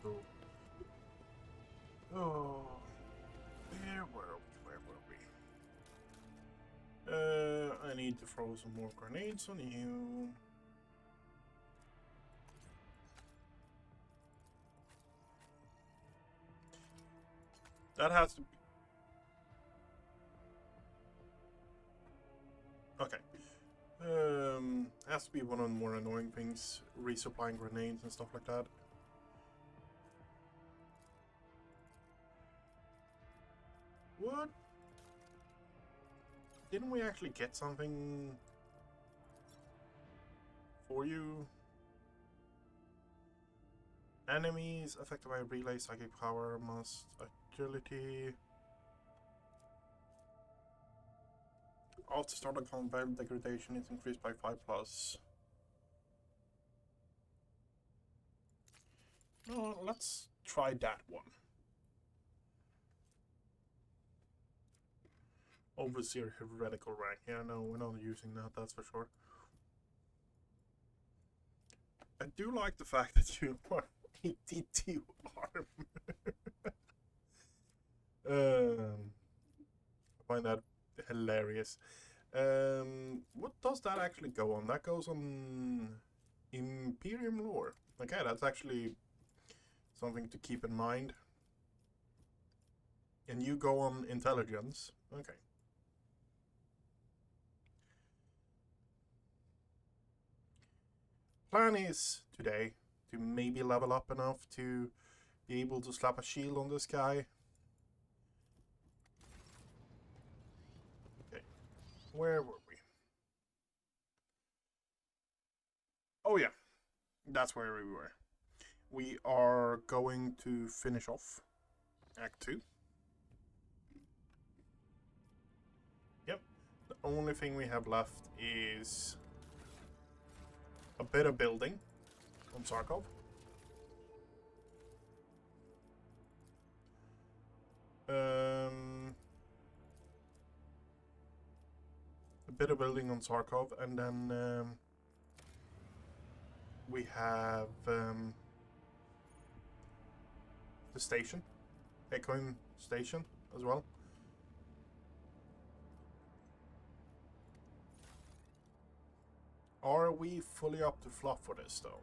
go. Oh, where were we? I need to throw some more grenades on you. That has to be... Okay. Has to be one of the more annoying things, resupplying grenades and stuff like that. What? Didn't we actually get something for you? Enemies affected by relay psychic power must agility. After start of combat, degradation is increased by 5+. No, let's try that one. Overseer heretical rank. Yeah, no, we're not using that, that's for sure. I do like the fact that you are 82 arm. I find that hilarious. What does that actually go on? That goes on Imperium lore. Okay, that's actually something to keep in mind. And you go on intelligence. Okay. Plan is today to maybe level up enough to be able to slap a shield on this guy. Okay. Where were we? Oh yeah. That's where we were. We are going to finish off Act 2. Yep. The only thing we have left is a bit of building on Sarkov. A bit of building on Sarkov, and then we have the station, Echoing Station as well. Are we fully up to fluff for this though?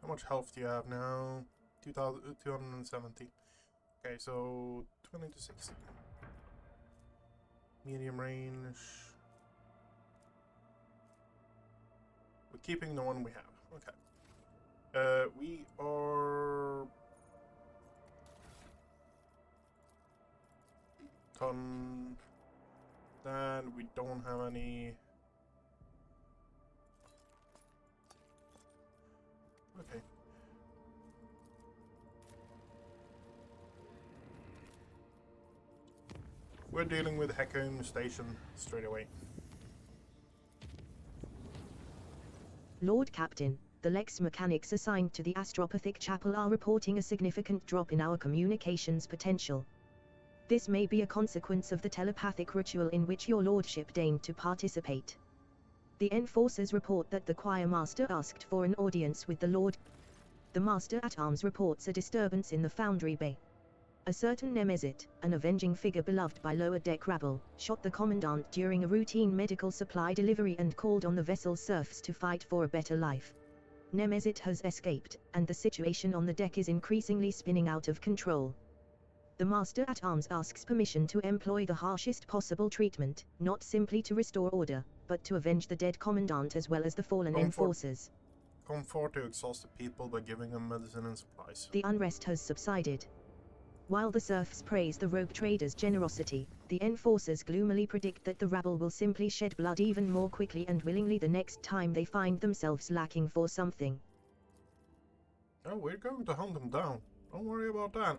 How much health do you have now? 270. Okay, so 20 to 60. Medium range. We're keeping the one we have. Okay. We are... Ton... That we don't have any... Okay. We're dealing with Heckham Station straight away. Lord Captain, the Lex mechanics assigned to the Astropathic Chapel are reporting a significant drop in our communications potential. This may be a consequence of the telepathic ritual in which your lordship deigned to participate. The enforcers report that the choir master asked for an audience with the Lord. The Master-at-Arms reports a disturbance in the Foundry Bay. A certain Nemesit, an avenging figure beloved by lower-deck rabble, shot the Commandant during a routine medical supply delivery and called on the vessel's serfs to fight for a better life. Nemesit has escaped, and the situation on the deck is increasingly spinning out of control. The Master-at-Arms asks permission to employ the harshest possible treatment, not simply to restore order, but to avenge the dead Commandant as well as the fallen enforcers. Comfort to exhausted people by giving them medicine and supplies. The unrest has subsided. While the serfs praise the rogue traders' generosity, the enforcers gloomily predict that the rabble will simply shed blood even more quickly and willingly the next time they find themselves lacking for something. Oh, we're going to hunt them down. Don't worry about that.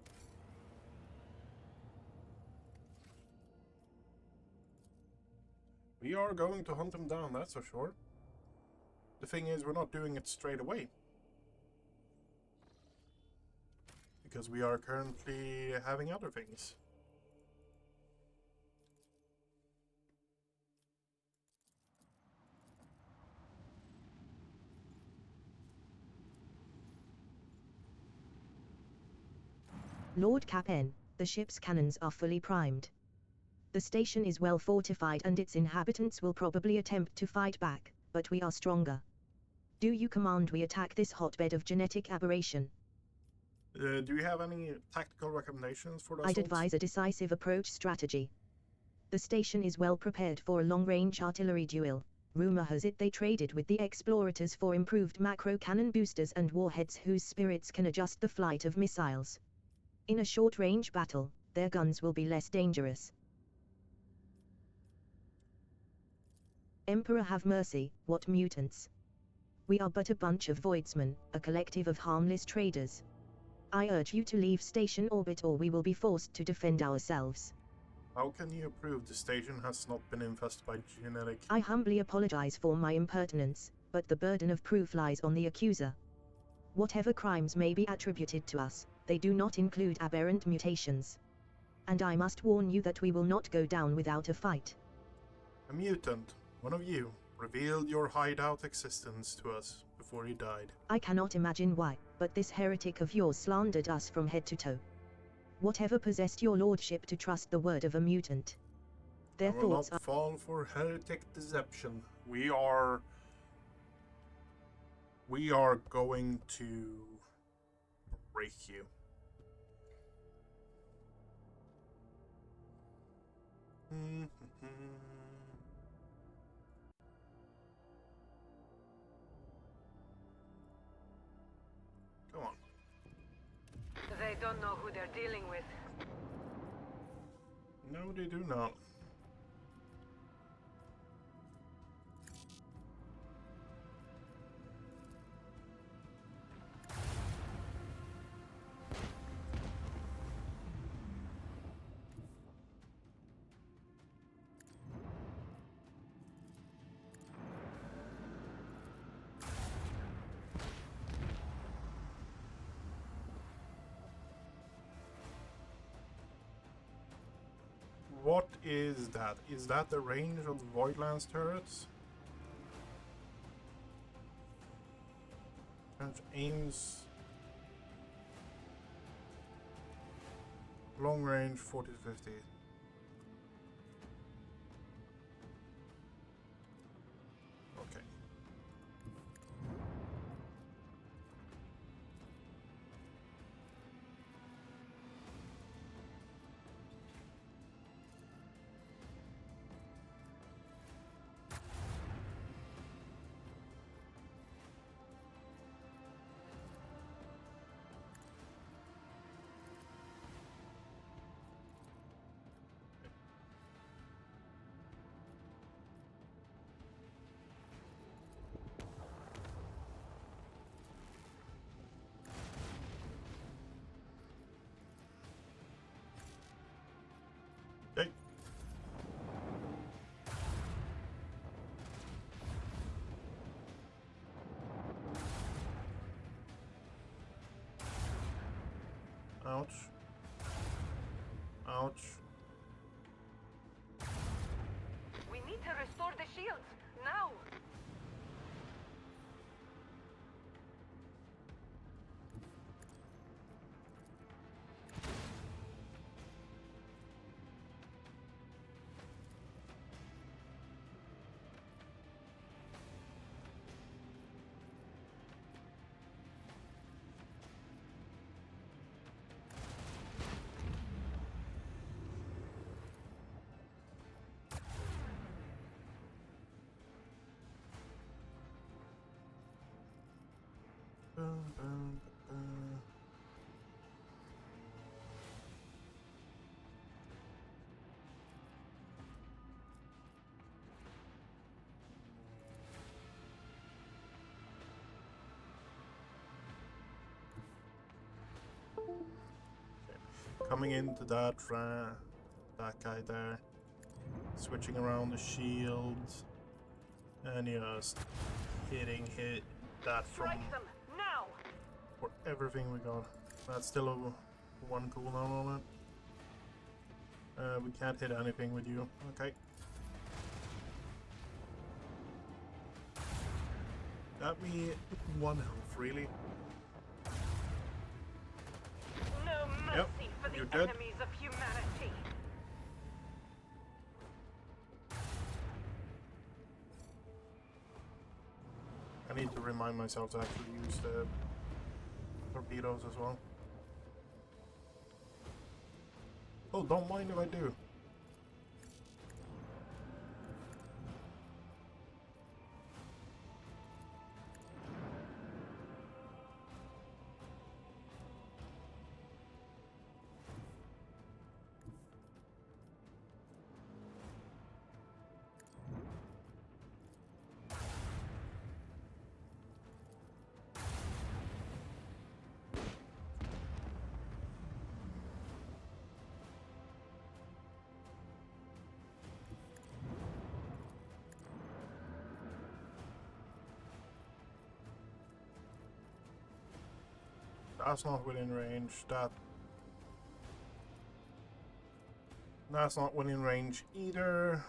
We are going to hunt them down, that's for sure. The thing is, we're not doing it straight away. Because we are currently having other things. Lord Cap'n, the ship's cannons are fully primed. The station is well fortified and its inhabitants will probably attempt to fight back, but we are stronger. Do you command we attack this hotbed of genetic aberration? Do you have any tactical recommendations for the I'd assault? advise a decisive approach strategy. The station is well prepared for a long-range artillery duel. Rumor has it they traded with the explorators for improved macro cannon boosters and warheads whose spirits can adjust the flight of missiles. In a short-range battle, their guns will be less dangerous. Emperor have mercy, what mutants! We are but a bunch of voidsmen, a collective of harmless traders. I urge you to leave station orbit or we will be forced to defend ourselves. How can you prove the station has not been infested by genetic... I humbly apologize for my impertinence, but the burden of proof lies on the accuser. Whatever crimes may be attributed to us, they do not include aberrant mutations. And I must warn you that we will not go down without a fight. A mutant, one of you, revealed your hideout existence to us before he died. I cannot imagine why, but this heretic of yours slandered us from head to toe. Whatever possessed your lordship to trust the word of a mutant? Their I will thoughts not fall for heretic deception. We are going to break you. Come on. They don't know who they're dealing with. No, they do not. What is that? Is that the range of the Voidlands turrets? And aims long range 40 to 50. Okay. Okay. Ouch. Ouch. We need to restore the shields, now! Coming into that guy there, switching around the shields, and just hit that from Strike them, now! for everything we got. That's still a one cooldown on it. We can't hit anything with you. Okay. Got me 1 health, really? No Yep. mercy! the You dead? enemies of humanity. I need to remind myself to actually use the torpedoes as well. Oh, don't mind if I do. That's not within range. That's not within range either.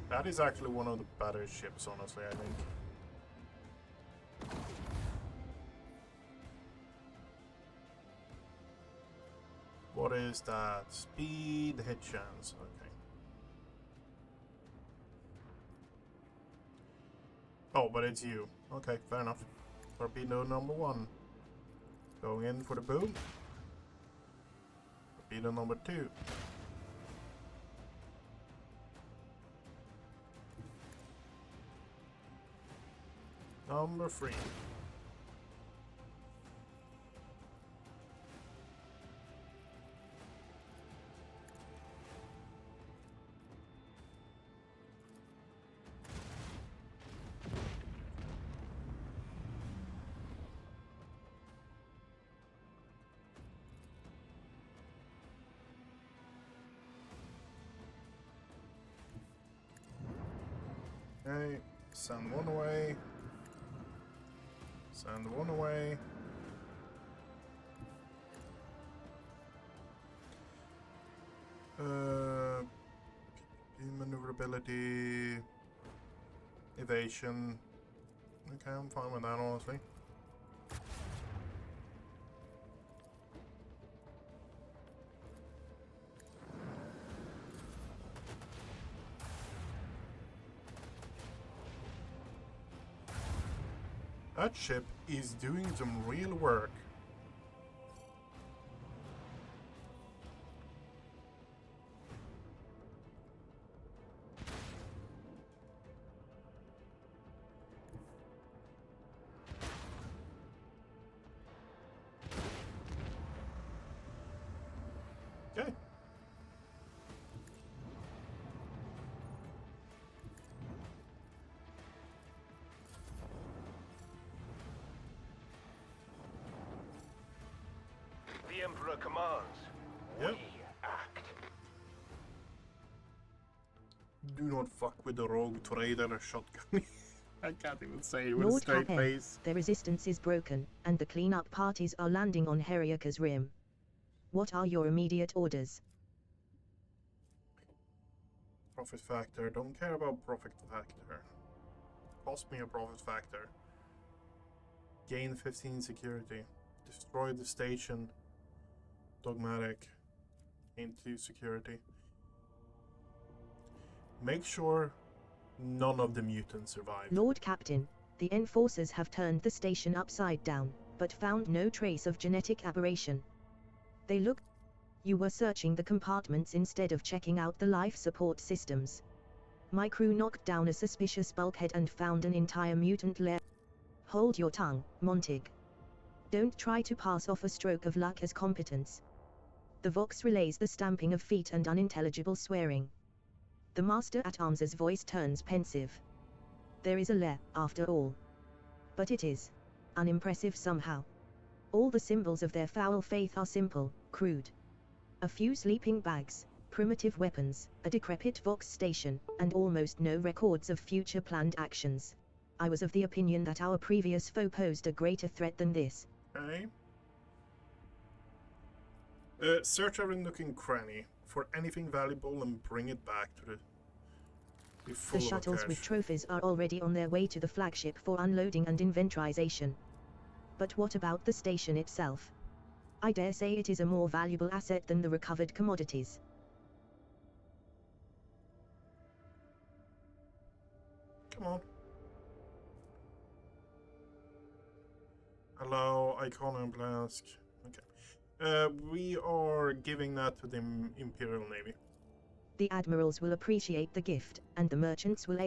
That is actually one of the better ships, honestly, I think. What is that? Speed, hit chance. Okay. Oh, but it's you. Okay, fair enough. Torpedo number 1. Going in for the boom. Torpedo number 2. Number 3. Okay, send one away. Send one away. Maneuverability, evasion. Okay, I'm fine with that, honestly. That ship is doing some real work. Okay. The Emperor commands. Yep. We act. Do not fuck with the rogue trader shotgun. I can't even say it with a Lord straight Capet, face. the resistance is broken, and the cleanup parties are landing on Heriaka's rim. What are your immediate orders? Profit factor. Don't care about profit factor. Cost me a profit factor. Gain 15 security. Destroy the station. Dogmatic. Gain 2 security. Make sure none of the mutants survive. Lord Captain, the enforcers have turned the station upside down, but found no trace of genetic aberration. They look. You were searching the compartments instead of checking out the life support systems. My crew knocked down a suspicious bulkhead and found an entire mutant lair. Hold your tongue, Montig. Don't try to pass off a stroke of luck as competence. The Vox relays the stamping of feet and unintelligible swearing. The Master at Arms's voice turns pensive. There is a lair, after all. But it is unimpressive somehow. All the symbols of their foul faith are simple, crude. A few sleeping bags, primitive weapons, a decrepit Vox station, and almost no records of future planned actions. I was of the opinion that our previous foe posed a greater threat than this. Okay. Search every nook and cranny. for anything valuable and bring it back to the... Be full The of shuttles with cash. trophies are already on their way to the flagship for unloading and inventorization. But what about the station itself? I dare say it is a more valuable asset than the recovered commodities. Come on. Allow Icon and Blask. Okay. We are giving that to the Imperial Navy. The admirals will appreciate the gift, and the merchants will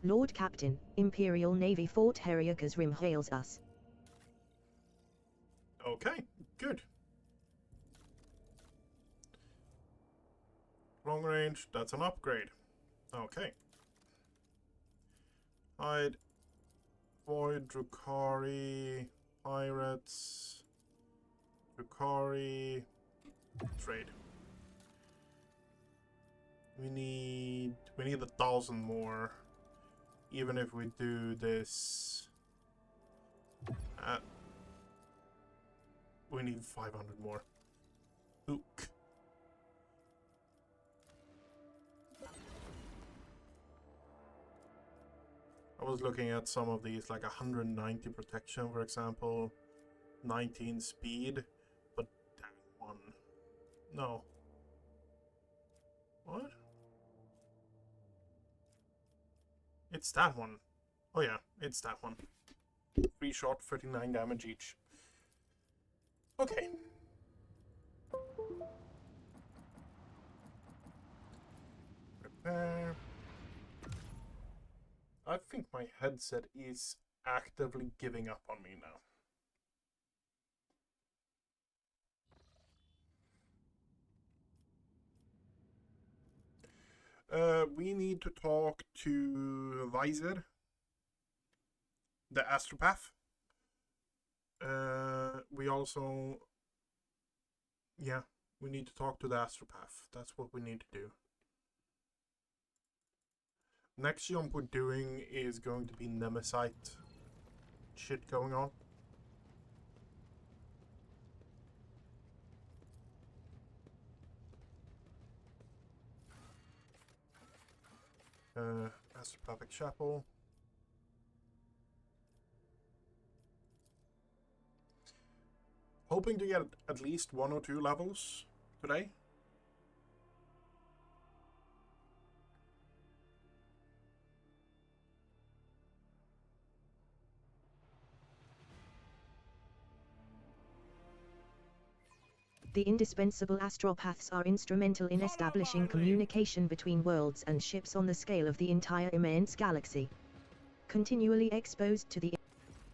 Lord Captain, Imperial Navy Fort Herriakas Rim hails us. Okay, good. Long range, that's an upgrade. Okay. Hide. Void, Drukhari, Pirates, Drukhari, trade. We need 1,000 more, even if we do this. We need 500 more. Ook. I was looking at some of these, like 190 protection, for example, 19 speed, but that one. No. What? It's that one. Oh yeah, it's that one. 3 shot, 39 damage each. Okay. Repair. I think my headset is actively giving up on me now. We need to talk to Visor, the astropath. We also... Yeah, we need to talk to the astropath. That's what we need to do. Next jump we're doing is going to be Nemesite shit going on. Astropathic Chapel. Hoping to get at least 1 or 2 levels today. The indispensable astropaths are instrumental in establishing communication between worlds and ships on the scale of the entire immense galaxy. Continually exposed to the...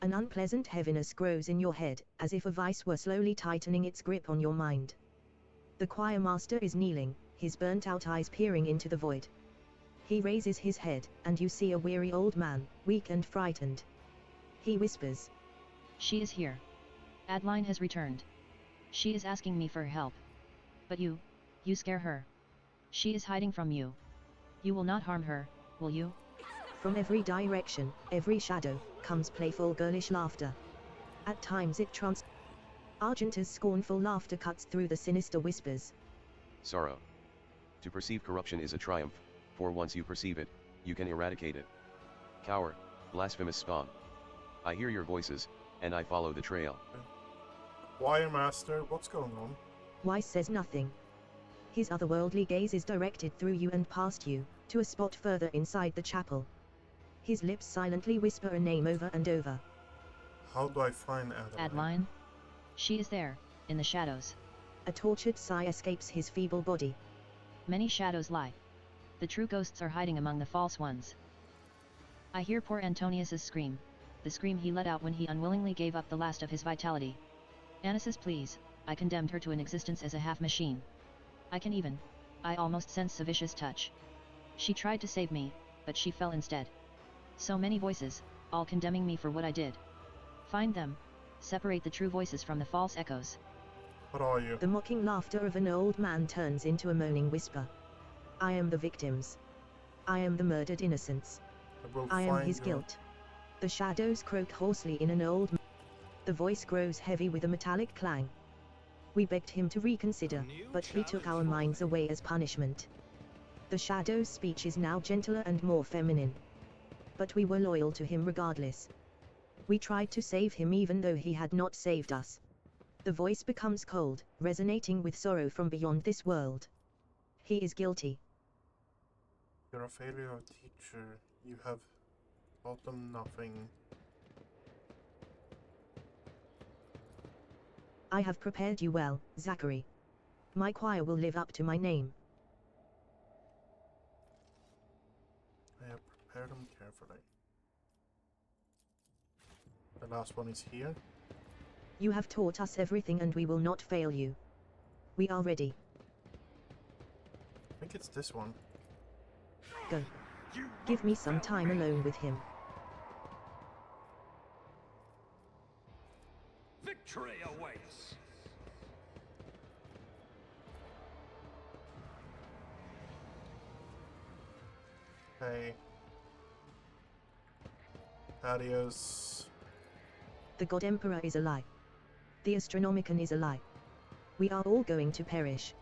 An unpleasant heaviness grows in your head, as if a vice were slowly tightening its grip on your mind. The choir master is kneeling, his burnt-out eyes peering into the void. He raises his head, and you see a weary old man, weak and frightened. He whispers. She is here. Adeline has returned. She is asking me for help. But you scare her. She is hiding from you. You will not harm her, will you? From every direction, every shadow, comes playful girlish laughter. At times it Argenta's scornful laughter cuts through the sinister whispers. Sorrow. To perceive corruption is a triumph, for once you perceive it, you can eradicate it. Coward, blasphemous spawn. I hear your voices, and I follow the trail. Choir master, what's going on? Weiss says nothing. His otherworldly gaze is directed through you and past you, to a spot further inside the chapel. His lips silently whisper a name over and over. How do I find Adeline? Adeline? She is there, in the shadows. A tortured sigh escapes his feeble body. Many shadows lie. The true ghosts are hiding among the false ones. I hear poor Antonius's scream, the scream he let out when he unwillingly gave up the last of his vitality. Annis's pleas, I condemned her to an existence as a half-machine. I almost sense a vicious touch. She tried to save me, but she fell instead. So many voices, all condemning me for what I did. Find them. Separate the true voices from the false echoes. What are you? The mocking laughter of an old man turns into a moaning whisper. I am the victims. I am the murdered innocents. I am his guilt. The shadows croak hoarsely in an old... The voice grows heavy with a metallic clang. We begged him to reconsider, but he took our minds away as punishment. The Shadow's speech is now gentler and more feminine. But we were loyal to him regardless. We tried to save him even though he had not saved us. The voice becomes cold, resonating with sorrow from beyond this world. He is guilty. You're a failure of teacher. You have taught them nothing. I have prepared you well, Zachary. My choir will live up to my name. I have prepared them carefully. The last one is here. You have taught us everything and we will not fail you. We are ready. I think it's this one. Go. Give me some time alone with him. Victory awaits. Hey. Adios. The God Emperor is a lie. The Astronomicon is a lie. We are all going to perish.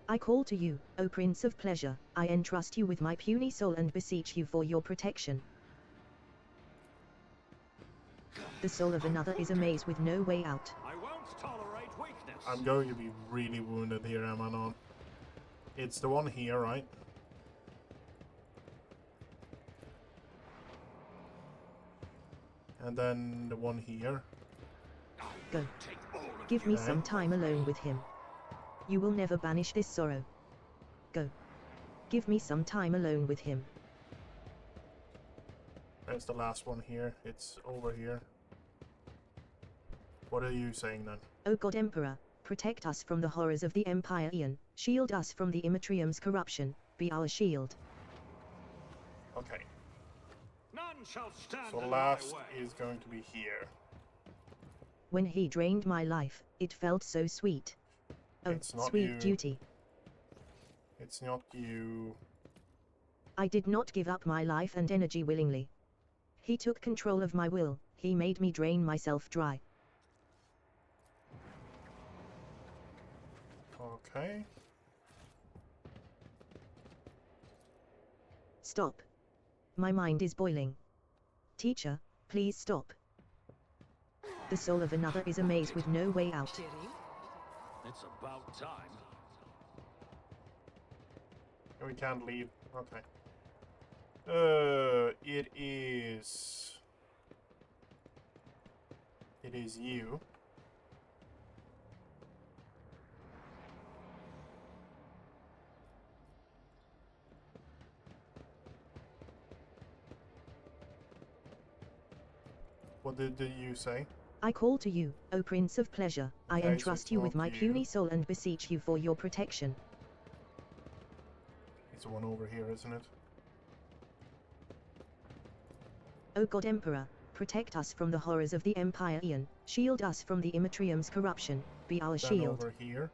I call to you, O Prince of Pleasure, I entrust you with my puny soul and beseech you for your protection. The soul of another is a maze with no way out. I won't tolerate weakness. I'm going to be really wounded here, am I not? It's the one here, right? And then the one here. Go. Give me some time alone with him. You will never banish this sorrow. Go. Give me some time alone with him. There's the last one here. It's over here. What are you saying then? O God Emperor, protect us from the horrors of the Empire Aeon, shield us from the Immatrium's corruption, be our shield. Okay. None shall stand So in last my way. is going to be here. When he drained my life, it felt so sweet. Oh, It's not sweet you. duty. It's not you. I did not give up my life and energy willingly. He took control of my will, he made me drain myself dry. Okay. Stop. My mind is boiling. Teacher, please stop. The soul of another is a maze with no way out. It's about time. We can't leave. Okay. It is... It is you. What did you say? I call to you, O Prince of Pleasure, I Okay, so entrust it's you with not my you. puny soul and beseech you for your protection. It's the one over here, isn't it? O God Emperor, protect us from the horrors of the Empire Aeon, shield us from the Immatrium's corruption, be our Then shield. over here.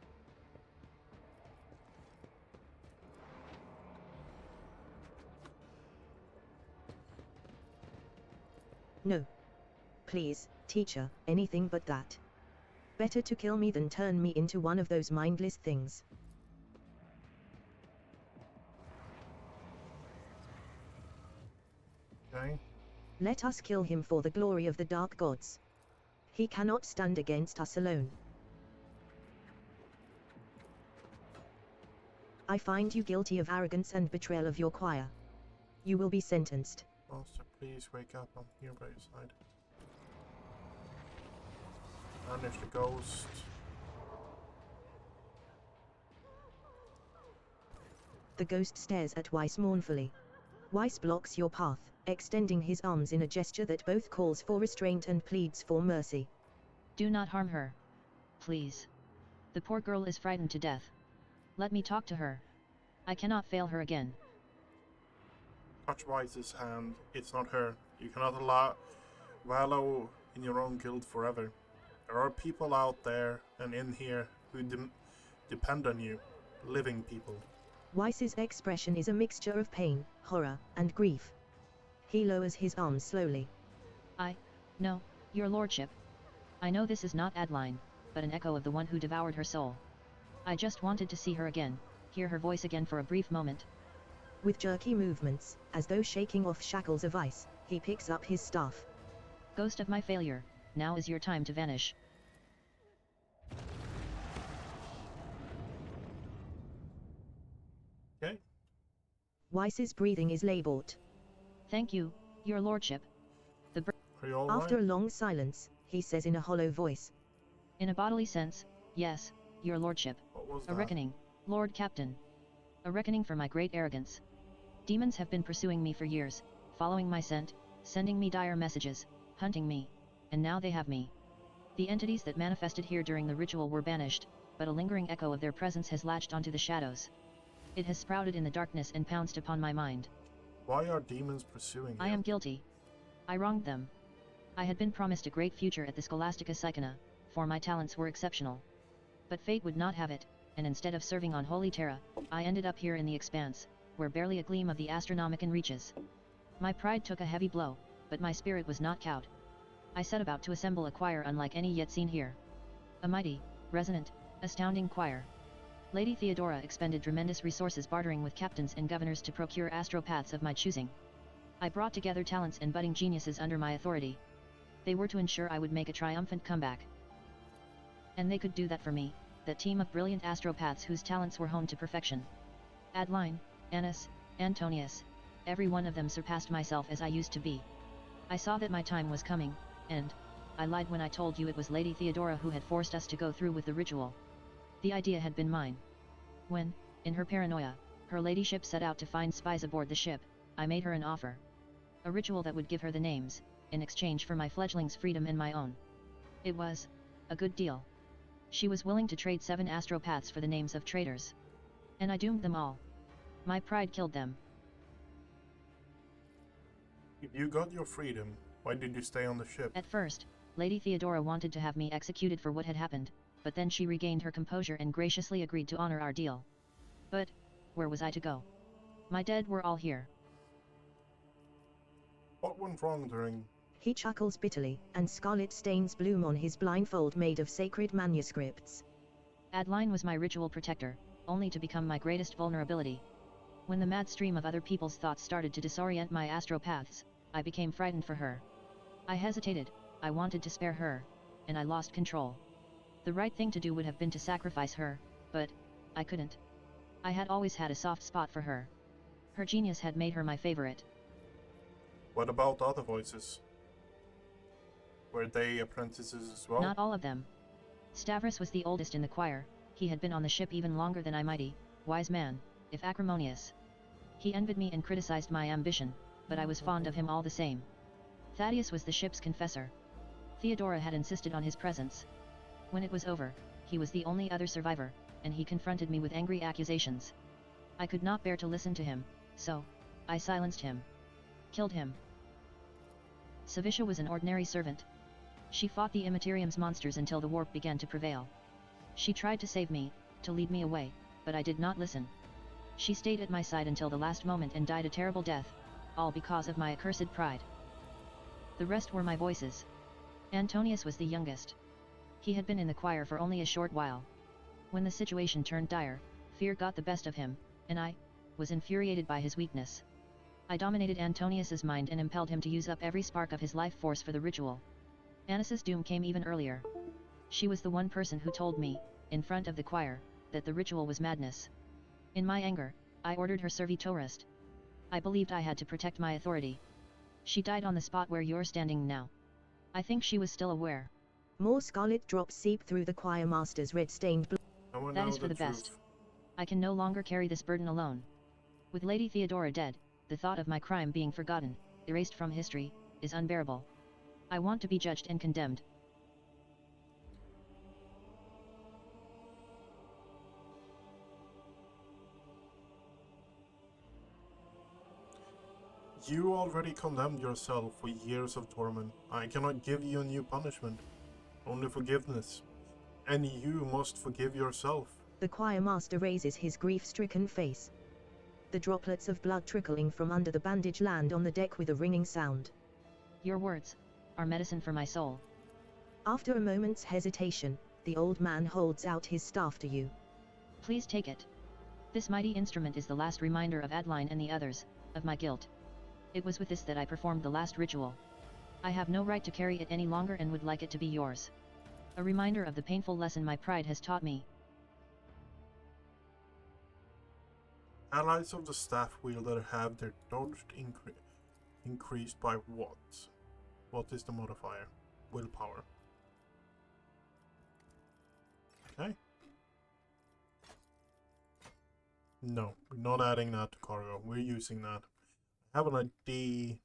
No. Please, teacher, anything but that. Better to kill me than turn me into one of those mindless things. Okay. Let us kill him for the glory of the dark gods. He cannot stand against us alone. I find you guilty of arrogance and betrayal of your choir. You will be sentenced. Master, please wake up. I'm here by your side. And there's the ghost. The ghost stares at Weiss mournfully. Weiss blocks your path, extending his arms in a gesture that both calls for restraint and pleads for mercy. Do not harm her. Please. The poor girl is frightened to death. Let me talk to her. I cannot fail her again. Touch Weiss's hand. It's not her. You cannot wallow in your own guilt forever. There are people out there and in here who depend on you. Living people. Weiss's expression is a mixture of pain, horror, and grief. He lowers his arms slowly. No, your lordship. I know this is not Adeline, but an echo of the one who devoured her soul. I just wanted to see her again, hear her voice again for a brief moment. With jerky movements, as though shaking off shackles of ice, he picks up his staff. Ghost of my failure, now is your time to vanish. Okay. Weiss's breathing is laboured. Thank you, your lordship. Are you all After a right? long silence, he says in a hollow voice. In a bodily sense, yes, your lordship. What was A that? reckoning, Lord Captain. A reckoning for my great arrogance. Demons have been pursuing me for years, following my scent, sending me dire messages, hunting me, and now they have me. The entities that manifested here during the ritual were banished, but a lingering echo of their presence has latched onto the shadows. It has sprouted in the darkness and pounced upon my mind. Why are demons pursuing you? I am guilty. I wronged them. I had been promised a great future at the Scholastica Psychona, for my talents were exceptional. But fate would not have it, and instead of serving on Holy Terra, I ended up here in the expanse, where barely a gleam of the Astronomicon reaches. My pride took a heavy blow, but my spirit was not cowed. I set about to assemble a choir unlike any yet seen here. A mighty, resonant, astounding choir. Lady Theodora expended tremendous resources bartering with captains and governors to procure astropaths of my choosing. I brought together talents and budding geniuses under my authority. They were to ensure I would make a triumphant comeback. And they could do that for me, that team of brilliant astropaths whose talents were honed to perfection. Adeline, Annis, Antonius, every one of them surpassed myself as I used to be. I saw that my time was coming, and I lied when I told you it was Lady Theodora who had forced us to go through with the ritual. The idea had been mine. When, in her paranoia, her ladyship set out to find spies aboard the ship, I made her an offer. A ritual that would give her the names, in exchange for my fledgling's freedom and my own. It was a good deal. She was willing to trade 7 astropaths for the names of traitors. And I doomed them all. My pride killed them. If you got your freedom, why did you stay on the ship? At first, Lady Theodora wanted to have me executed for what had happened, but then she regained her composure and graciously agreed to honor our deal. But where was I to go? My dead were all here. What went wrong during... He chuckles bitterly, and scarlet stains bloom on his blindfold made of sacred manuscripts. Adeline was my ritual protector, only to become my greatest vulnerability. When the mad stream of other people's thoughts started to disorient my astropaths, I became frightened for her. I hesitated, I wanted to spare her, and I lost control. The right thing to do would have been to sacrifice her, but I couldn't. I had always had a soft spot for her. Her genius had made her my favorite. What about other voices? Were they apprentices as well? Not all of them. Stavros was the oldest in the choir. He had been on the ship even longer than I, mighty, wise man, if acrimonious. He envied me and criticized my ambition, but I was fond of him all the same. Thaddeus was the ship's confessor. Theodora had insisted on his presence. When it was over, he was the only other survivor, and he confronted me with angry accusations. I could not bear to listen to him, so I silenced him. Killed him. Savisha was an ordinary servant. She fought the Immaterium's monsters until the warp began to prevail. She tried to save me, to lead me away, but I did not listen. She stayed at my side until the last moment and died a terrible death, all because of my accursed pride. The rest were my voices. Antonius was the youngest. He had been in the choir for only a short while. When the situation turned dire, fear got the best of him, and I was infuriated by his weakness. I dominated Antonius's mind and impelled him to use up every spark of his life force for the ritual. Annis's doom came even earlier. She was the one person who told me, in front of the choir, that the ritual was madness. In my anger, I ordered her servitorist. I believed I had to protect my authority. She died on the spot where you're standing now. I think she was still aware. More scarlet drops seep through the choir master's red-stained blood. I wanna That know is for the best. truth. I can no longer carry this burden alone. With Lady Theodora dead, the thought of my crime being forgotten, erased from history, is unbearable. I want to be judged and condemned. You already condemned yourself for years of torment. I cannot give you a new punishment, only forgiveness. And you must forgive yourself. The choir master raises his grief-stricken face. The droplets of blood trickling from under the bandage land on the deck with a ringing sound. Your words are medicine for my soul. After a moment's hesitation, the old man holds out his staff to you. Please take it. This mighty instrument is the last reminder of Adeline and the others, of my guilt. It was with this that I performed the last ritual. I have no right to carry it any longer and would like it to be yours. A reminder of the painful lesson my pride has taught me. Allies of the staff wielder have their dodge increased by what? What is the modifier? Willpower. Okay. No, we're not adding that to cargo. We're using that. I have an idea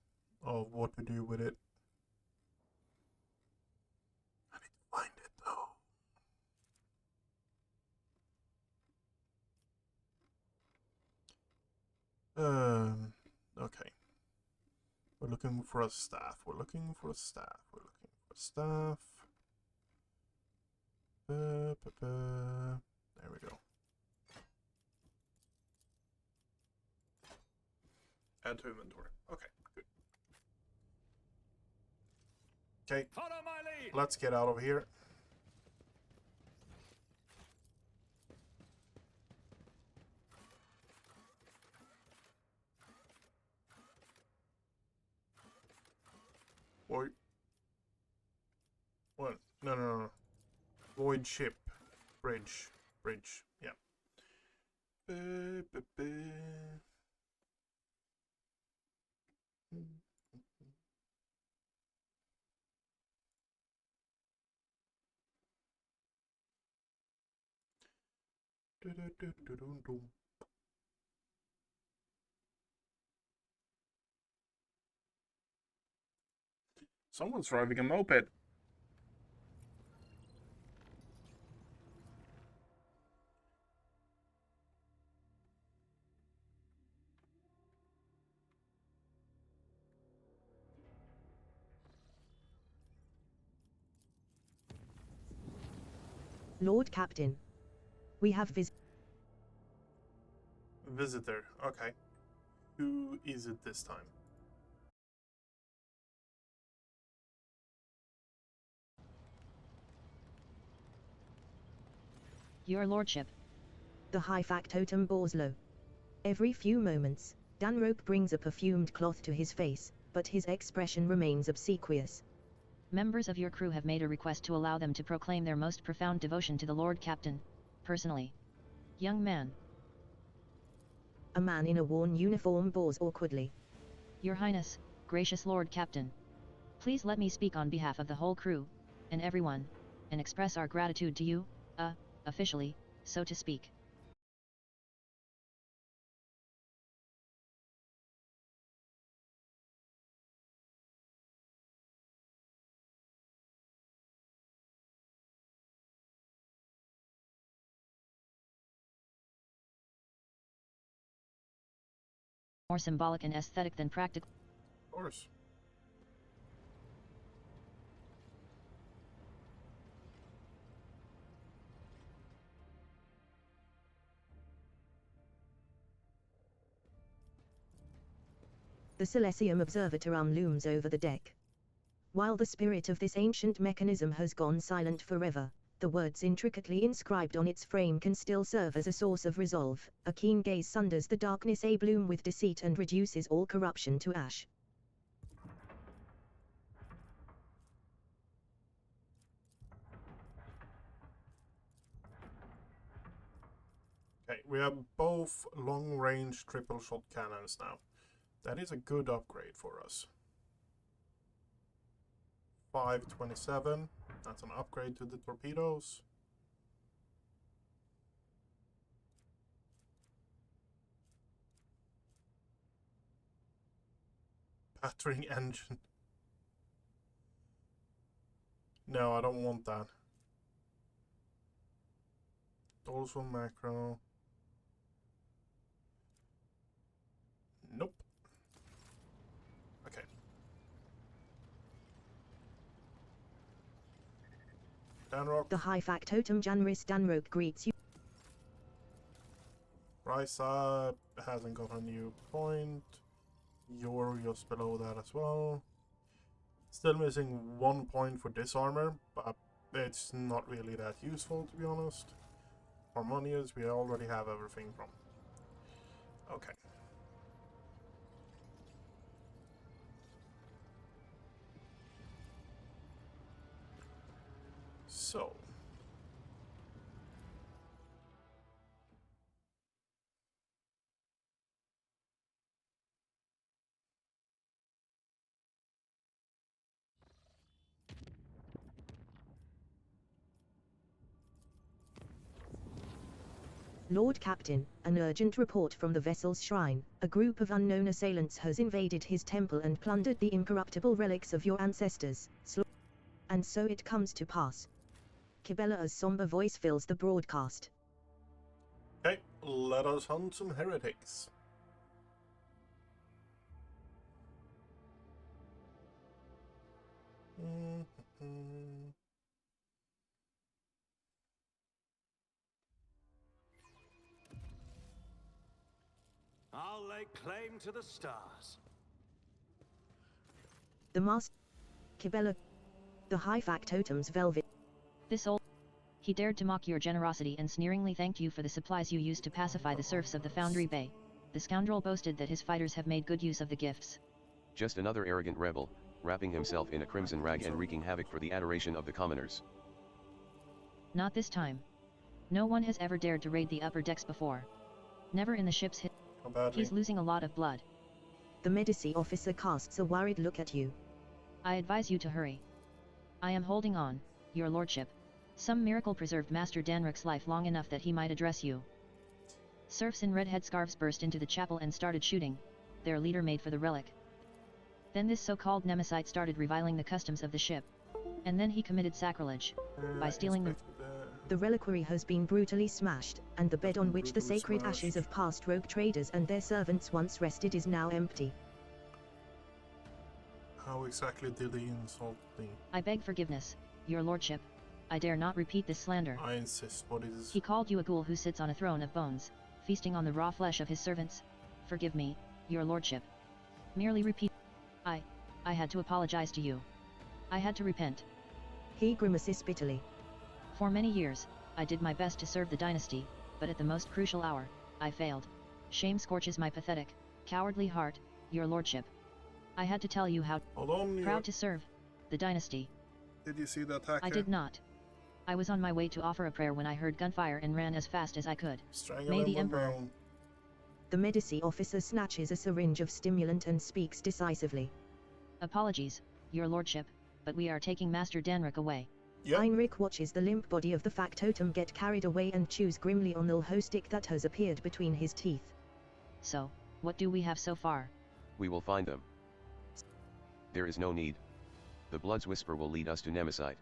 of what to do with it. I need to find it though. Okay. We're looking for a staff. We're looking for a staff. We're looking for a staff. There we go. Add to inventory. Okay, good. Okay, Follow my lead. let's get out of here. Void. What? No. Void ship. Bridge. Yeah. Someone's driving a moped. Lord Captain. We have Visitor. Okay. Who is it this time? Your lordship. the high factotum Borslow. Every few moments, Danrope brings a perfumed cloth to his face, but his expression remains obsequious. Members of your crew have made a request to allow them to proclaim their most profound devotion to the Lord Captain, personally. Young man. A man in a worn uniform bows awkwardly. Your Highness, gracious Lord Captain. Please let me speak on behalf of the whole crew, and everyone, and express our gratitude to you, officially, so to speak. More symbolic and aesthetic than practical. Of course. The Silesium Observatorum looms over the deck. While the spirit of this ancient mechanism has gone silent forever, the words intricately inscribed on its frame can still serve as a source of resolve. A keen gaze sunders the darkness abloom with deceit and reduces all corruption to ash. Okay, we have both long-range triple-shot cannons now. That is a good upgrade for us. 527. That's an upgrade to the torpedoes. Battering engine. No, I don't want that. Also macro. Nope. Okay. Danrock. The high factotum Janris Danroke greets you. Right. Isa hasn't got a new point. You're just below that as well. Still missing 1 point for this armor, but it's not really that useful, to be honest. Harmonious, we already have everything from. Okay. So. Lord Captain, an urgent report from the vessel's shrine. A group of unknown assailants has invaded his temple and plundered the incorruptible relics of your ancestors. And so it comes to pass. Kibella's somber voice fills the broadcast. Okay, let us hunt some heretics. I'll lay claim to the stars. The master. Kibella. The high factotum's velvet. This old... He dared to mock your generosity and sneeringly thanked you for the supplies you used to pacify the serfs of the Foundry Bay. The scoundrel boasted that his fighters have made good use of the gifts. Just another arrogant rebel, wrapping himself in a crimson rag and wreaking havoc for the adoration of the commoners. Not this time. No one has ever dared to raid the upper decks before. Never in the ship's hit. He's losing a lot of blood. The Medici officer casts a worried look at you. I advise you to hurry. I am holding on, your lordship. Some miracle preserved Master Danric's life long enough that he might address you. Serfs in red headscarves burst into the chapel and started shooting. Their leader made for the relic. Then this so-called Nemesite started reviling the customs of the ship. And then he committed sacrilege by stealing the reliquary has been brutally smashed, and the bed on which the sacred ashes of past rogue traders and their servants once rested is now empty. How exactly did he insult me? I beg forgiveness, your lordship. I dare not repeat this slander. I insist, what is... He called you a ghoul who sits on a throne of bones, feasting on the raw flesh of his servants. Forgive me, your lordship. Merely repeat... I had to apologize to you. I had to repent. He grimaces bitterly. For many years, I did my best to serve the dynasty, but at the most crucial hour, I failed. Shame scorches my pathetic, cowardly heart, your lordship. I had to tell you how proud to serve the dynasty. Did you see the attack? I did not. I was on my way to offer a prayer when I heard gunfire and ran as fast as I could. May the Emperor... The Medici officer snatches a syringe of stimulant and speaks decisively. Apologies, your lordship, but we are taking Master Danric away. Yep. Heinrich watches the limp body of the factotum get carried away and chews grimly on the hoe stick that has appeared between his teeth. So, what do we have so far? We will find them. There is no need. The Blood's Whisper will lead us to Nemesite.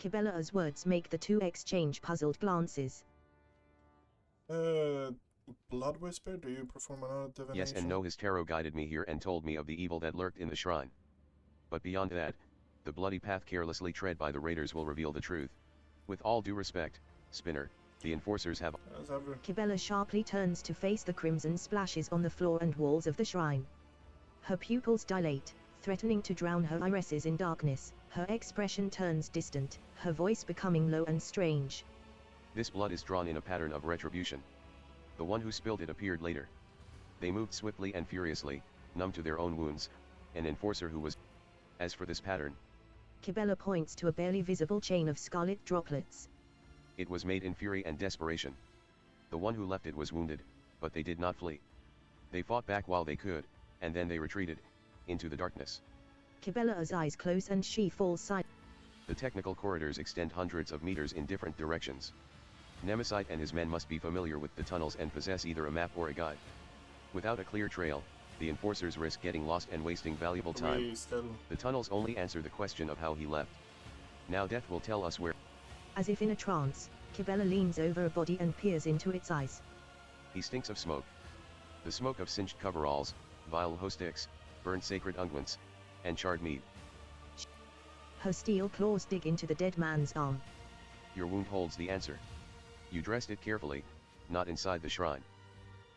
Kibella's words make the two exchange puzzled glances. Blood Whisper, do you perform another divination? Yes and no, his tarot guided me here and told me of the evil that lurked in the shrine. But beyond that, the bloody path carelessly tread by the raiders will reveal the truth. With all due respect, Spinner, the enforcers have... Kibella sharply turns to face the crimson splashes on the floor and walls of the shrine. Her pupils dilate, threatening to drown her irises in darkness. Her expression turns distant, her voice becoming low and strange. This blood is drawn in a pattern of retribution. The one who spilled it appeared later. They moved swiftly and furiously, numb to their own wounds, an enforcer who was... As for this pattern... Kibella points to a barely visible chain of scarlet droplets. It was made in fury and desperation. The one who left it was wounded, but they did not flee. They fought back while they could, and then they retreated, into the darkness. Kibella's eyes close and she falls silent. The technical corridors extend hundreds of meters in different directions. Nemesite and his men must be familiar with the tunnels and possess either a map or a guide. Without a clear trail, the enforcers risk getting lost and wasting valuable time. The tunnels only answer the question of how he left. Now death will tell us where. As if in a trance, Kibella leans over a body and peers into its eyes. He stinks of smoke. The smoke of singed coveralls, vile hoe sticks, burned sacred unguents, and charred meat. Her steel claws dig into the dead man's arm. Your wound holds the answer. You dressed it carefully, not inside the shrine.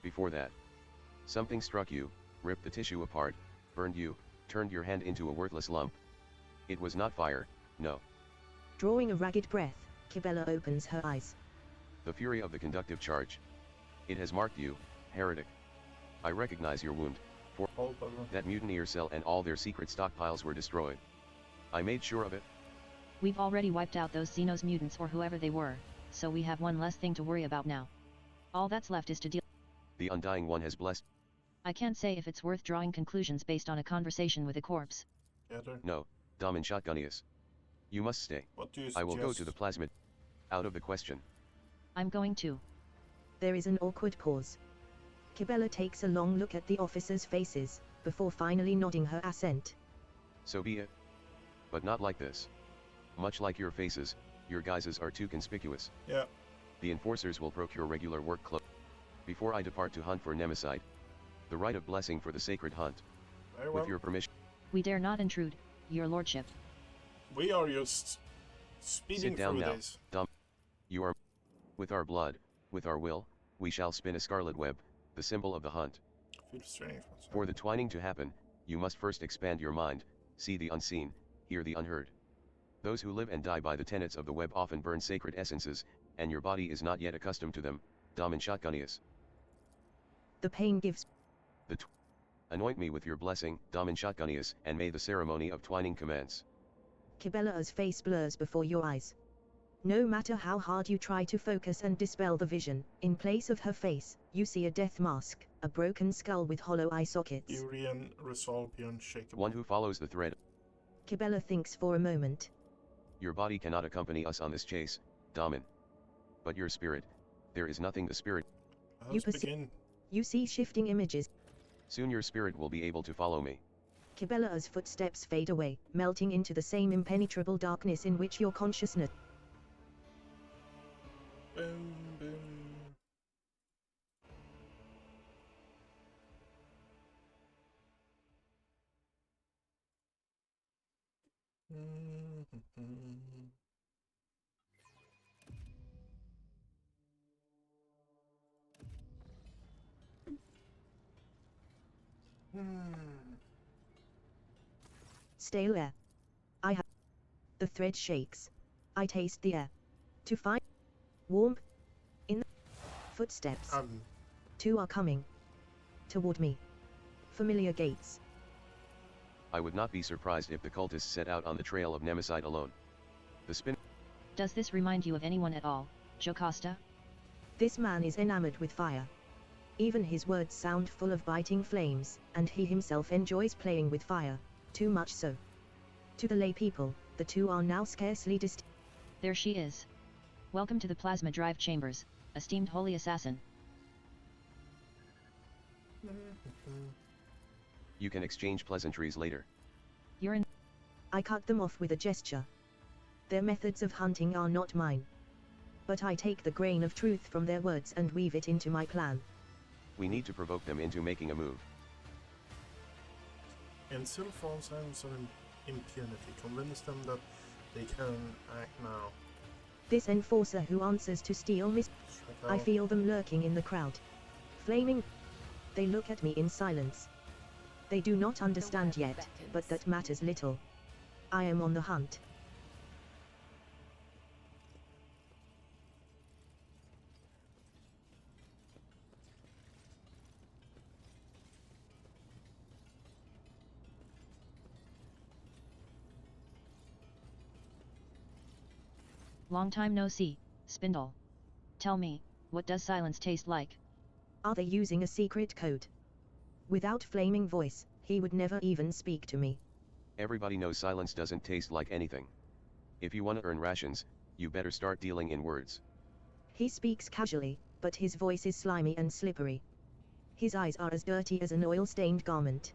Before that, something struck you, ripped the tissue apart, burned you, turned your hand into a worthless lump. It was not fire, no. Drawing a ragged breath, Kibella opens her eyes. The fury of the conductive charge. It has marked you, heretic. I recognize your wound, for that mutineer cell and all their secret stockpiles were destroyed. I made sure of it. We've already wiped out those Xenos mutants or whoever they were, so we have one less thing to worry about now. All that's left is to deal. The Undying One has blessed. I can't say if it's worth drawing conclusions based on a conversation with a corpse. No, Dom and Shotgunius. You must stay. What do you I will go suggest? to the plasmid. Out of the question. I'm going to. There is an awkward pause. Kibella takes a long look at the officers' faces, before finally nodding her assent. So be it. But not like this. Much like your faces, your guises are too conspicuous. Yeah. The enforcers will procure regular work clothes. Before I depart to hunt for Nemesite. The rite of blessing for the sacred hunt. Very well. With your permission. We dare not intrude, your lordship. We are just speeding Sit down through now, this. Dom. You are. With our blood, with our will, we shall spin a scarlet web, the symbol of the hunt. Feel strange. For the twining to happen, you must first expand your mind, see the unseen, hear the unheard. Those who live and die by the tenets of the web often burn sacred essences, and your body is not yet accustomed to them, Dom and Shotgunius. The pain gives. Anoint me with your blessing, Dom and Shotgunius, and may the ceremony of twining commence. Kibella's face blurs before your eyes. No matter how hard you try to focus and dispel the vision, in place of her face, you see a death mask, a broken skull with hollow eye sockets. Urian resolve be unshakable. One who follows the thread. Kibella thinks for a moment. Your body cannot accompany us on this chase, Damin. But your spirit, there is nothing the spirit. You Let's begin. You see shifting images. Soon your spirit will be able to follow me. Kibella's footsteps fade away, melting into the same impenetrable darkness in which your consciousness. Boom, boom. Stale air. I have. The thread shakes. I taste the air. To find warmth in the footsteps. Two are coming toward me. Familiar gates. I would not be surprised if the cultists set out on the trail of Nemesite alone. The spin. Does this remind you of anyone at all, Jocasta? This man is enamored with fire. Even his words sound full of biting flames, and he himself enjoys playing with fire, too much so. To the lay people, the two are now scarcely distinct. There she is. Welcome to the plasma drive chambers, esteemed holy assassin. You can exchange pleasantries later. You're in. I cut them off with a gesture. Their methods of hunting are not mine. But I take the grain of truth from their words and weave it into my plan. We need to provoke them into making a move. Instill false sense of impunity. Convince them that they can act now. This enforcer who answers to steal I feel them lurking in the crowd. Flaming. They look at me in silence. They do not understand yet, but that matters little. I am on the hunt. Long time no see, Spindle. Tell me, what does silence taste like? Are they using a secret code? Without flaming voice, he would never even speak to me. Everybody knows silence doesn't taste like anything. If you want to earn rations, you better start dealing in words. He speaks casually, but his voice is slimy and slippery. His eyes are as dirty as an oil-stained garment.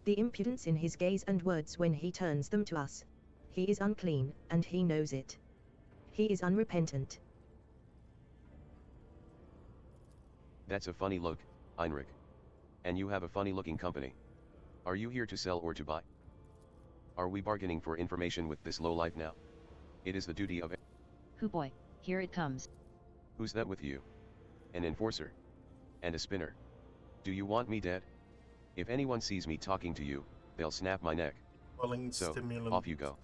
The impudence in his gaze and words when he turns them to us. He is unclean, and he knows it. He is unrepentant. That's a funny look, Heinrich. And you have a funny-looking company. Are you here to sell or to buy? Are we bargaining for information with this lowlife now? It is the duty of... Hoo boy, here it comes. Who's that with you? An enforcer? and a spinner. Do you want me dead? If anyone sees me talking to you, they'll snap my neck. Calling So, stimulant. off you go.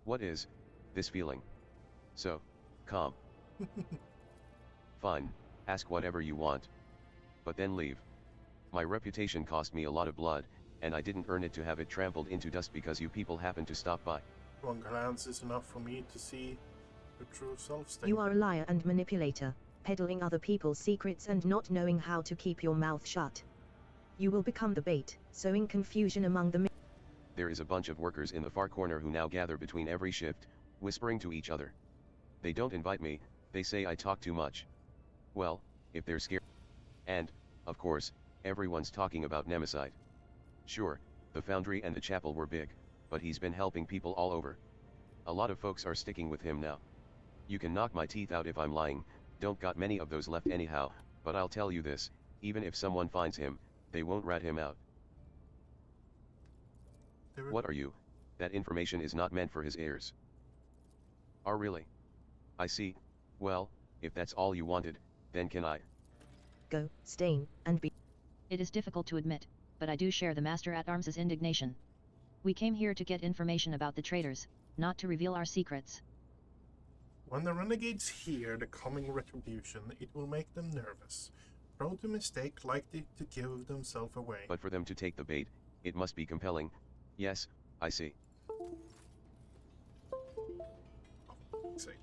What is this feeling? So calm. Fine, ask whatever you want. But then leave. My reputation cost me a lot of blood, and I didn't earn it to have it trampled into dust because you people happened to stop by. One glance is enough for me to see the true self-state. You are a liar and manipulator, peddling other people's secrets and not knowing how to keep your mouth shut. You will become the bait, sowing confusion among the There is a bunch of workers in the far corner who now gather between every shift, whispering to each other. They don't invite me, they say I talk too much. Well, if they're scared. And, of course, everyone's talking about Nemesite. Sure, the foundry and the chapel were big, but he's been helping people all over. A lot of folks are sticking with him now. You can knock my teeth out if I'm lying, don't got many of those left anyhow, but I'll tell you this, even if someone finds him, they won't rat him out. What are you? That information is not meant for his heirs. Oh really? I see. Well, if that's all you wanted, then can I go, stain, and be. It is difficult to admit, but I do share the Master-at-Arms' indignation. We came here to get information about the traitors, not to reveal our secrets. When the renegades hear the coming retribution, it will make them nervous, prone to mistake, likely to give themselves away. But for them to take the bait, it must be compelling. Yes, I see. Sake.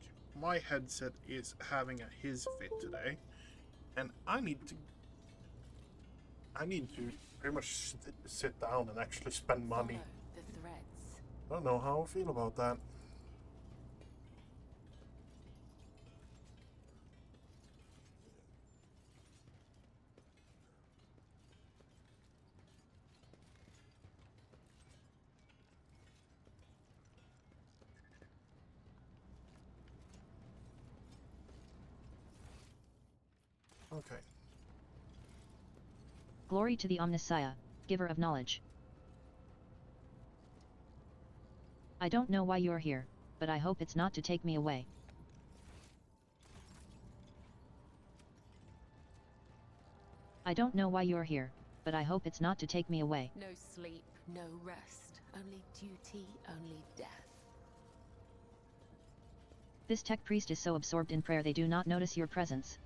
My headset is having a his fit today, and I need to pretty much sit down and actually spend money. The threads. I don't know how I feel about that. Okay. Glory to the Omnissiah, giver of knowledge. I don't know why you're here, but I hope it's not to take me away. I don't know why you're here, but I hope it's not to take me away. No sleep, no rest. Only duty, only death. This tech priest is so absorbed in prayer they do not notice your presence.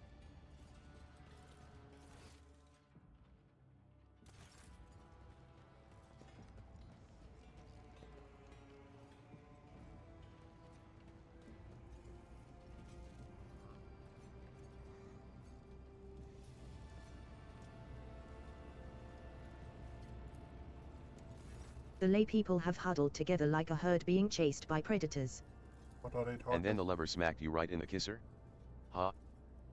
The lay people have huddled together like a herd being chased by predators. What are they talking? And then the lever smacked you right in the kisser? Ha!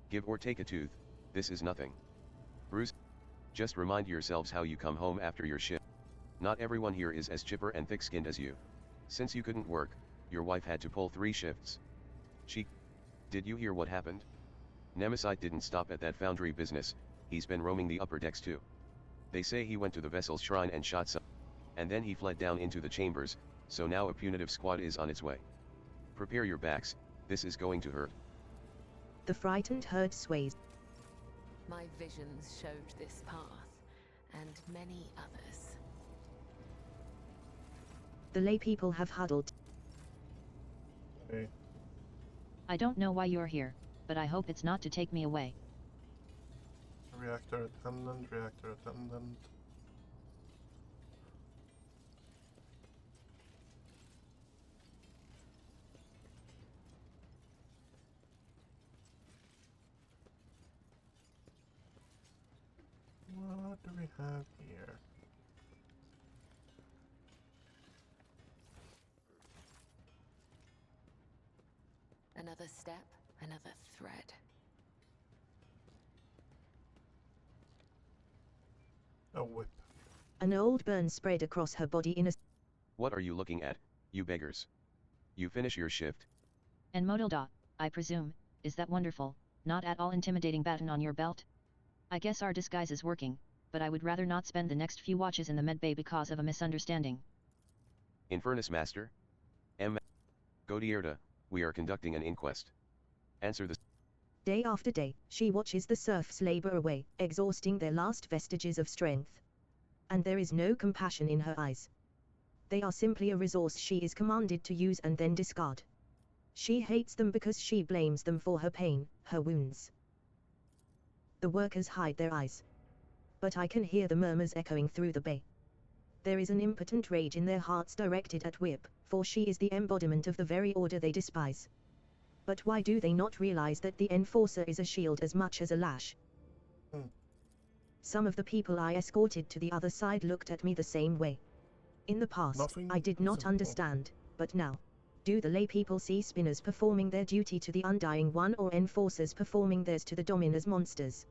Give or take a tooth, this is nothing. Bruce, just remind yourselves how you come home after your shift. Not everyone here is as chipper and thick-skinned as you. Since you couldn't work, your wife had to pull 3 shifts. Did you hear what happened? Nemesite didn't stop at that foundry business, he's been roaming the upper decks too. They say he went to the vessel's shrine and shot some. And then he fled down into the chambers, so now a punitive squad is on its way. Prepare your backs, this is going to hurt. The frightened herd sways. My visions showed this path, and many others. The lay people have huddled. Okay. I don't know why you're here, but I hope it's not to take me away. Reactor attendant, reactor attendant. What do we have here? Another step, another thread. A whip. An old burn spread across her body in a. What are you looking at, you beggars? You finish your shift. And modal dot, I presume, is that wonderful, not at all intimidating baton on your belt? I guess our disguise is working, but I would rather not spend the next few watches in the med bay because of a misunderstanding. Infernus Master? Godierda, we are conducting an inquest. Answer the Day after day, she watches the serfs labor away, exhausting their last vestiges of strength. And there is no compassion in her eyes. They are simply a resource she is commanded to use and then discard. She hates them because she blames them for her pain, her wounds. The workers hide their eyes. But I can hear the murmurs echoing through the bay. There is an impotent rage in their hearts directed at Whip, for she is the embodiment of the very order they despise. But why do they not realize that the enforcer is a shield as much as a lash? Some of the people I escorted to the other side looked at me the same way. In the past, I did not understand, but now. Do the lay people see spinners performing their duty to the Undying One or enforcers performing theirs to the Dominus monsters?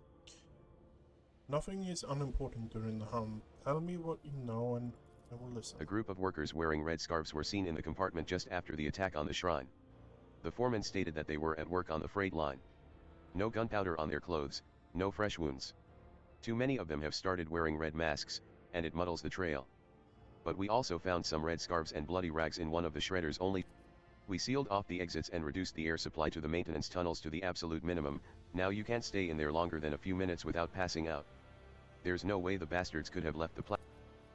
Nothing is unimportant during the hunt. Tell me what you know and I will listen. A group of workers wearing red scarves were seen in the compartment just after the attack on the shrine. The foreman stated that they were at work on the freight line. No gunpowder on their clothes, no fresh wounds. Too many of them have started wearing red masks, and it muddles the trail. But we also found some red scarves and bloody rags in one of the shredders only. We sealed off the exits and reduced the air supply to the maintenance tunnels to the absolute minimum. Now you can't stay in there longer than a few minutes without passing out. There's no way the bastards could have left the place.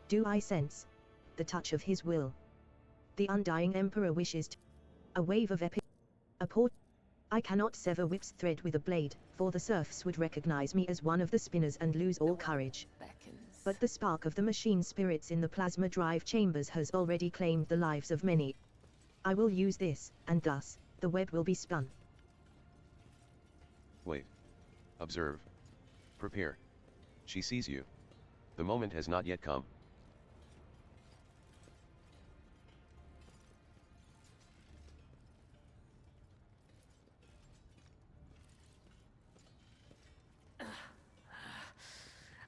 Do I sense the touch of his will? The Undying Emperor wishes to. A wave of epic. A port. I cannot sever Whip's thread with a blade, for the serfs would recognize me as one of the spinners and lose all courage. But the spark of the machine spirits in the plasma drive chambers has already claimed the lives of many. I will use this, and thus, the web will be spun. Wait. Observe. Prepare. She sees you. The moment has not yet come.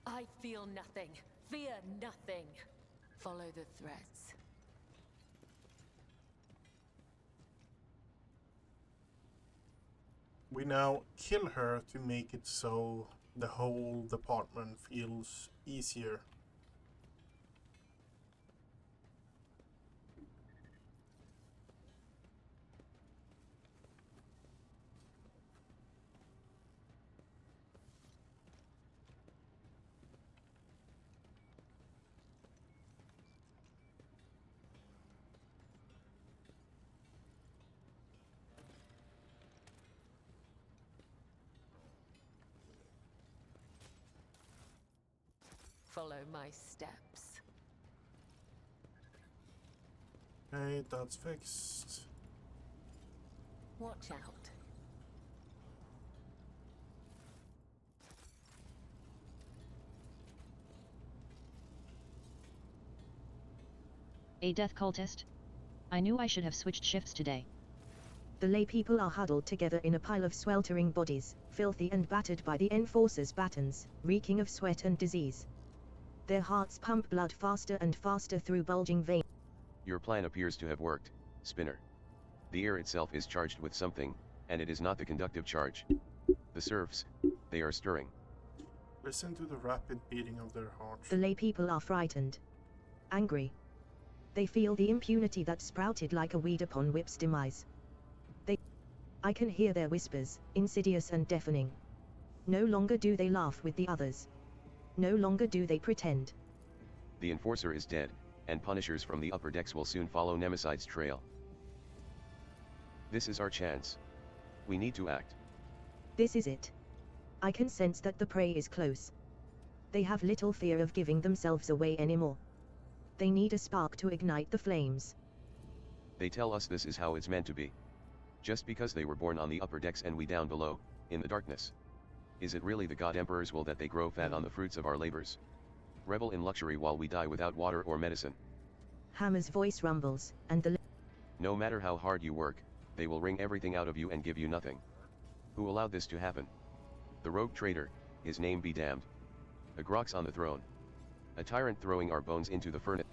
I feel nothing. Fear nothing. Follow the threads. We now kill her to make it so the whole department feels easier. Follow my steps. Okay, that's fixed. Watch out. A death cultist? I knew I should have switched shifts today. The lay people are huddled together in a pile of sweltering bodies, filthy and battered by the enforcer's batons, reeking of sweat and disease. Their hearts pump blood faster and faster through bulging veins. Your plan appears to have worked, Spinner. The air itself is charged with something, and it is not the conductive charge. The serfs, they are stirring. Listen to the rapid beating of their hearts. The lay people are frightened. Angry. They feel the impunity that sprouted like a weed upon Whip's demise. I can hear their whispers, insidious and deafening. No longer do they laugh with the others. No longer do they pretend. The enforcer is dead, and punishers from the upper decks will soon follow Nemeside's trail. This is our chance. We need to act. This is it. I can sense that the prey is close. They have little fear of giving themselves away anymore. They need a spark to ignite the flames. They tell us this is how it's meant to be. Just because they were born on the upper decks and we down below, in the darkness. Is it really the God Emperor's will that they grow fat on the fruits of our labors? Revel in luxury while we die without water or medicine. Hammer's voice rumbles, and the No matter how hard you work, they will wring everything out of you and give you nothing. Who allowed this to happen? The rogue traitor, his name be damned. A Grox on the throne. A tyrant throwing our bones into the furnace.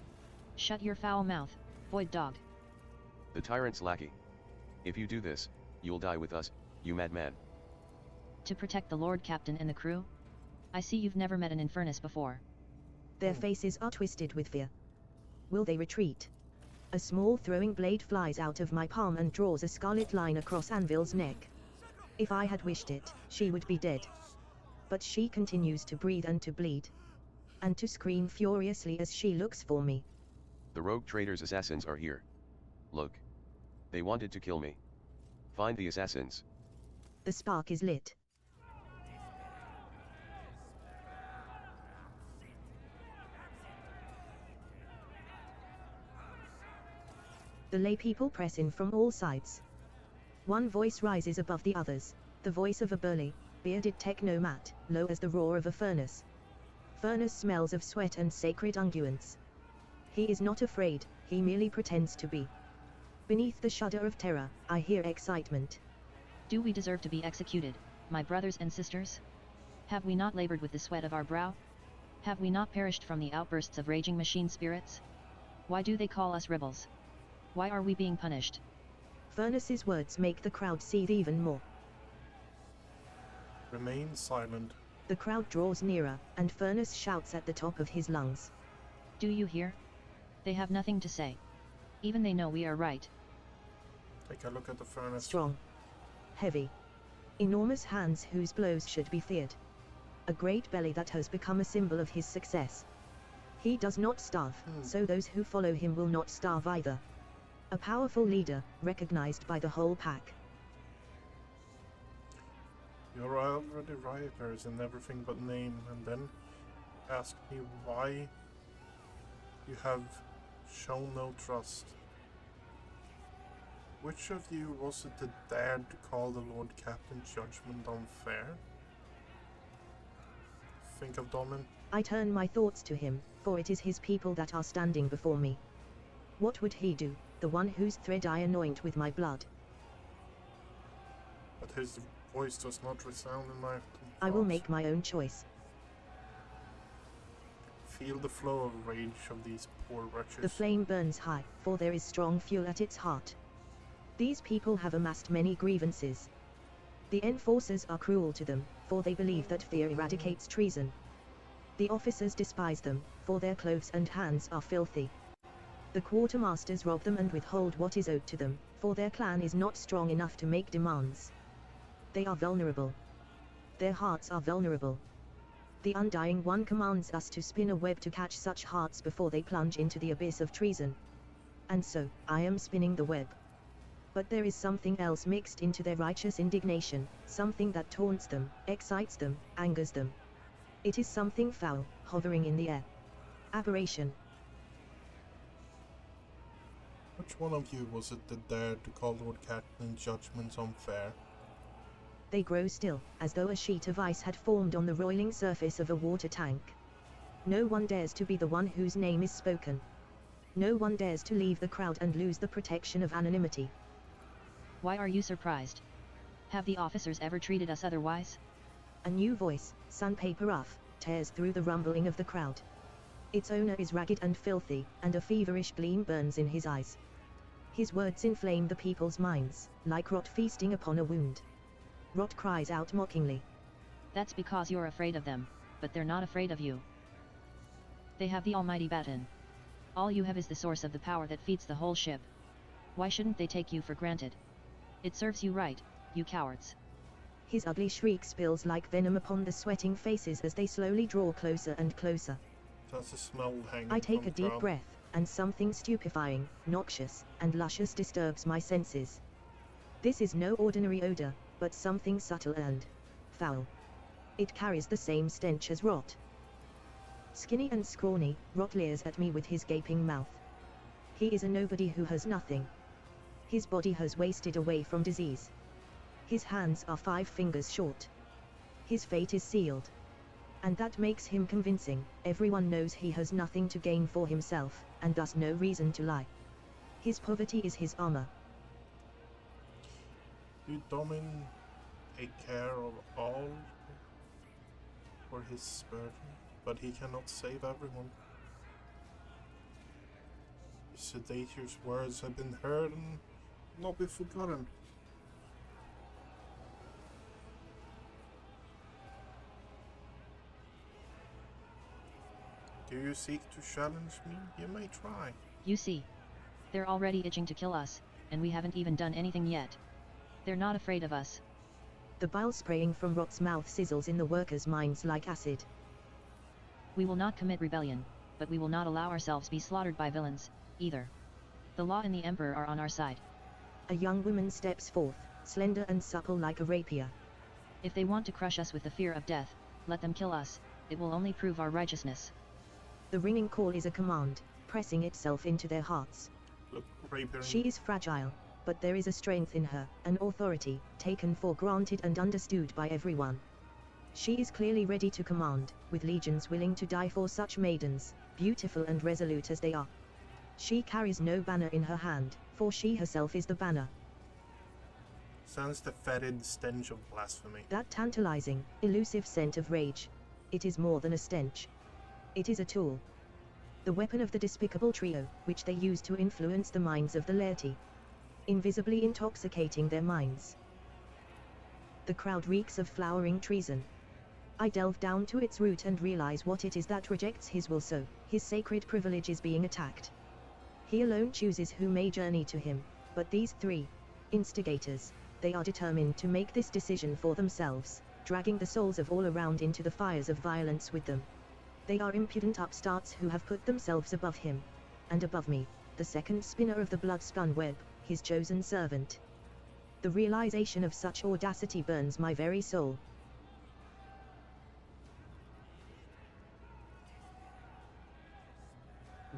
Shut your foul mouth, void dog. The tyrant's lackey. If you do this, you'll die with us, you madman. To protect the Lord Captain and the crew? I see you've never met an Infernus before. Their faces are twisted with fear. Will they retreat? A small throwing blade flies out of my palm and draws a scarlet line across Anvil's neck. If I had wished it, she would be dead. But she continues to breathe and to bleed. And to scream furiously as she looks for me. The rogue trader's assassins are here. Look. They wanted to kill me. Find the assassins. The spark is lit. The lay people press in from all sides. One voice rises above the others, the voice of a burly, bearded technomat, low as the roar of a furnace. Furnace smells of sweat and sacred unguents. He is not afraid, he merely pretends to be. Beneath the shudder of terror, I hear excitement. Do we deserve to be executed, my brothers and sisters? Have we not labored with the sweat of our brow? Have we not perished from the outbursts of raging machine spirits? Why do they call us rebels? Why are we being punished? Furnace's words make the crowd seethe even more. Remain silent. The crowd draws nearer, and Furnace shouts at the top of his lungs. Do you hear? They have nothing to say. Even they know we are right. Take a look at the furnace. Strong. Heavy. Enormous hands whose blows should be feared. A great belly that has become a symbol of his success. He does not starve, so those who follow him will not starve either. A powerful leader, recognized by the whole pack. You're already rioters in everything but name, and then ask me why you have shown no trust. Which of you was it that dared to call the Lord Captain judgment unfair? Think of Domin. I turn my thoughts to him, for it is his people that are standing before me. What would he do, the one whose thread I anoint with my blood? But his voice does not resound in my I will thoughts. make my own choice. Feel the flow of rage of these poor wretches. The flame burns high, for there is strong fuel at its heart. These people have amassed many grievances. The enforcers are cruel to them, for they believe that fear eradicates treason. The officers despise them, for their clothes and hands are filthy. The quartermasters rob them and withhold what is owed to them, for their clan is not strong enough to make demands. They are vulnerable. Their hearts are vulnerable. The Undying One commands us to spin a web to catch such hearts before they plunge into the abyss of treason. And so, I am spinning the web. But there is something else mixed into their righteous indignation, something that taunts them, excites them, angers them. It is something foul, hovering in the air. Aberration. Which one of you was it that dared to call Lord Captain judgments unfair? They grow still, as though a sheet of ice had formed on the roiling surface of a water tank. No one dares to be the one whose name is spoken. No one dares to leave the crowd and lose the protection of anonymity. Why are you surprised? Have the officers ever treated us otherwise? A new voice, sandpaper rough, tears through the rumbling of the crowd. Its owner is ragged and filthy, and a feverish gleam burns in his eyes. His words inflame the people's minds, like rot feasting upon a wound. Rot cries out mockingly. That's because you're afraid of them, but they're not afraid of you. They have the almighty baton. All you have is the source of the power that feeds the whole ship. Why shouldn't they take you for granted? It serves you right, you cowards. His ugly shriek spills like venom upon the sweating faces as they slowly draw closer and closer. That's a smell hanging I take from a the deep crowd. breath, and something stupefying, noxious, and luscious disturbs my senses. This is no ordinary odor, but something subtle and foul. It carries the same stench as rot. Skinny and scrawny, Rot leers at me with his gaping mouth. He is a nobody who has nothing. His body has wasted away from disease. His hands are 5 fingers short. His fate is sealed. And that makes him convincing. Everyone knows he has nothing to gain for himself, and thus no reason to lie. His poverty is his armor. You Domin take care of all for his burden, but he cannot save everyone. His sedator's words have been heard and not be forgotten. Do you seek to challenge me? You may try. You see. They're already itching to kill us, and we haven't even done anything yet. They're not afraid of us. The bile spraying from Rot's mouth sizzles in the workers' minds like acid. We will not commit rebellion, but we will not allow ourselves be slaughtered by villains, either. The law and the Emperor are on our side. A young woman steps forth, slender and supple like a rapier. If they want to crush us with the fear of death, let them kill us, it will only prove our righteousness. The ringing call is a command, pressing itself into their hearts. Look, rapier. She is fragile, but there is a strength in her, an authority, taken for granted and understood by everyone. She is clearly ready to command, with legions willing to die for such maidens, beautiful and resolute as they are. She carries no banner in her hand, for she herself is the banner. Sense the fetid stench of blasphemy. That tantalizing, elusive scent of rage. It is more than a stench. It is a tool. The weapon of the despicable trio, which they use to influence the minds of the laity. Invisibly intoxicating their minds. The crowd reeks of flowering treason. I delve down to its root and realize what it is that rejects his will, so his sacred privilege is being attacked. He alone chooses who may journey to him, but these three instigators, they are determined to make this decision for themselves, dragging the souls of all around into the fires of violence with them. They are impudent upstarts who have put themselves above him, and above me, the second spinner of the blood-spun web, his chosen servant. The realization of such audacity burns my very soul.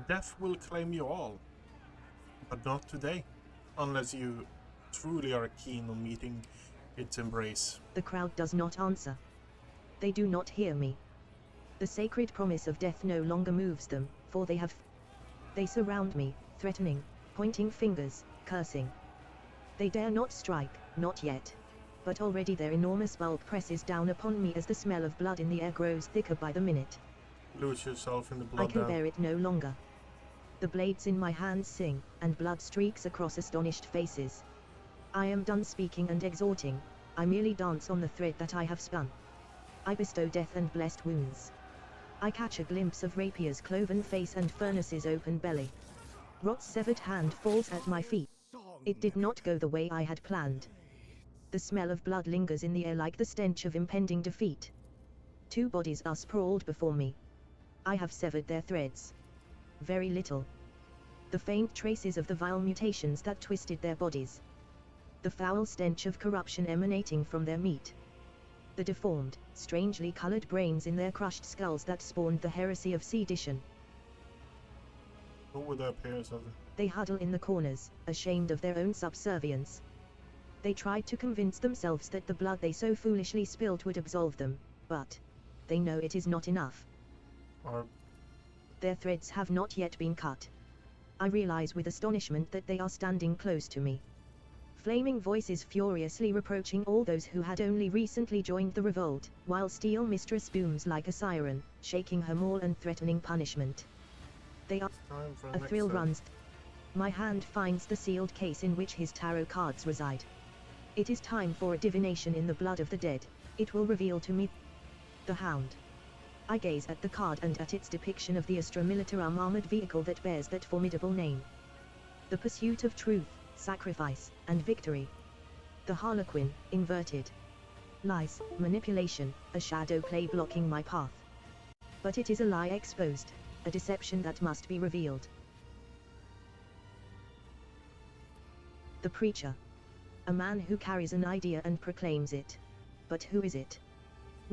Death will claim you all, but not today, unless you truly are keen on meeting its embrace. The crowd does not answer. They do not hear me. The sacred promise of death no longer moves them, for they surround me, threatening, pointing fingers, cursing. They dare not strike, not yet. But already their enormous bulk presses down upon me as the smell of blood in the air grows thicker by the minute. Lose yourself in the blood I can now. bear it no longer. The blades in my hands sing, and blood streaks across astonished faces. I am done speaking and exhorting, I merely dance on the thread that I have spun. I bestow death and blessed wounds. I catch a glimpse of Rapier's cloven face and Furnace's open belly. Rot's severed hand falls at my feet. It did not go the way I had planned. The smell of blood lingers in the air like the stench of impending defeat. Two bodies are sprawled before me. I have severed their threads. Very little. The faint traces of the vile mutations that twisted their bodies. The foul stench of corruption emanating from their meat. The deformed, strangely colored brains in their crushed skulls that spawned the heresy of sedition. What would that appear as? They huddle in the corners, ashamed of their own subservience. They tried to convince themselves that the blood they so foolishly spilled would absolve them, but they know it is not enough. Their threads have not yet been cut. I realize with astonishment that they are standing close to me. Flaming voices furiously reproaching all those who had only recently joined the revolt, while Steel Mistress booms like a siren, shaking her maul and threatening punishment. They are... A thrill runs. My hand finds the sealed case in which his tarot cards reside. It is time for a divination in the blood of the dead. It will reveal to me the Hound. I gaze at the card and at its depiction of the Astra Militarum armored vehicle that bears that formidable name. The pursuit of truth, sacrifice, and victory. The Harlequin, inverted. Lies, manipulation, a shadow play blocking my path. But it is a lie exposed, a deception that must be revealed. The preacher. A man who carries an idea and proclaims it. But who is it?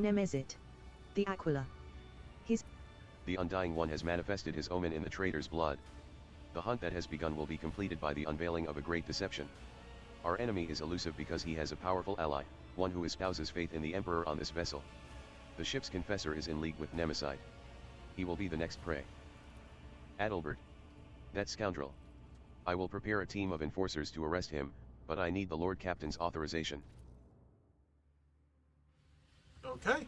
Nemezit. The Aquila. The Undying One has manifested his omen in the traitor's blood. The hunt that has begun will be completed by the unveiling of a great deception. Our enemy is elusive because he has a powerful ally, one who espouses faith in the Emperor on this vessel. The ship's confessor is in league with Nemesite. He will be the next prey. Adalbert. That scoundrel. I will prepare a team of enforcers to arrest him, but I need the Lord Captain's authorization. Okay.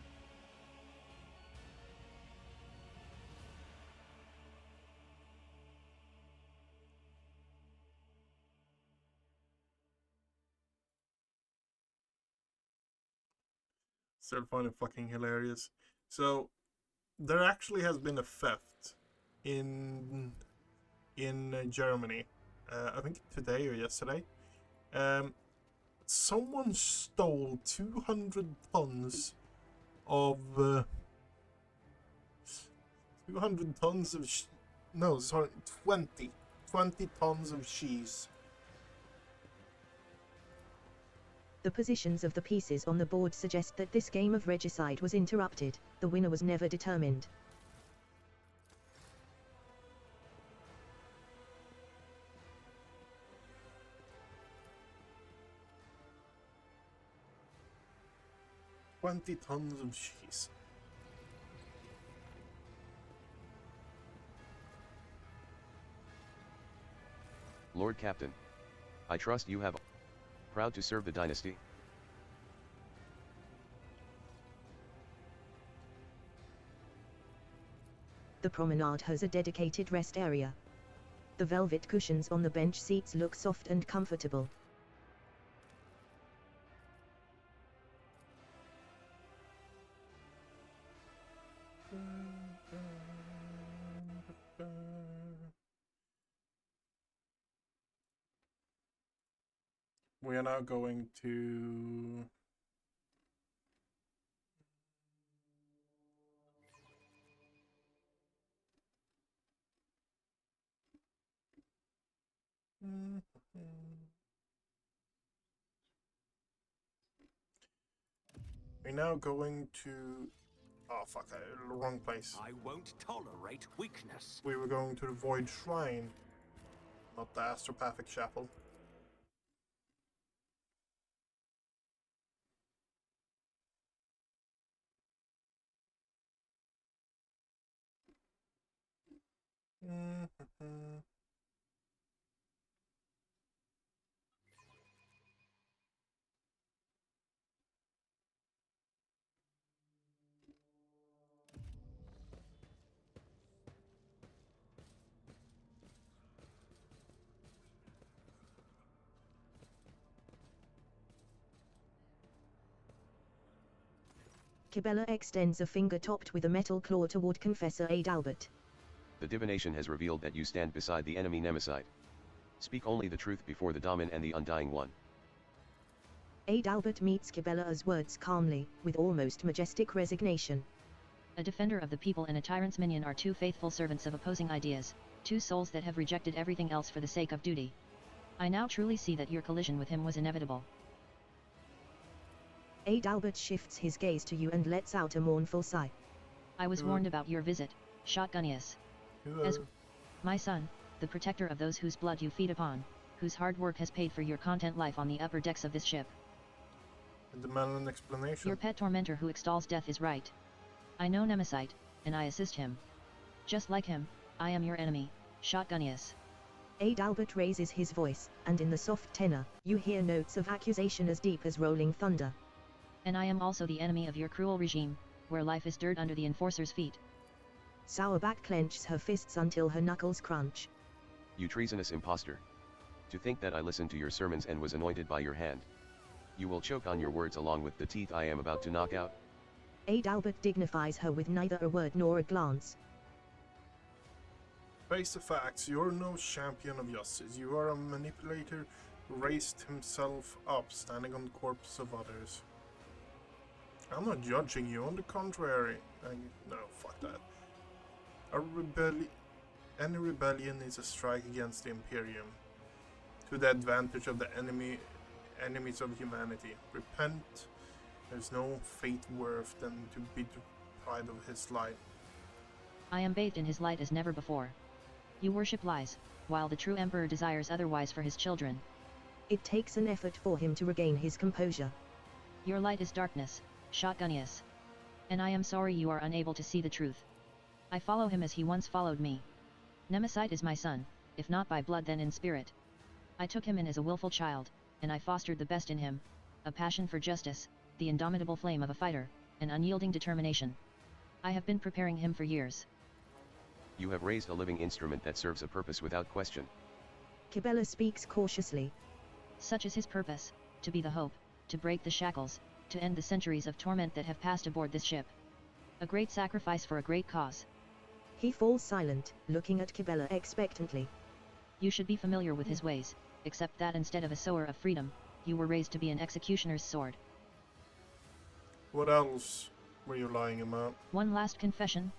Still find it fucking hilarious. So, there actually has been a theft in Germany. I think today or yesterday. someone stole 200 tons of 200 tons of no, sorry, 20 tons of cheese. The positions of the pieces on the board suggest that this game of regicide was interrupted. The winner was never determined. $20 tons of cheese. Lord Captain. I trust you have. Proud to serve the dynasty. The promenade has a dedicated rest area. The velvet cushions on the bench seats look soft and comfortable. We are now going to we're now going to oh fuck, wrong place. I won't tolerate weakness. We were going to the Void Shrine, not the Astropathic Chapel. Kibella extends a finger topped with a metal claw toward Confessor Adalbert. The divination has revealed that you stand beside the enemy Nemesite. Speak only the truth before the Daemon and the Undying One. Adalbert meets Kibella's words calmly, with almost majestic resignation. A defender of the people and a tyrant's minion are two faithful servants of opposing ideas, two souls that have rejected everything else for the sake of duty. I now truly see that your collision with him was inevitable. Adalbert shifts his gaze to you and lets out a mournful sigh. I was warned about your visit, Shotgunnius. As my son, the protector of those whose blood you feed upon, whose hard work has paid for your content life on the upper decks of this ship. Demand an explanation. Your pet tormentor who extols death is right. I know Nemesite, and I assist him. Just like him, I am your enemy, Shotgunnius. Adalbert raises his voice, and in the soft tenor, you hear notes of accusation as deep as rolling thunder. And I am also the enemy of your cruel regime, where life is dirt under the enforcer's feet. Sourback clenches her fists until her knuckles crunch. You treasonous impostor. To think that I listened to your sermons and was anointed by your hand. You will choke on your words along with the teeth I am about to knock out. Adalbert dignifies her with neither a word nor a glance. Face the facts, you're no champion of justice. You are a manipulator who raised himself up, standing on the corpses of others. I'm not judging you, on the contrary. No, fuck that. Any rebellion is a strike against the Imperium, to the advantage of the enemies of humanity. Repent. There's no fate worse than to be deprived of his light. I am bathed in his light as never before. You worship lies, while the true Emperor desires otherwise for his children. It takes an effort for him to regain his composure. Your light is darkness, Shotgunnius. And I am sorry you are unable to see the truth. I follow him as he once followed me. Nemesite is my son, if not by blood then in spirit. I took him in as a willful child, and I fostered the best in him, a passion for justice, the indomitable flame of a fighter, an unyielding determination. I have been preparing him for years. You have raised a living instrument that serves a purpose without question. Kibella speaks cautiously. Such is his purpose, to be the hope, to break the shackles, to end the centuries of torment that have passed aboard this ship. A great sacrifice for a great cause. He falls silent, looking at Kibella expectantly. You should be familiar with his ways, except that instead of a sower of freedom, you were raised to be an executioner's sword. What else were you lying about? One last confession?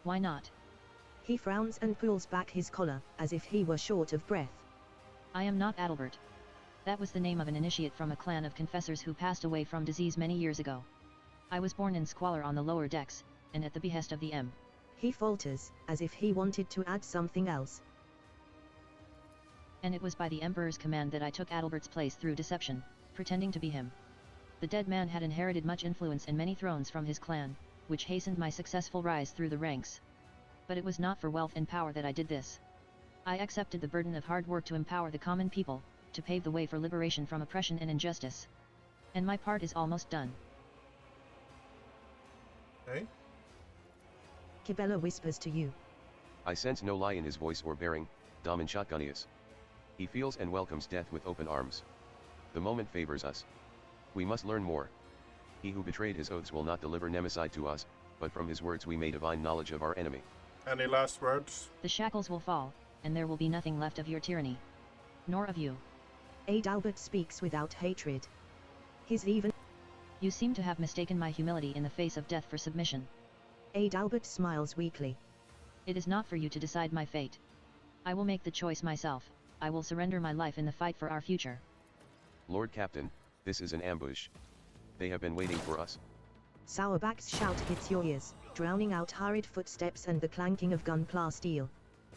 Why not? He frowns and pulls back his collar, as if he were short of breath. I am not Adalbert. That was the name of an initiate from a clan of confessors who passed away from disease many years ago. I was born in squalor on the lower decks, and at the behest of the M. He falters, as if he wanted to add something else. And it was by the Emperor's command that I took Adalbert's place through deception, pretending to be him. The dead man had inherited much influence and many thrones from his clan, which hastened my successful rise through the ranks. But it was not for wealth and power that I did this. I accepted the burden of hard work to empower the common people, to pave the way for liberation from oppression and injustice. And my part is almost done. Hey? Kibella whispers to you. I sense no lie in his voice or bearing, Daman Shotgunius. He feels and welcomes death with open arms. The moment favors us. We must learn more. He who betrayed his oaths will not deliver Nemesis to us, but from his words we may divine knowledge of our enemy. Any last words? The shackles will fall, and there will be nothing left of your tyranny. Nor of you. Adalbert speaks without hatred. His even... You seem to have mistaken my humility in the face of death for submission. Adalbert smiles weakly. It is not for you to decide my fate. I will make the choice myself. I will surrender my life in the fight for our future. Lord Captain, this is an ambush. They have been waiting for us. Sourback's shout hits your ears, drowning out hurried footsteps and the clanking of gunpla steel.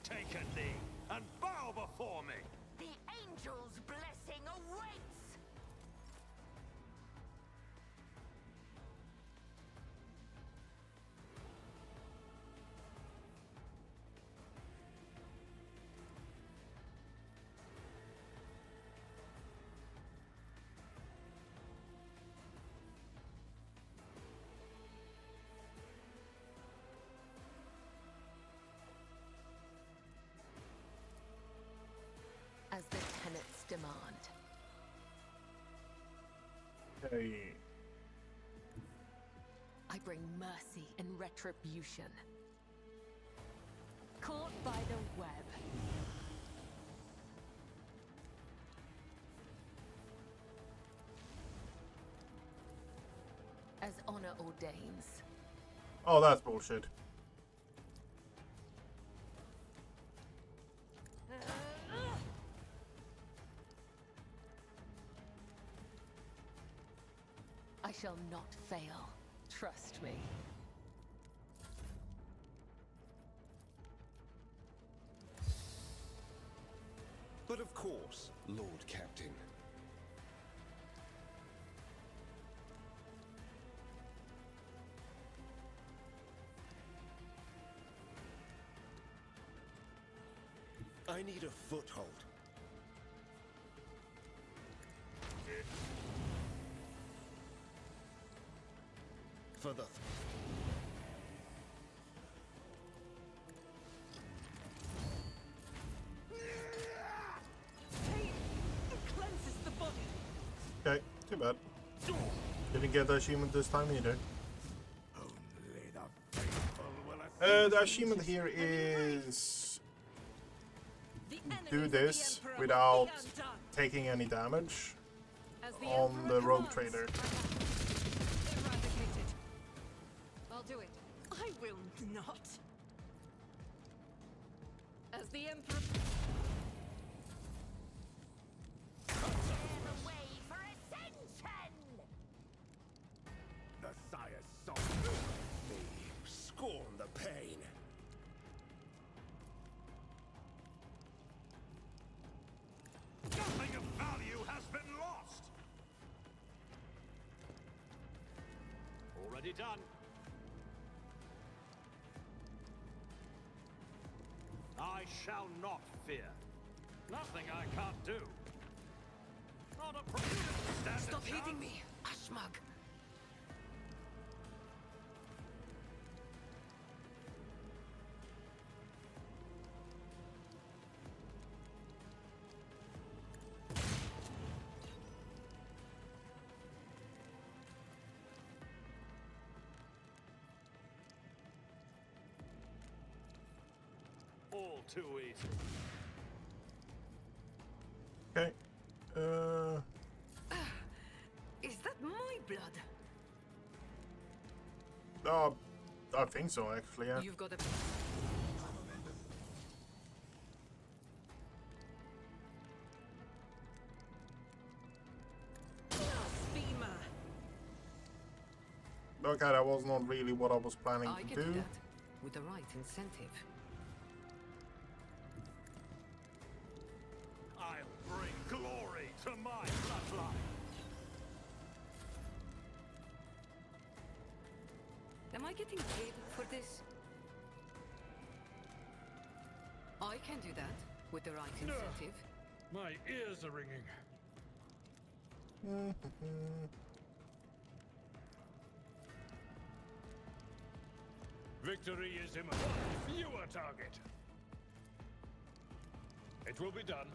Take a knee and bow before me. The angel's blessing awaits! As the tenets demand. Hey. I bring mercy and retribution. Caught by the web. As honor ordains. Oh, that's bullshit. I shall not fail. Trust me. But of course, Lord Captain. I need a foothold. For the... Cleanses the body. Okay, too bad. Didn't get the achievement this time either. Only the faithful will The achievement here is do this without taking any damage on the rogue trader. Eradicated. I'll do it. I will not. As the Emperor... The way for ascension! The sire's soul. They scorn the pain. Nothing of value has been lost. Already done. I shall not fear. Nothing I can't do. Not a stand Stop a hitting chance. me, Ashmag. All too easy. Okay. I think so, actually, yeah. You've got a... Blasphemer! Okay, that was not really what I was planning I to can do. do that with the right incentive. I'll bring glory to my bloodline. Am I getting paid for this? I can do that with the right incentive. My ears are ringing. Victory is imminent. You are target. It will be done.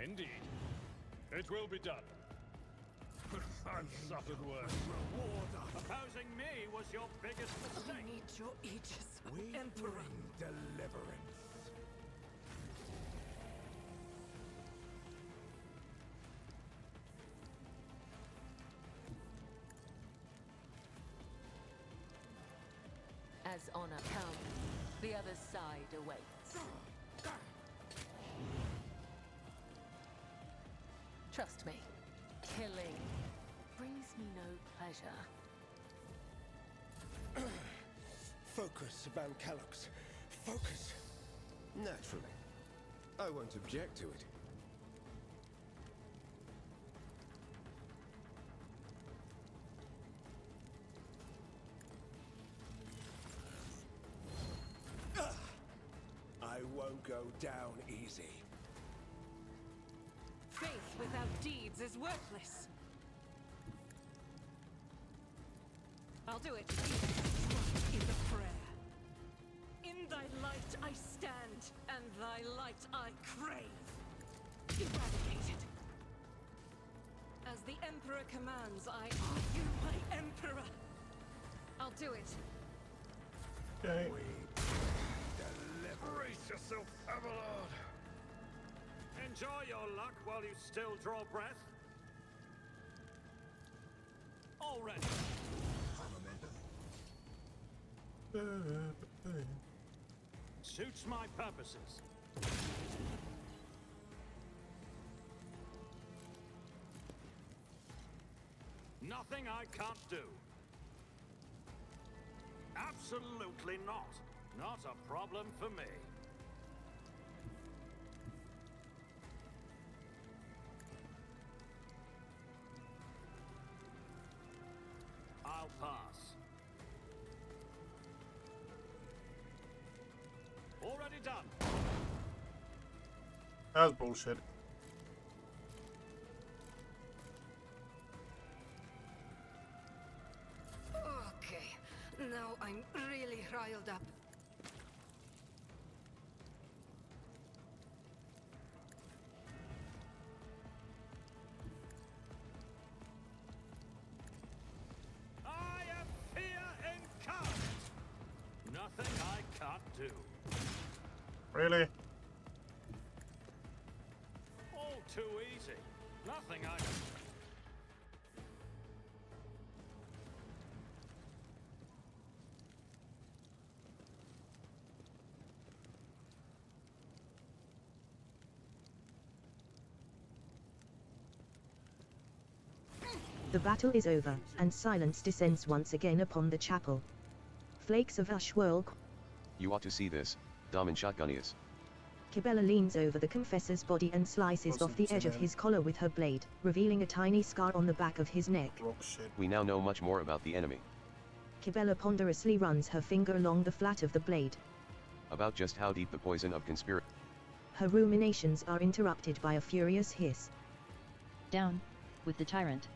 Indeed. It will be done. I've suffered worse. Opposing me was your biggest I mistake. need your aegis, We Emperor. bring deliverance. As honor comes, the other side awaits. Trust me, killing brings me no pleasure. Focus, Van Calox. Focus. Naturally. I won't object to it. I won't go down easy. Faith without deeds is worthless. I'll do it. In the prayer. In thy light I stand, and thy light I crave. Eradicated. As the Emperor commands, I honor you, my Emperor. I'll do it. Okay. Brace yourself, Avalon. Enjoy your luck while you still draw breath. Already. Suits my purposes. Nothing I can't do. Absolutely not. Not a problem for me. I'll pass. Already done. That's bullshit. Okay, now I'm really riled up. I am fear incarnate. Nothing I can't do. Really? All too easy. Nothing I... The battle is over, and silence descends once again upon the chapel. Flakes of ash whirl. You ought to see this, Daman Shotgunius. Kibella leans over the confessor's body and slices off the edge of his collar with her blade, revealing a tiny scar on the back of his neck. Rock shit. We now know much more about the enemy. Kibella ponderously runs her finger along the flat of the blade. About just how deep the poison of conspiracy. Her ruminations are interrupted by a furious hiss. Down with the tyrant.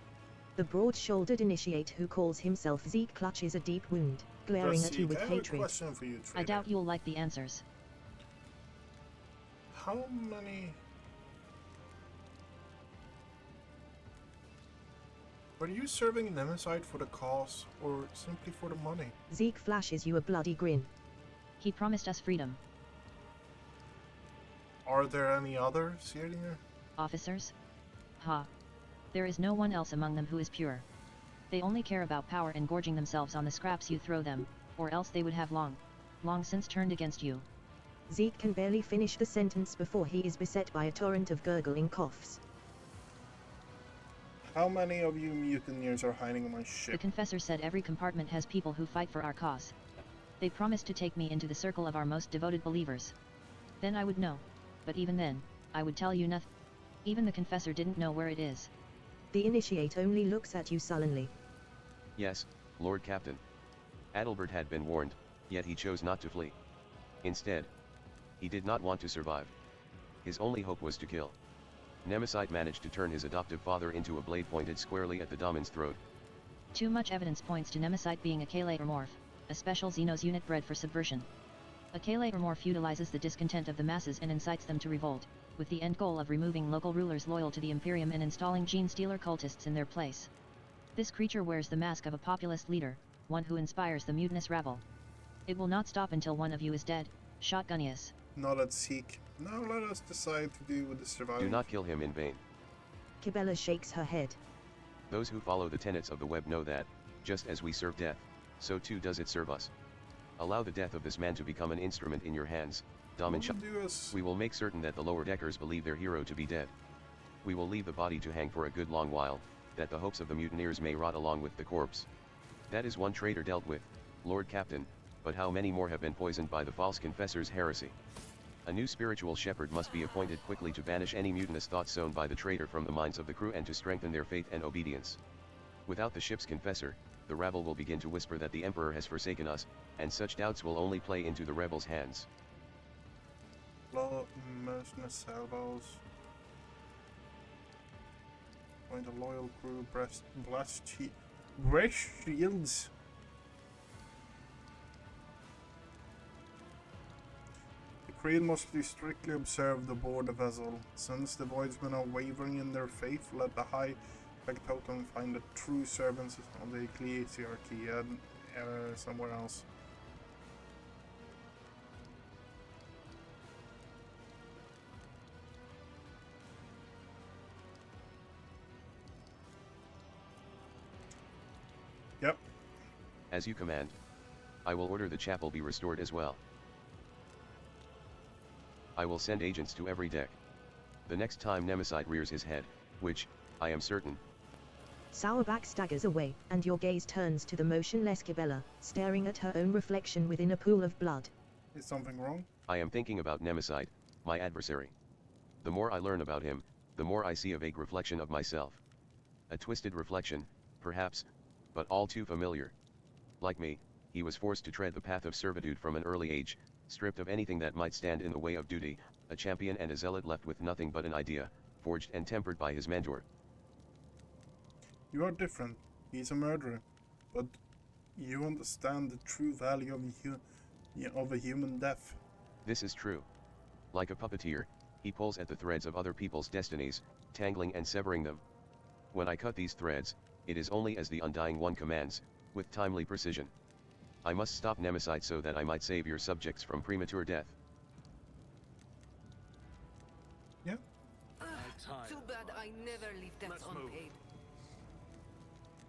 The broad-shouldered initiate who calls himself Zeke clutches a deep wound, glaring at you with I have a hatred. question for you, I trader. doubt you'll like the answers. How many... Were you serving Nemesis for the cause, or simply for the money? Zeke flashes you a bloody grin. He promised us freedom. Are there any others here? Officers? Ha. There is no one else among them who is pure. They only care about power and gorging themselves on the scraps you throw them, or else they would have long since turned against you. Zeke can barely finish the sentence before he is beset by a torrent of gurgling coughs. How many of you mutineers are hiding on my The ship? confessor said every compartment has people who fight for our cause. They promised to take me into the circle of our most devoted believers. Then I would know. But even then, I would tell you nothing. Even the confessor didn't know where it is. The initiate only looks at you sullenly. Yes, Lord Captain. Adalbert had been warned, yet he chose not to flee. Instead, he did not want to survive. His only hope was to kill. Nemesis managed to turn his adoptive father into a blade pointed squarely at the Damon's throat. Too much evidence points to Nemesis being a Kale-Morph, a special Xenos unit bred for subversion. A Kale-Morph utilizes the discontent of the masses and incites them to revolt, with the end goal of removing local rulers loyal to the Imperium and installing gene-stealer cultists in their place. This creature wears the mask of a populist leader, one who inspires the mutinous rabble. It will not stop until one of you is dead, Shotgunius. Not at Seek. Now let us decide to do with the surviving. Do not kill him in vain. Kibella shakes her head. Those who follow the tenets of the web know that, just as we serve death, so too does it serve us. Allow the death of this man to become an instrument in your hands, Daman. We will make certain that the lower deckers believe their hero to be dead. We will leave the body to hang for a good long while, that the hopes of the mutineers may rot along with the corpse. That is one traitor dealt with, Lord Captain, but how many more have been poisoned by the false confessor's heresy? A new spiritual shepherd must be appointed quickly to banish any mutinous thoughts sown by the traitor from the minds of the crew and to strengthen their faith and obedience. Without the ship's confessor, the rabble will begin to whisper that the Emperor has forsaken us, and such doubts will only play into the rebels' hands. Mercenary salvos. Join the loyal crew, breast shields. The creed must be strictly observed aboard the vessel. Since the voidsmen are wavering in their faith, let the high factotum find the true servants of the ecclesiarchy and somewhere else. Yep. As you command. I will order the chapel be restored as well. I will send agents to every deck. The next time Nemesis rears his head, which, I am certain. Sourback staggers away, and your gaze turns to the motionless Kibella, staring at her own reflection within a pool of blood. Is something wrong? I am thinking about Nemesis, my adversary. The more I learn about him, the more I see a vague reflection of myself. A twisted reflection, perhaps, but all too familiar. Like me, he was forced to tread the path of servitude from an early age, stripped of anything that might stand in the way of duty, a champion and a zealot left with nothing but an idea, forged and tempered by his mentor. You are different. He's a murderer. But you understand the true value of a human death. This is true. Like a puppeteer, he pulls at the threads of other people's destinies, tangling and severing them. When I cut these threads, it is only as the Undying One commands, with timely precision. I must stop Nemesis so that I might save your subjects from premature death. Yeah. Too bad I never leave debts unpaid.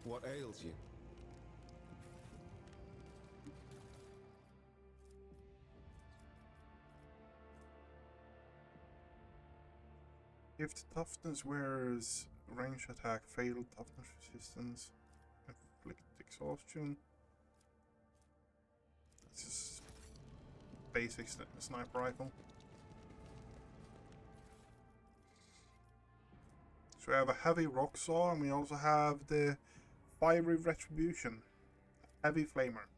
What ails you? If the toughness wears range attack, fatal toughness resistance, inflict exhaustion. That's just basic sniper rifle. So we have a heavy rock saw, and we also have the fiery retribution, heavy flamer.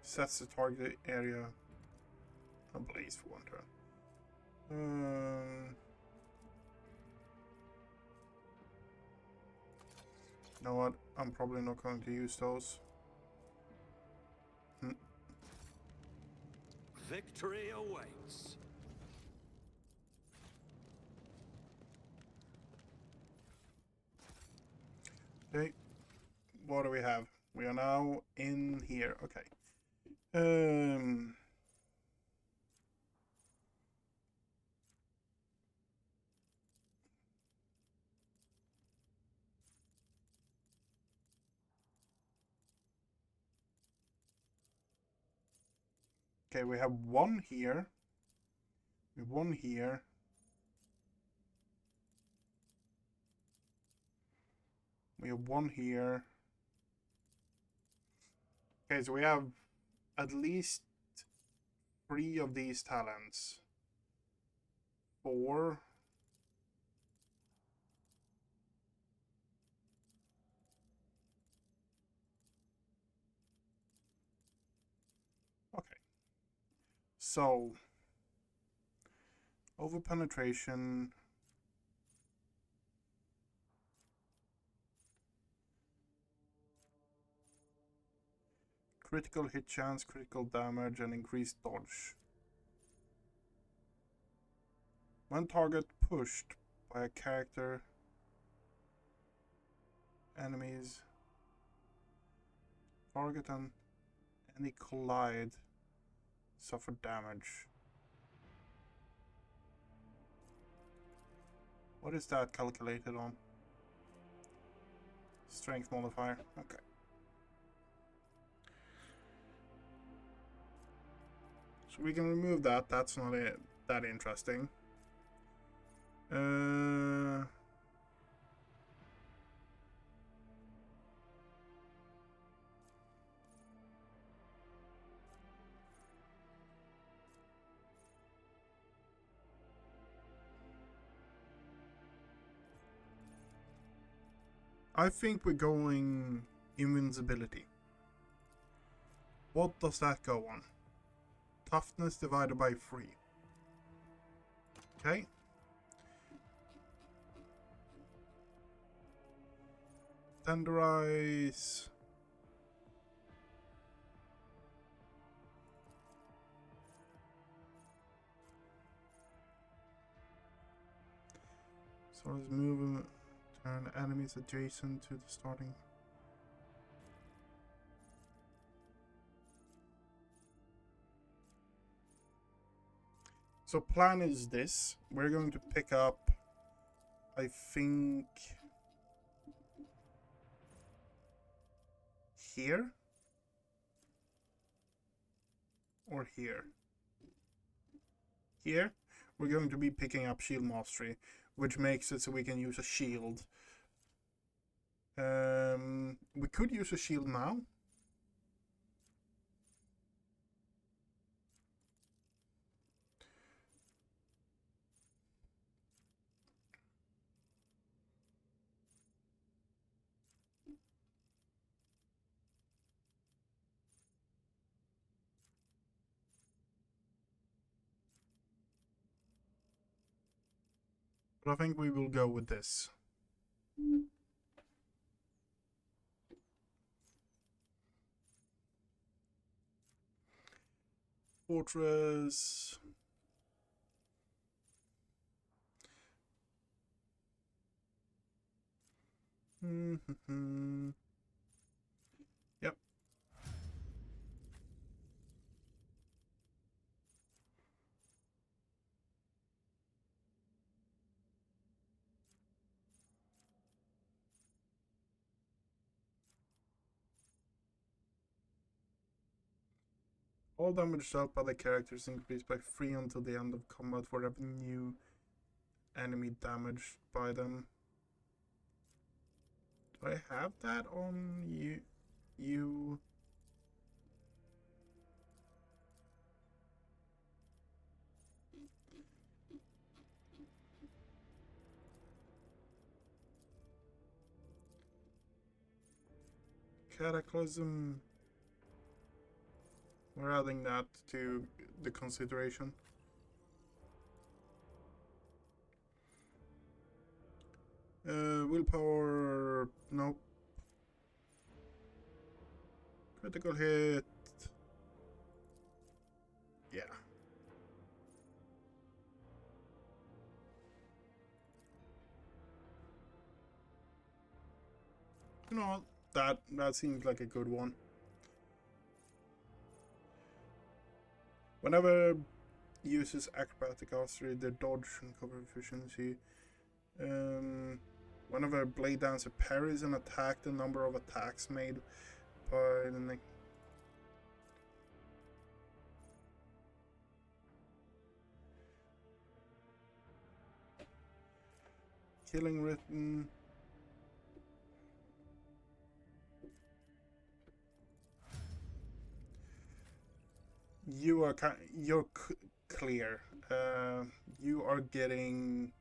Sets the target area ablaze for one turn. You know what? I'm probably not going to use those. Victory awaits. Okay. What do we have? We are now in here. Okay. Okay, we have one here. We have one here. We have one here. Okay, so we have at least 3 of these talents. 4. Okay. So, over penetration. Critical hit chance, critical damage, and increased dodge. When target pushed by a character, enemies, target and any collide suffer damage. What is that calculated on? Strength modifier. Okay. So we can remove that. That's not that interesting. I think we're going invincibility. What does that go on? Toughness divided by 3. Okay. Tenderize. So let's move. Turn enemies adjacent to the starting. So plan is this. We're going to pick up, I think, here or here. Here, we're going to be picking up shield mastery, which makes it so we can use a shield. We could use a shield now. But I think we will go with this. Fortress. Yep. All damage dealt by the characters increased by 3 until the end of combat for every new enemy damaged by them. Do I have that on you? Cataclysm. We're adding that to the consideration. Willpower. Nope. Critical hit. Yeah. You know what? That seems like a good one. Whenever uses acrobatic mastery, their dodge and cover efficiency. Whenever blade dancer parries an attack, the number of attacks made by the Killing written. You're clear. You are getting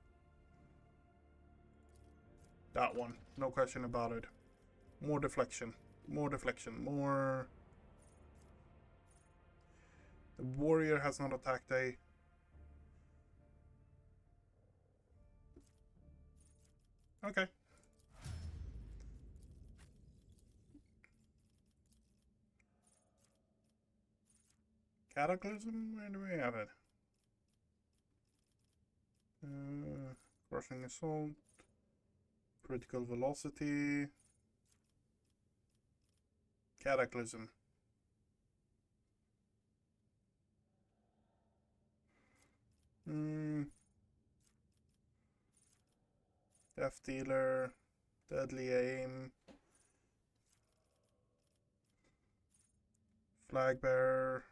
that one. No question about it. More deflection. More deflection. More. The warrior has not attack day. Okay. Cataclysm? Where do we have it? Crushing assault. Critical velocity. Cataclysm. Death dealer. Deadly aim. Flag bearer.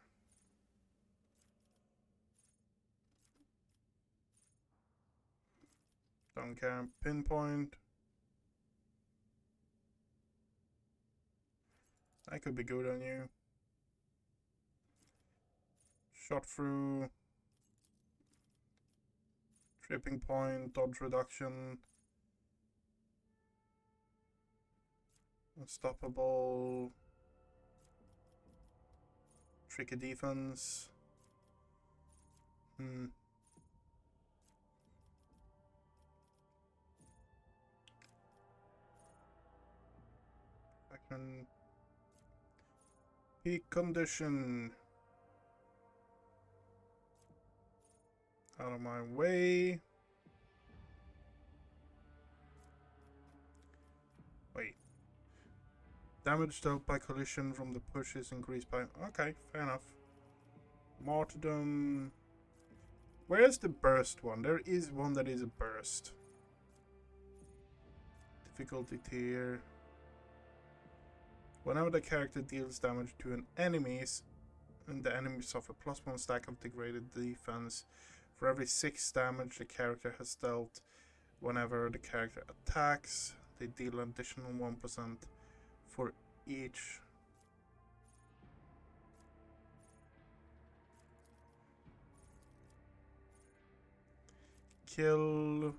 Don't care. Pinpoint. That could be good on you. Shot through. Tripping point. Dodge reduction. Unstoppable. Tricky defense. Action. Peak condition. Out of my way. Wait. Damage dealt by collision from the push is increased by... Okay, fair enough. Martyrdom. Where's the burst one? There is one that is a burst. Difficulty tier. Whenever the character deals damage to an enemies, and the enemy suffer +1 stack of degraded defense for every 6 damage the character has dealt. Whenever the character attacks, they deal an additional 1% for each. Kill.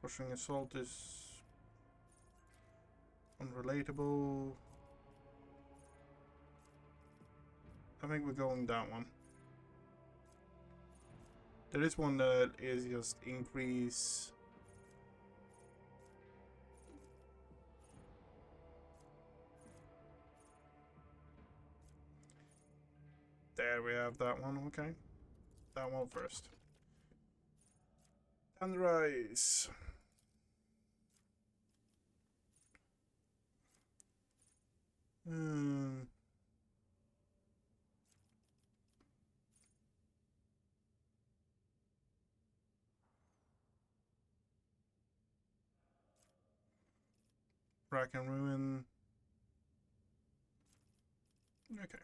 Crushing assault is unrelatable. I think we're going that one. There is one that is just increase. There we have that one, okay. That one first. And rise. Rack and ruin. Okay.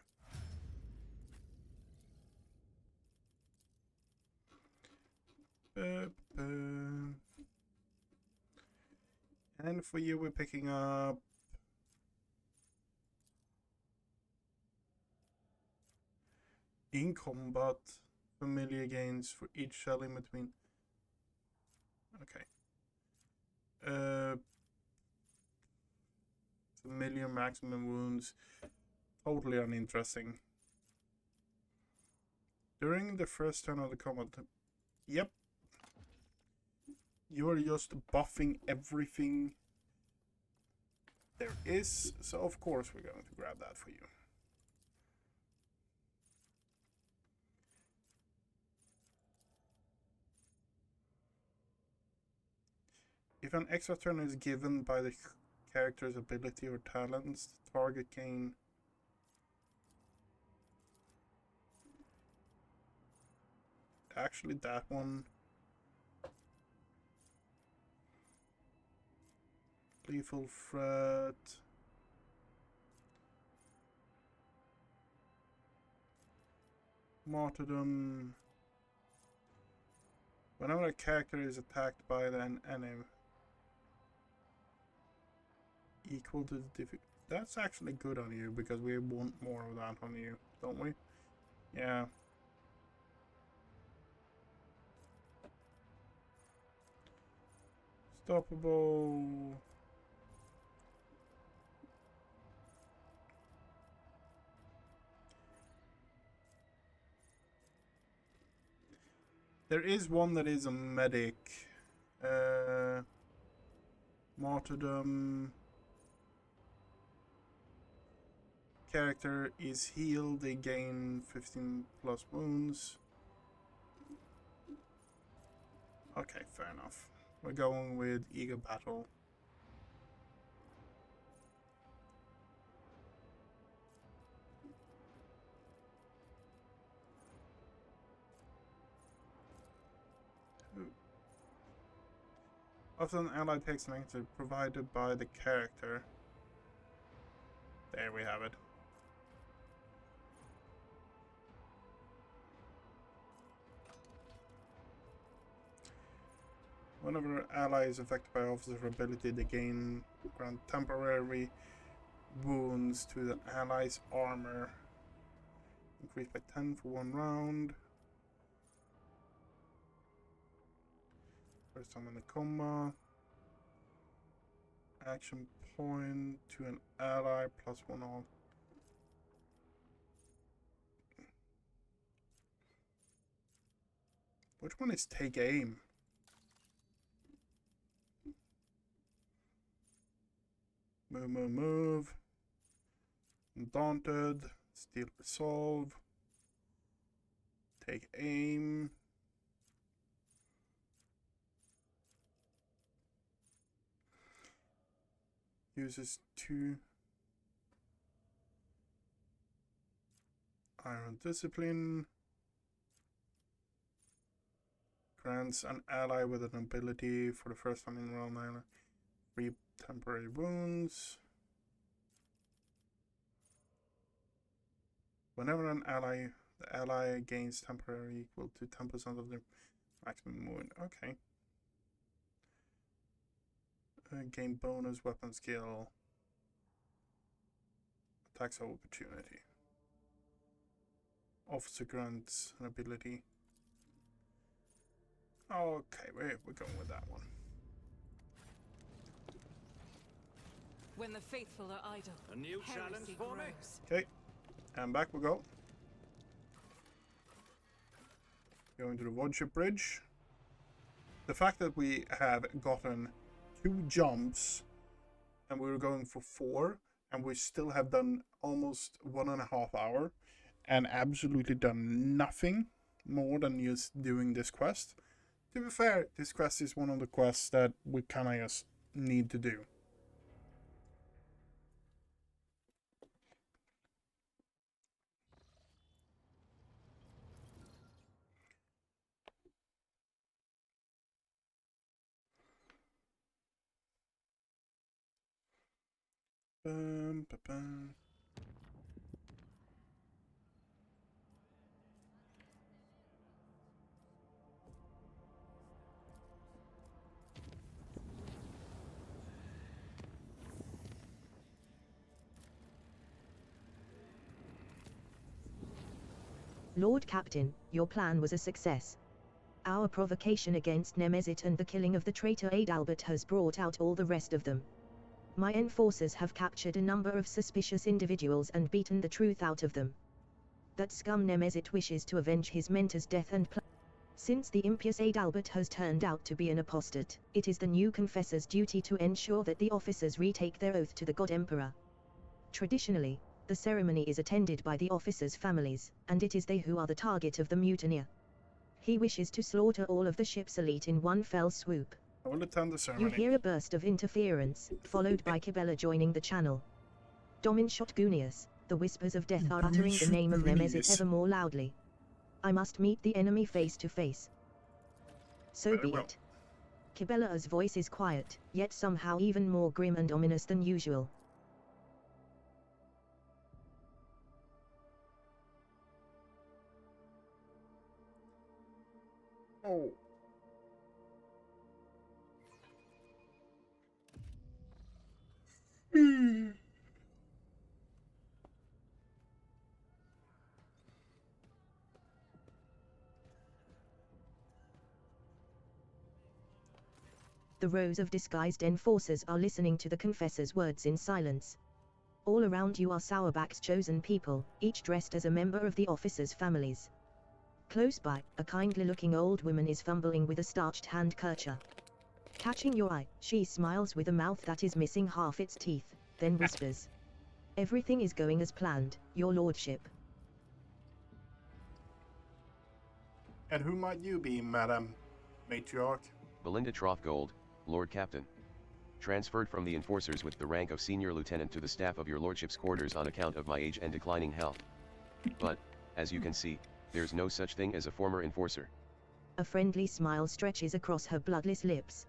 And for you, we're picking up in combat familiar gains for each shell in between. Okay. Familiar maximum wounds. Totally uninteresting. During the first turn of the combat. Yep. You're just buffing everything there is, so of course we're going to grab that for you. If an extra turn is given by the character's ability or talents, the target gain actually that one. Lethal threat. Martyrdom. Whenever a character is attacked by an enemy equal to the difficulty. That's actually good on you because we want more of that on you, don't we? Yeah. Stoppable. There is one that is a medic. Martyrdom. Character is healed, they gain 15 plus wounds. Okay, fair enough. We're going with Eager Battle. Often an ally takes an action provided by the character. There we have it. Whenever an ally is affected by officer ability, they grant temporary wounds to the ally's armor. Increased by 10 for 1 round. First time in the comma. Action point to an ally plus 1 all. Which one is take aim? Move, move, move. Undaunted. Steal resolve. Take aim. Uses 2 Iron Discipline. Grants an ally with an ability for the first time in round 9. 3 temporary wounds. Whenever the ally gains temporary equal to 10% of the maximum wound. Okay. Gain bonus weapon skill. Attacks of opportunity. Officer grants an ability. Okay, we're going with that one. When the faithful are idle, A new challenge heresy for me? grows. Okay, and back we go. Going to the Vodship Bridge. The fact that we have gotten 2 jumps and we were going for 4 and we still have done almost 1.5 hours and absolutely done nothing more than just doing this quest. To be fair, this quest is one of the quests that we kind of just need to do. Bum, ba, bum. Lord Captain, your plan was a success. Our provocation against Nemesis and the killing of the traitor Adalbert has brought out all the rest of them. My enforcers have captured a number of suspicious individuals and beaten the truth out of them. That scum Nemesis wishes to avenge his mentor's death and since the impious Adalbert has turned out to be an apostate, it is the new confessor's duty to ensure that the officers retake their oath to the God Emperor. Traditionally, the ceremony is attended by the officers' families, and it is they who are the target of the mutineer. He wishes to slaughter all of the ship's elite in one fell swoop. I will attend the You ceremony. hear a burst of interference, followed by Kibella joining the channel. Domin Shotgunius, the whispers of death are uttering the name of Nemesis ever more loudly. I must meet the enemy face to face. So Very be well. it. Kibella's voice is quiet, yet somehow even more grim and ominous than usual. Oh, The rows of disguised enforcers are listening to the confessor's words in silence. All around you are Sourback's chosen people, each dressed as a member of the officers' families. Close by, a kindly-looking old woman is fumbling with a starched handkerchief. Catching your eye, she smiles with a mouth that is missing half its teeth, then whispers. Everything is going as planned, your lordship. And who might you be, Madam Matriarch? Belinda Trothgold, Lord Captain. Transferred from the enforcers with the rank of Senior Lieutenant to the staff of your lordship's quarters on account of my age and declining health. But, as you can see, there's no such thing as a former enforcer. A friendly smile stretches across her bloodless lips.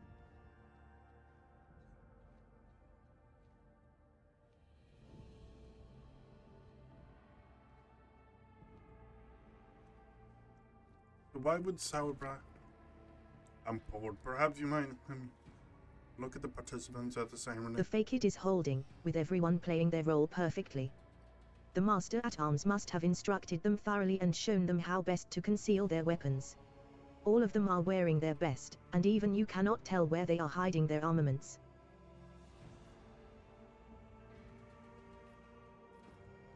Why would Sauerbrack? I'm bored. Perhaps you might look at the participants at the ceremony. The fake it is holding, with everyone playing their role perfectly. The Master-at-Arms must have instructed them thoroughly and shown them how best to conceal their weapons. All of them are wearing their best, and even you cannot tell where they are hiding their armaments.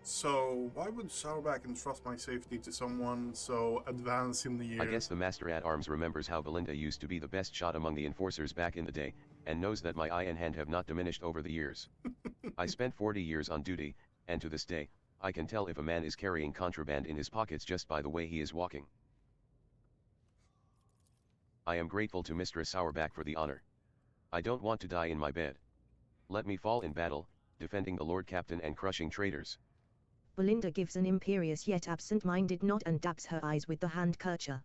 So, why would Sauerback entrust my safety to someone so advanced in the years? I guess the Master-at-Arms remembers how Belinda used to be the best shot among the enforcers back in the day, and knows that my eye and hand have not diminished over the years. I spent 40 years on duty, and to this day, I can tell if a man is carrying contraband in his pockets just by the way he is walking. I am grateful to Mistress Sauerback for the honor. I don't want to die in my bed. Let me fall in battle, defending the Lord Captain and crushing traitors. Belinda gives an imperious yet absent-minded nod and daps her eyes with the handkerchief.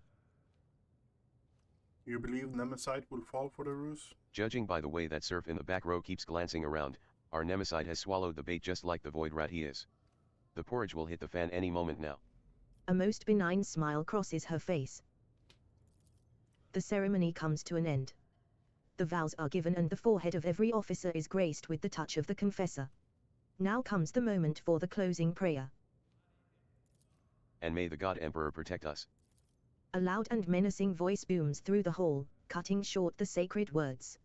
You believe Nemesite will fall for the ruse? Judging by the way that serf in the back row keeps glancing around, our Nemesite has swallowed the bait just like the void rat he is. The porridge will hit the fan any moment now. A most benign smile crosses her face. The ceremony comes to an end. The vows are given and the forehead of every officer is graced with the touch of the confessor. Now comes the moment for the closing prayer. And may the God Emperor protect us. A loud and menacing voice booms through the hall, cutting short the sacred words.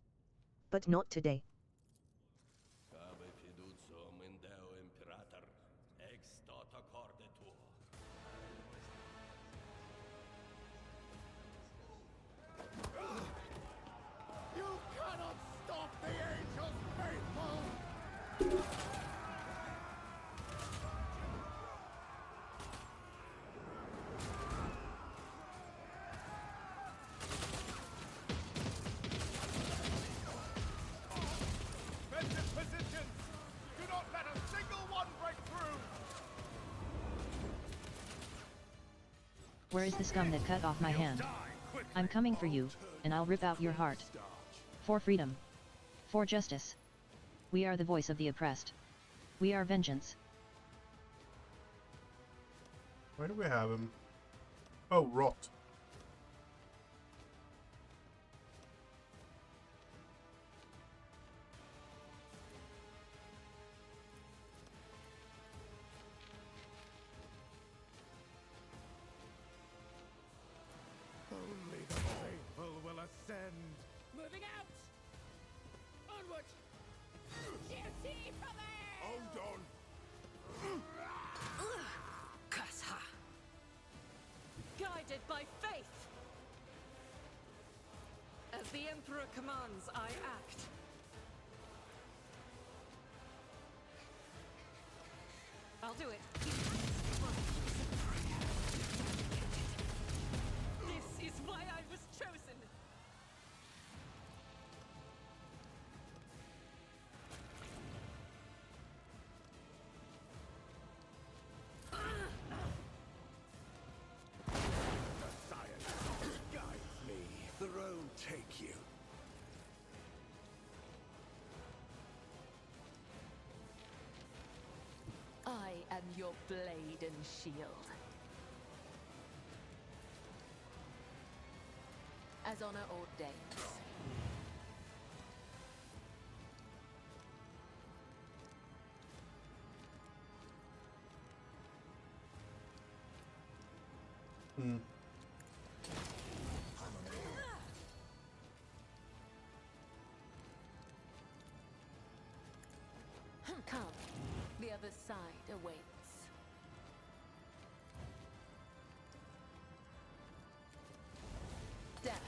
But not today. You cannot stop the angels, faithful! Defensive positions! Do not let a single one break through! Where is the scum that cut off my hand? I'm coming for you, and I'll rip out your heart. For freedom. For justice. We are the voice of the oppressed. We are vengeance. Where do we have him? Oh, rot. Only the faithful will ascend. Moving out! Onward! Duty for me! Hold on. Curse her! Guided by faith! As the Emperor commands, I act. I'll do it. This is why I was chosen! The science guides me. The road take you. I am your blade and shield. As honor ordains. Hmm. Come, the other side awaits. Death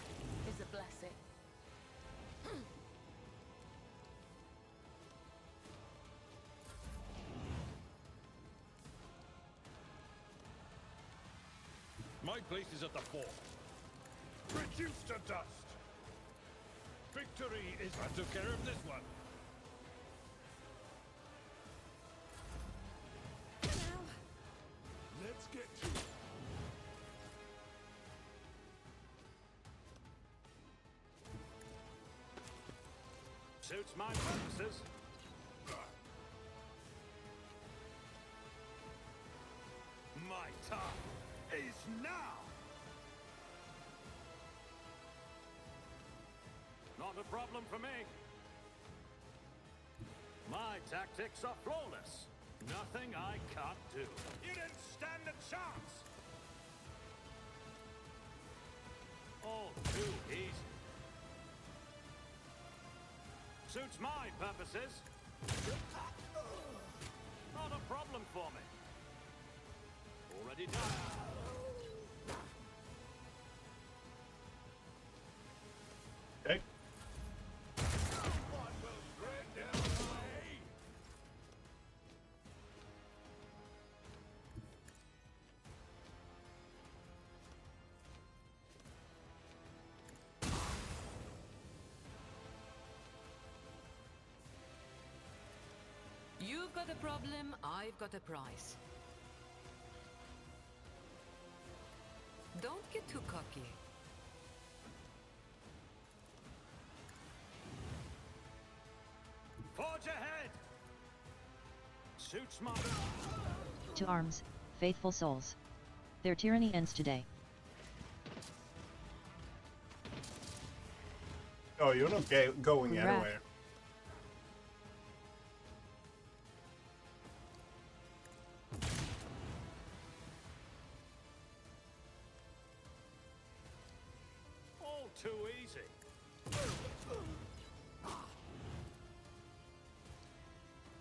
is a blessing. My place is at the fort. Reduced to dust! Victory is... I took care of this one. Let's get to it. Suits my purposes. My time is now! Not a problem for me. My tactics are flawless. Nothing I can't do. You didn't stand a chance! All too easy. Suits my purposes. Not a problem for me. Already done. Okay. Someone will tread their way! You've got a problem, I've got a prize. Don't get too cocky. Forge ahead! Suits my... To arms, faithful souls. Their tyranny ends today. Oh, you're not going Wrath. anywhere. All too easy.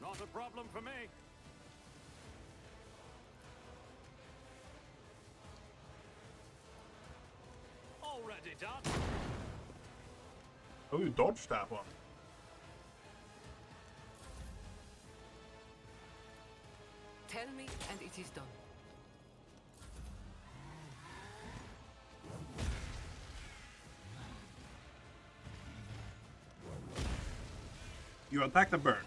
Not a problem for me. Already done. Oh, you dodged that one. Tell me, and it is done. You attack the bird.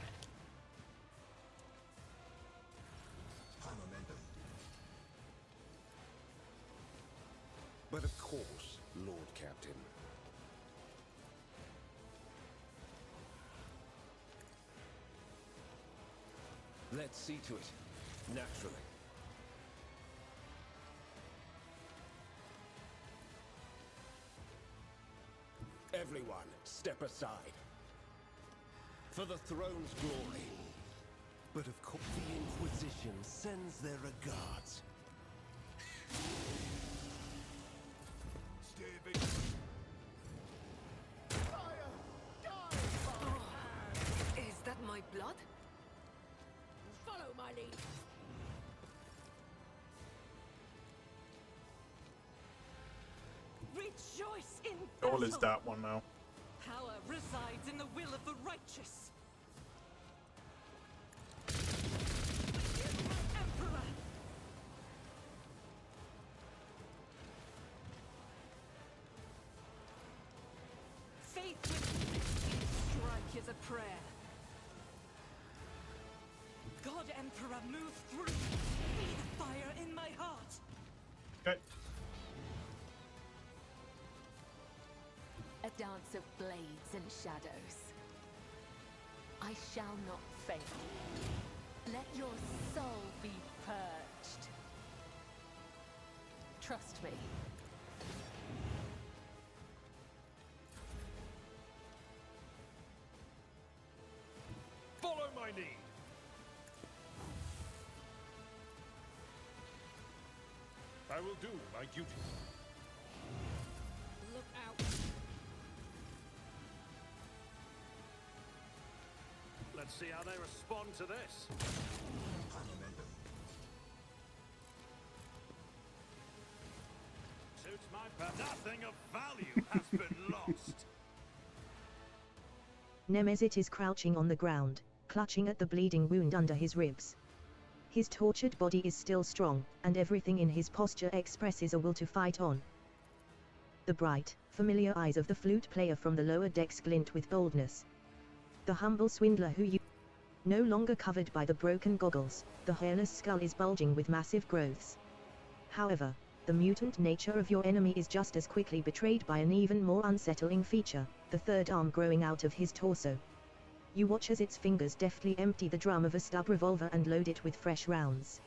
But of course, Lord Captain. Let's see to it, naturally. Everyone, step aside. For the throne's glory. But of course, the Inquisition sends their regards. Stay vigilant. Is that my blood? Follow my lead. Rejoice in All is battle. that one now. Power resides in the will of the righteous. My Emperor! Faith with strike is a prayer. God Emperor, move through. Be the fire in my heart. Okay. A dance of blades and shadows. I shall not fail. Let your soul be purged. Trust me. Follow my lead. I will do my duty. Look out. Let's see how they respond to this. Suits my nothing of value has been lost. Nemesis is crouching on the ground, clutching at the bleeding wound under his ribs. His tortured body is still strong, and everything in his posture expresses a will to fight on. The bright, familiar eyes of the flute player from the lower decks glint with boldness. The humble swindler who you... No longer covered by the broken goggles, the hairless skull is bulging with massive growths. However, the mutant nature of your enemy is just as quickly betrayed by an even more unsettling feature, the third arm growing out of his torso. You watch as its fingers deftly empty the drum of a stub revolver and load it with fresh rounds.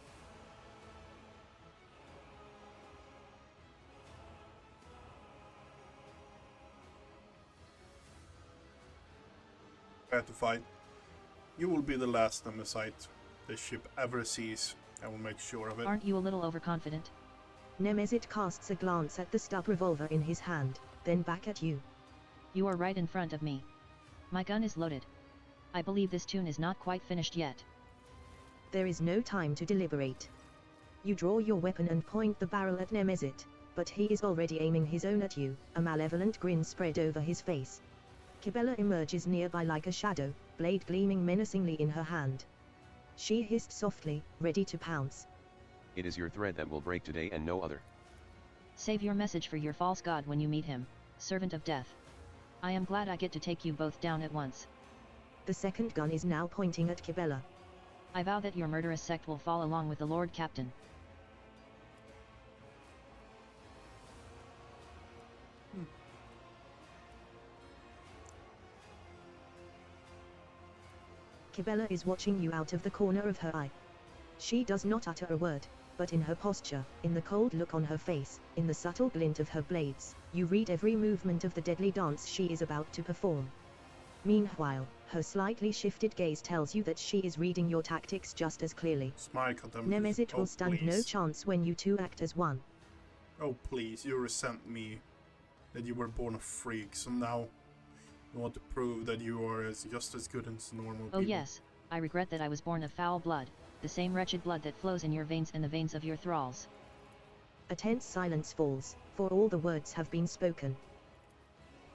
Prepare to fight. You will be the last Nemesis this ship ever sees. I will make sure of it. Aren't you a little overconfident? Nemesis casts a glance at the stub revolver in his hand, then back at you. You are right in front of me. My gun is loaded. I believe this tune is not quite finished yet. There is no time to deliberate. You draw your weapon and point the barrel at Nemesis, but he is already aiming his own at you, a malevolent grin spread over his face. Kibella emerges nearby like a shadow, blade gleaming menacingly in her hand. She hissed softly, ready to pounce. It is your thread that will break today and no other. Save your message for your false god when you meet him, servant of death. I am glad I get to take you both down at once. The second gun is now pointing at Kibella. I vow that your murderous sect will fall along with the Lord Captain. Kibella is watching you out of the corner of her eye. She does not utter a word, but in her posture, in the cold look on her face, in the subtle glint of her blades, you read every movement of the deadly dance she is about to perform. Meanwhile, her slightly shifted gaze tells you that she is reading your tactics just as clearly. Smile contempt. Nemesis will stand no chance when you two act as one. Oh please, you resent me that you were born a freak, so now you want to prove that you are just as good as normal people. Oh yes, I regret that I was born of foul blood, the same wretched blood that flows in your veins and the veins of your thralls. A tense silence falls, for all the words have been spoken.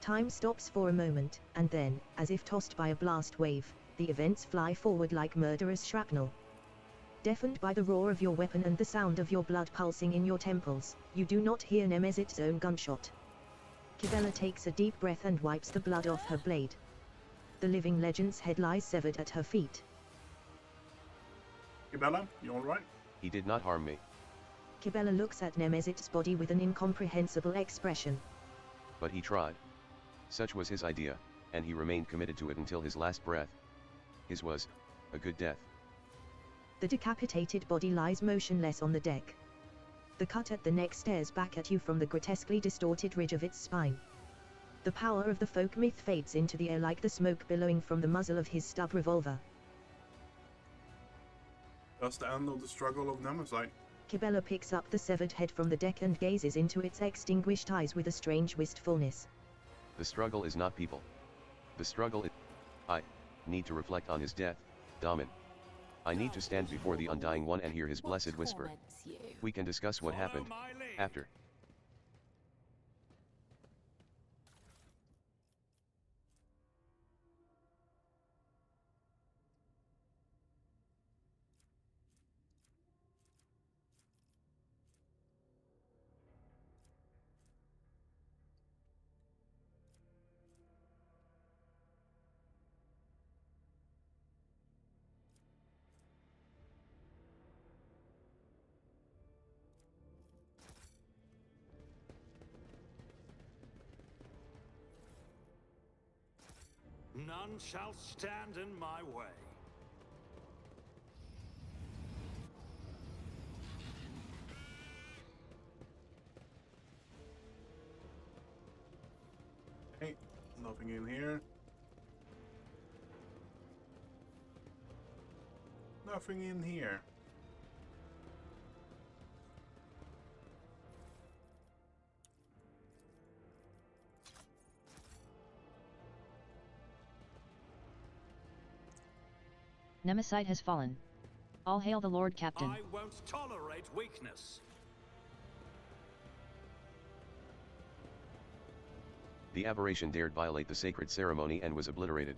Time stops for a moment, and then, as if tossed by a blast wave, the events fly forward like murderous shrapnel. Deafened by the roar of your weapon and the sound of your blood pulsing in your temples, you do not hear Nemesis' own gunshot. Kibella takes a deep breath and wipes the blood off her blade. The living legend's head lies severed at her feet. Kibella, you alright? He did not harm me. Kibella looks at Nemesis' body with an incomprehensible expression. But he tried. Such was his idea, and he remained committed to it until his last breath. His was a good death. The decapitated body lies motionless on the deck. The cut at the neck stares back at you from the grotesquely distorted ridge of its spine. The power of the folk myth fades into the air like the smoke billowing from the muzzle of his stub revolver. That's the end of the struggle of Nemesis. Kibella picks up the severed head from the deck and gazes into its extinguished eyes with a strange wistfulness. The struggle is not people. The struggle is... I need to reflect on his death, Damin. I need to stand before the Undying One and hear his blessed whisper. We can discuss what happened after. None shall stand in my way. Hey, nothing in here. Nothing in here. Nemesite has fallen. All hail the Lord Captain. I won't tolerate weakness. The aberration dared violate the sacred ceremony and was obliterated.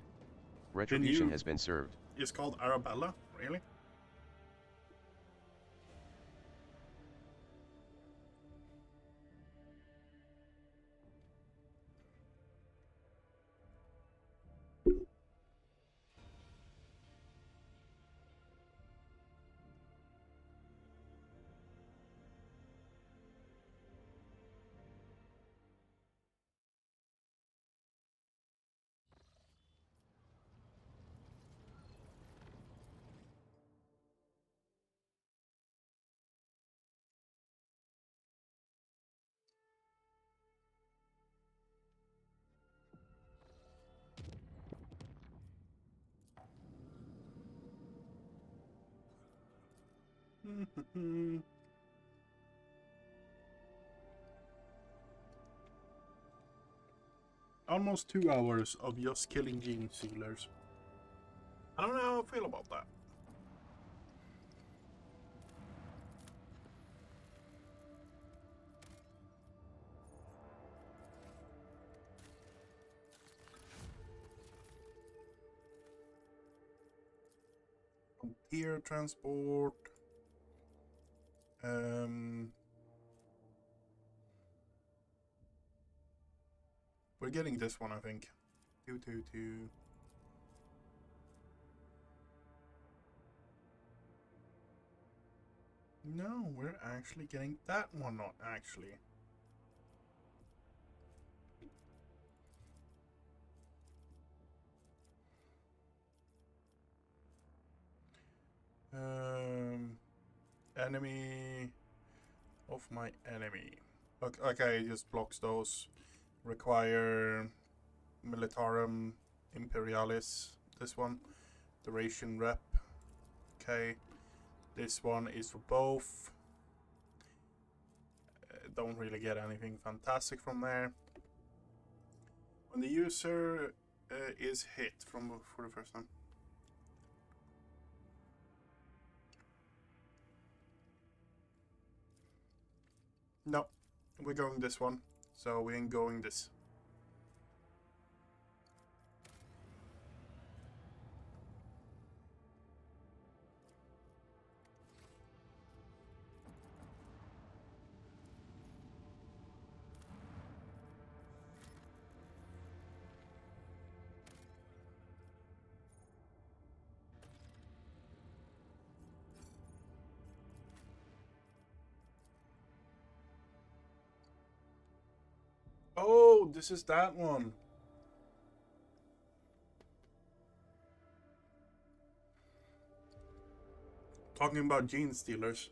Retribution has been served. It's called Arabella? Really? Almost 2 hours of just killing gene sealers. I don't know how I feel about that. Frontier transport. We're getting this one, I think. 222. No, we're actually getting that one, not actually. Enemy of my enemy. Okay, it just blocks those. Require Militarum Imperialis. This one. Duration rep. Okay. This one is for both. Don't really get anything fantastic from there. When the user is hit for the first time. No, we're going this one, so we ain't going this. Oh, this is that one. Talking about gene stealers.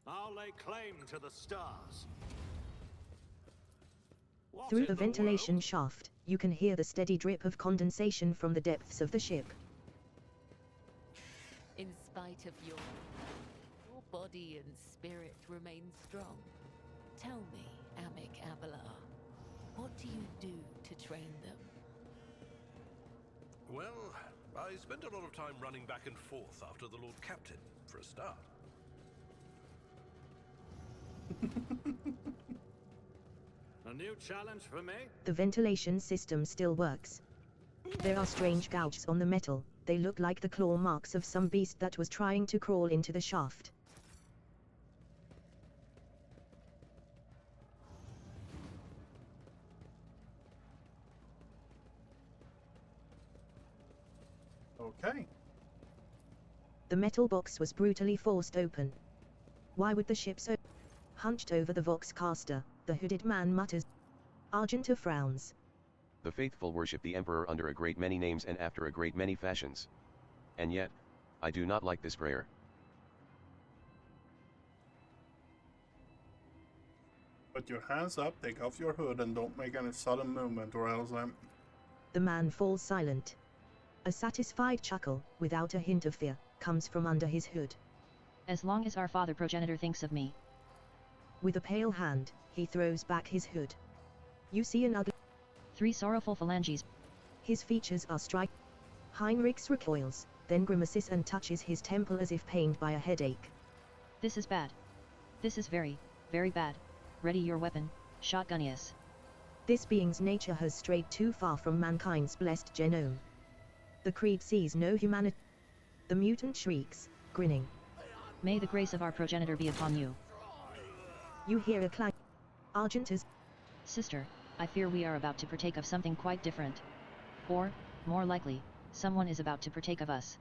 I'll lay claim to the stars. What Through in the ventilation world? shaft, you can hear the steady drip of condensation from the depths of the ship. In spite of your body and spirit remain strong. Tell me, Amic Abelar, what do you do to train them? Well, I spent a lot of time running back and forth after the Lord Captain, for a start. A new challenge for me? The ventilation system still works. There are strange gouges on the metal. They look like the claw marks of some beast that was trying to crawl into the shaft. Okay. The metal box was brutally forced open. Why would the ship so... Hunched over the Voxcaster, the hooded man mutters. Argenta frowns. The faithful worship the Emperor under a great many names and after a great many fashions. And yet, I do not like this prayer. Put your hands up, take off your hood, and don't make any sudden movement, or else I'm... The man falls silent. A satisfied chuckle, without a hint of fear, comes from under his hood. As long as our father progenitor thinks of me. With a pale hand, he throws back his hood. You see an ugly... 3 sorrowful phalanges. His features are striking. Heinrichs recoils, then grimaces and touches his temple as if pained by a headache. This is bad. This is very, very bad. Ready your weapon, Shotgunius. This being's nature has strayed too far from mankind's blessed genome. The creed sees no humanity. The mutant shrieks, grinning. May the grace of our progenitor be upon you. You hear a clang. Argentus. Sister, I fear we are about to partake of something quite different. Or, more likely, someone is about to partake of us.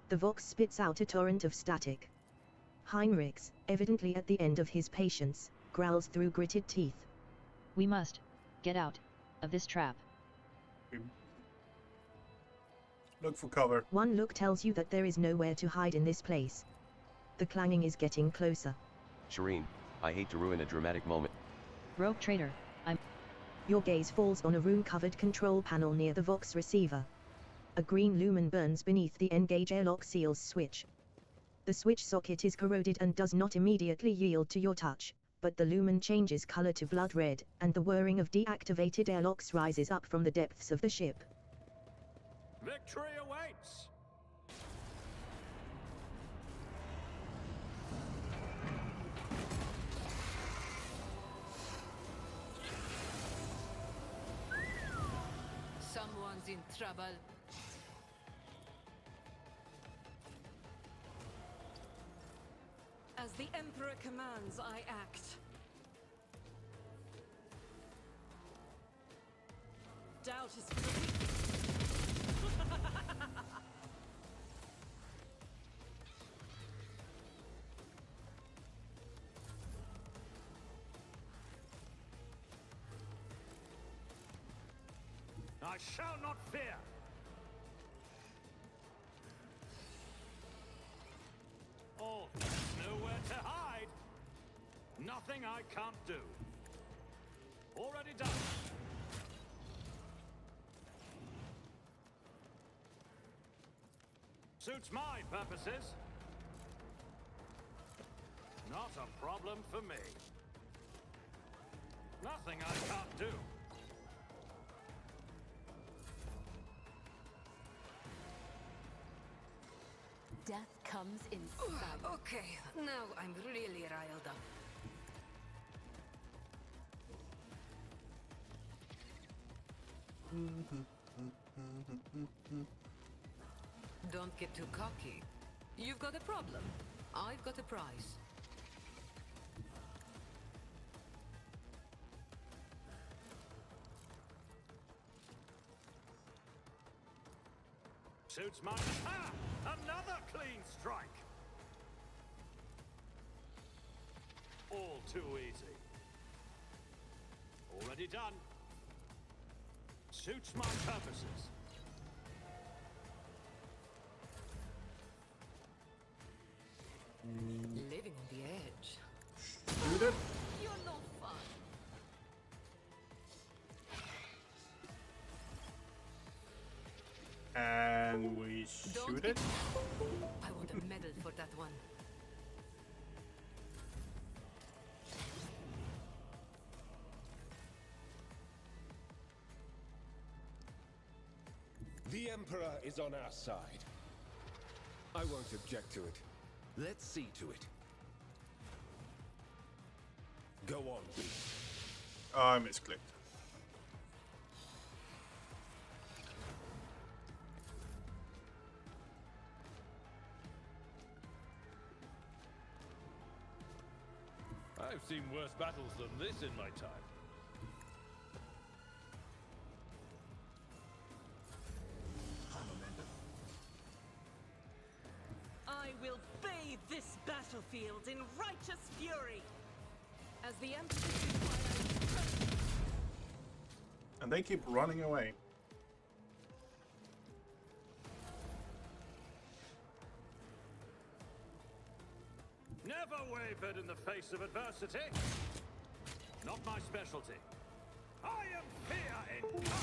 The Vox spits out a torrent of static. Heinrichs, evidently at the end of his patience, growls through gritted teeth. We must get out of this trap. Look for cover. One look tells you that there is nowhere to hide in this place. The clanging is getting closer. Shireen, I hate to ruin a dramatic moment. Rogue traitor, I'm... Your gaze falls on a rune-covered control panel near the Vox receiver. A green lumen burns beneath the Engage airlock seals switch. The switch socket is corroded and does not immediately yield to your touch, but the lumen changes color to blood red, and the whirring of deactivated airlocks rises up from the depths of the ship. Victory awaits! Someone's in trouble. As the Emperor commands, I act. Doubt is for the weak. I shall not fear! Oh, there's nowhere to hide! Nothing I can't do. Already done. Suits my purposes. Not a problem for me. Nothing I can't do. Death comes in silence. Okay, now I'm really riled up. Don't get too cocky. You've got a problem. I've got a prize. Suits my... Ah! Another clean strike! All too easy. Already done. Suits my purposes. Living on the edge. Shoot it. You're no fun. And we Don't shoot get- it. I want a medal for that one. The Emperor is on our side. I won't object to it. Let's see to it. Go on, beast. Oh, I misclicked. I've seen worse battles than this in my time. I will bathe this battlefield in righteous fury. As the Emperor And they keep running away. Never wavered in the face of adversity. Not my specialty. I am fear incarnate.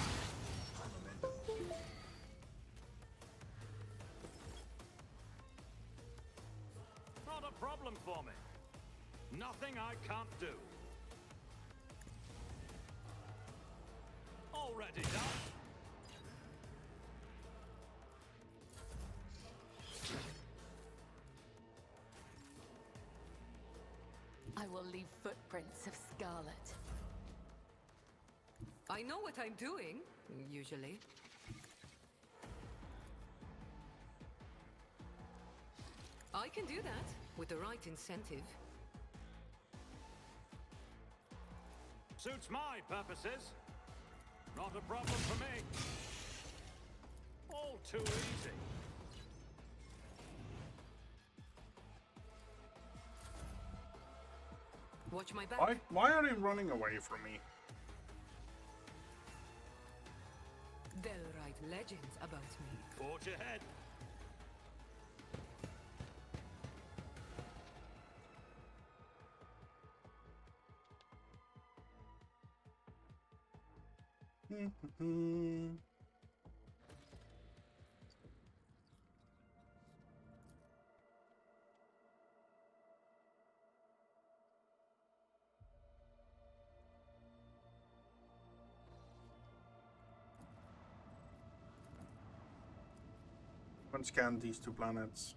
Not a problem for me. Nothing I can't do. Already done. I will leave footprints of scarlet. I know what I'm doing, usually. I can do that with the right incentive. Suits my purposes. Not a problem for me. All too easy. Watch my back. Why are they running away from me? They'll write legends about me. Forge ahead. Let's scan these two planets.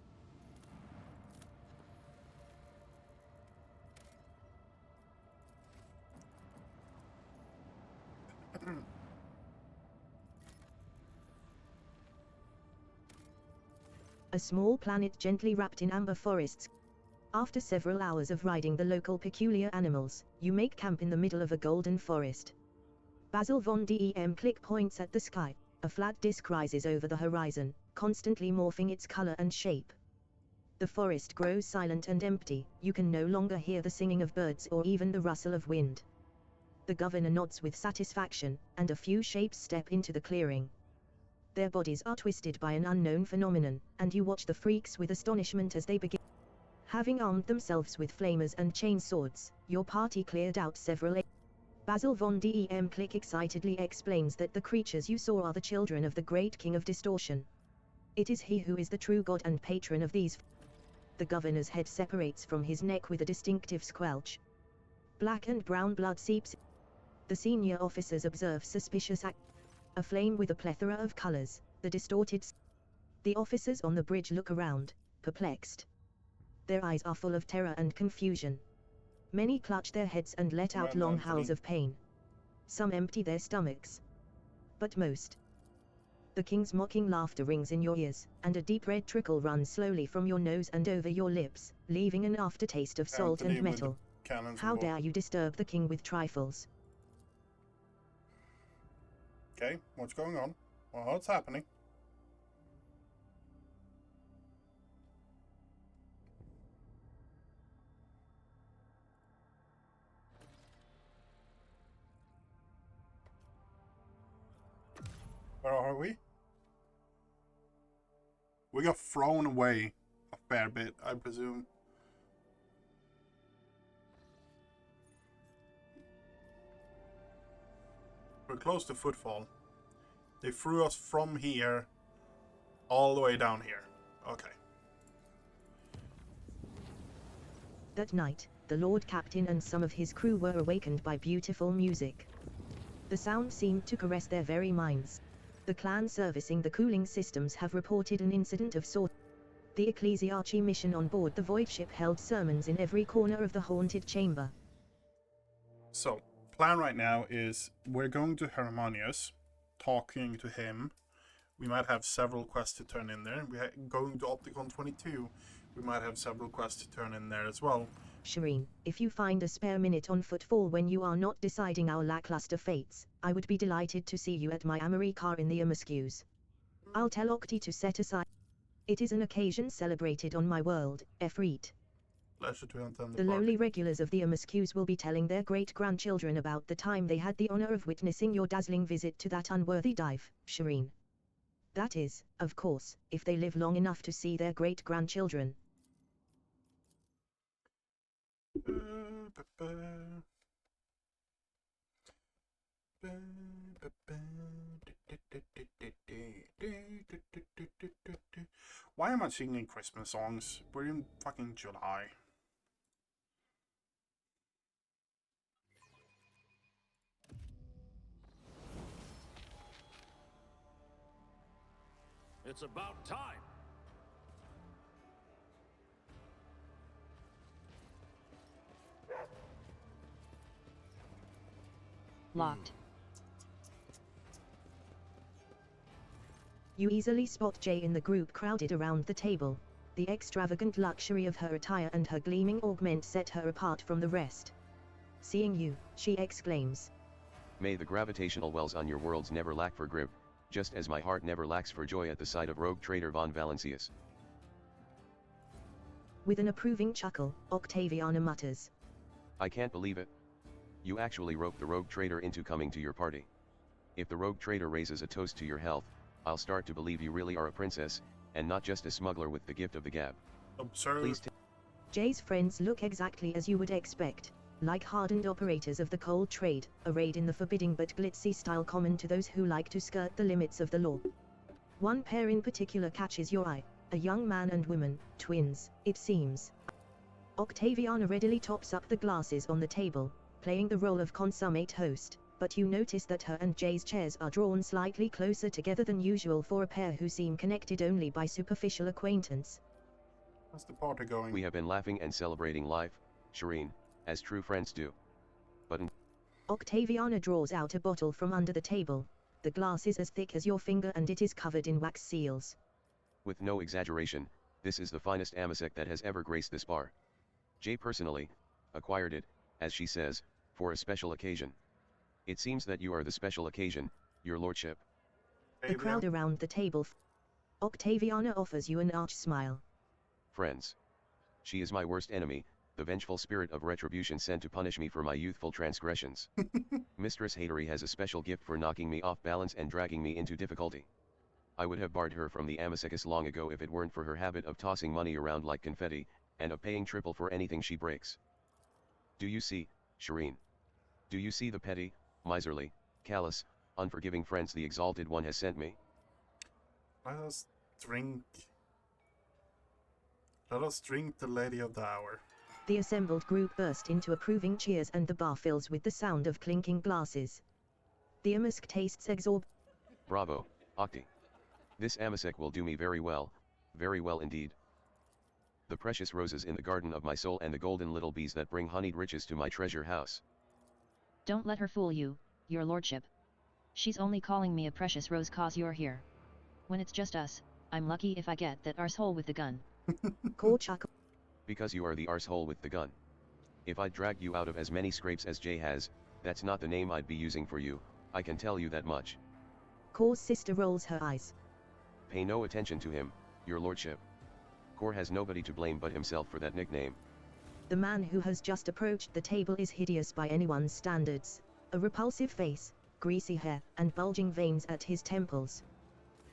A small planet gently wrapped in amber forests. After several hours of riding the local peculiar animals, you make camp in the middle of a golden forest. Basil von Dem Click points at the sky. A flat disk rises over the horizon, constantly morphing its color and shape. The forest grows silent and empty, you can no longer hear the singing of birds or even the rustle of wind. The governor nods with satisfaction, and a few shapes step into the clearing. Their bodies are twisted by an unknown phenomenon, and you watch the freaks with astonishment as they begin. Having armed themselves with flamers and chain swords, your party cleared out several. Basil von Dem Click excitedly explains that the creatures you saw are the children of the great king of distortion. It is he who is the true god and patron of these. The governor's head separates from his neck with a distinctive squelch. Black and brown blood seeps. The senior officers observe suspicious act. A flame with a plethora of colors, the distorted. The officers on the bridge look around, perplexed. Their eyes are full of terror and confusion. Many clutch their heads and let out long howls of pain. Some empty their stomachs. But most. The king's mocking laughter rings in your ears, and a deep red trickle runs slowly from your nose and over your lips, leaving an aftertaste of salt and metal. How dare you disturb the king with trifles? Okay, what's going on? Well, what's happening? Where are we? We got thrown away a fair bit, I presume. We're close to Footfall. They threw us from here all the way down here. Okay. That night, the Lord Captain and some of his crew were awakened by beautiful music. The sound seemed to caress their very minds. The clan servicing the cooling systems have reported an incident of sort. The ecclesiarchy mission on board the void ship held sermons in every corner of the haunted chamber. So, plan right now is we're going to Hermanius, talking to him. We might have several quests to turn in there. We're going to Opticon 22. We might have several quests to turn in there as well. Shireen, if you find a spare minute on Footfall when you are not deciding our lackluster fates, I would be delighted to see you at my Amory car in the Amaskews. I'll tell Octi to set aside. It is an occasion celebrated on my world, Efreet. Pleasure to attend The lowly regulars of the Amaskews will be telling their great-grandchildren about the time they had the honor of witnessing your dazzling visit to that unworthy dive, Shireen. That is, of course, if they live long enough to see their great-grandchildren. Why am I singing Christmas songs? We're in fucking July. It's about time. Locked. You easily spot Jay in the group crowded around the table. The extravagant luxury of her attire and her gleaming augment set her apart from the rest. Seeing you, she exclaims. May the gravitational wells on your worlds never lack for grip, just as my heart never lacks for joy at the sight of rogue traitor von Valancius. With an approving chuckle, Octaviana mutters. I can't believe it. You actually roped the rogue traitor into coming to your party. If the rogue traitor raises a toast to your health, I'll start to believe you really are a princess, and not just a smuggler with the gift of the gab. Observe. Please Jay's friends look exactly as you would expect, like hardened operators of the cold trade, arrayed in the forbidding but glitzy style common to those who like to skirt the limits of the law. One pair in particular catches your eye, a young man and woman, twins, it seems. Octaviana readily tops up the glasses on the table, playing the role of consummate host, but you notice that her and Jay's chairs are drawn slightly closer together than usual for a pair who seem connected only by superficial acquaintance. How's the party going? We have been laughing and celebrating life, Shireen, as true friends do. But Octaviana draws out a bottle from under the table. The glass is as thick as your finger and it is covered in wax seals. with no exaggeration, this is the finest amasec that has ever graced this bar. Jay personally acquired it, as she says, for a special occasion. It seems that you are the special occasion, your lordship. The crowd around the table. Octaviana offers you an arch smile. Friends. She is my worst enemy, the vengeful spirit of retribution sent to punish me for my youthful transgressions. Mistress Hatery has a special gift for knocking me off balance and dragging me into difficulty. I would have barred her from the Amazicus long ago if it weren't for her habit of tossing money around like confetti, and of paying triple for anything she breaks. Do you see, Shireen? Do you see the petty, miserly, callous, unforgiving friends the Exalted One has sent me? Let us drink. Let us drink the Lady of the Hour. The assembled group burst into approving cheers and the bar fills with the sound of clinking glasses. The Amask tastes Bravo, Octi. This Amasec will do me very well indeed. The precious roses in the garden of my soul and the golden little bees that bring honeyed riches to my treasure house. Don't let her fool you, your lordship. She's only calling me a precious rose cause you're here. When it's just us, I'm lucky if I get that arsehole with the gun. Call chuckle. Because you are the arsehole with the gun. If I'd dragged you out of as many scrapes as Jay has, that's not the name I'd be using for you, I can tell you that much. Call's sister rolls her eyes. Pay no attention to him, your lordship. Kor has nobody to blame but himself for that nickname. The man who has just approached the table is hideous by anyone's standards. A repulsive face, greasy hair, and bulging veins at his temples.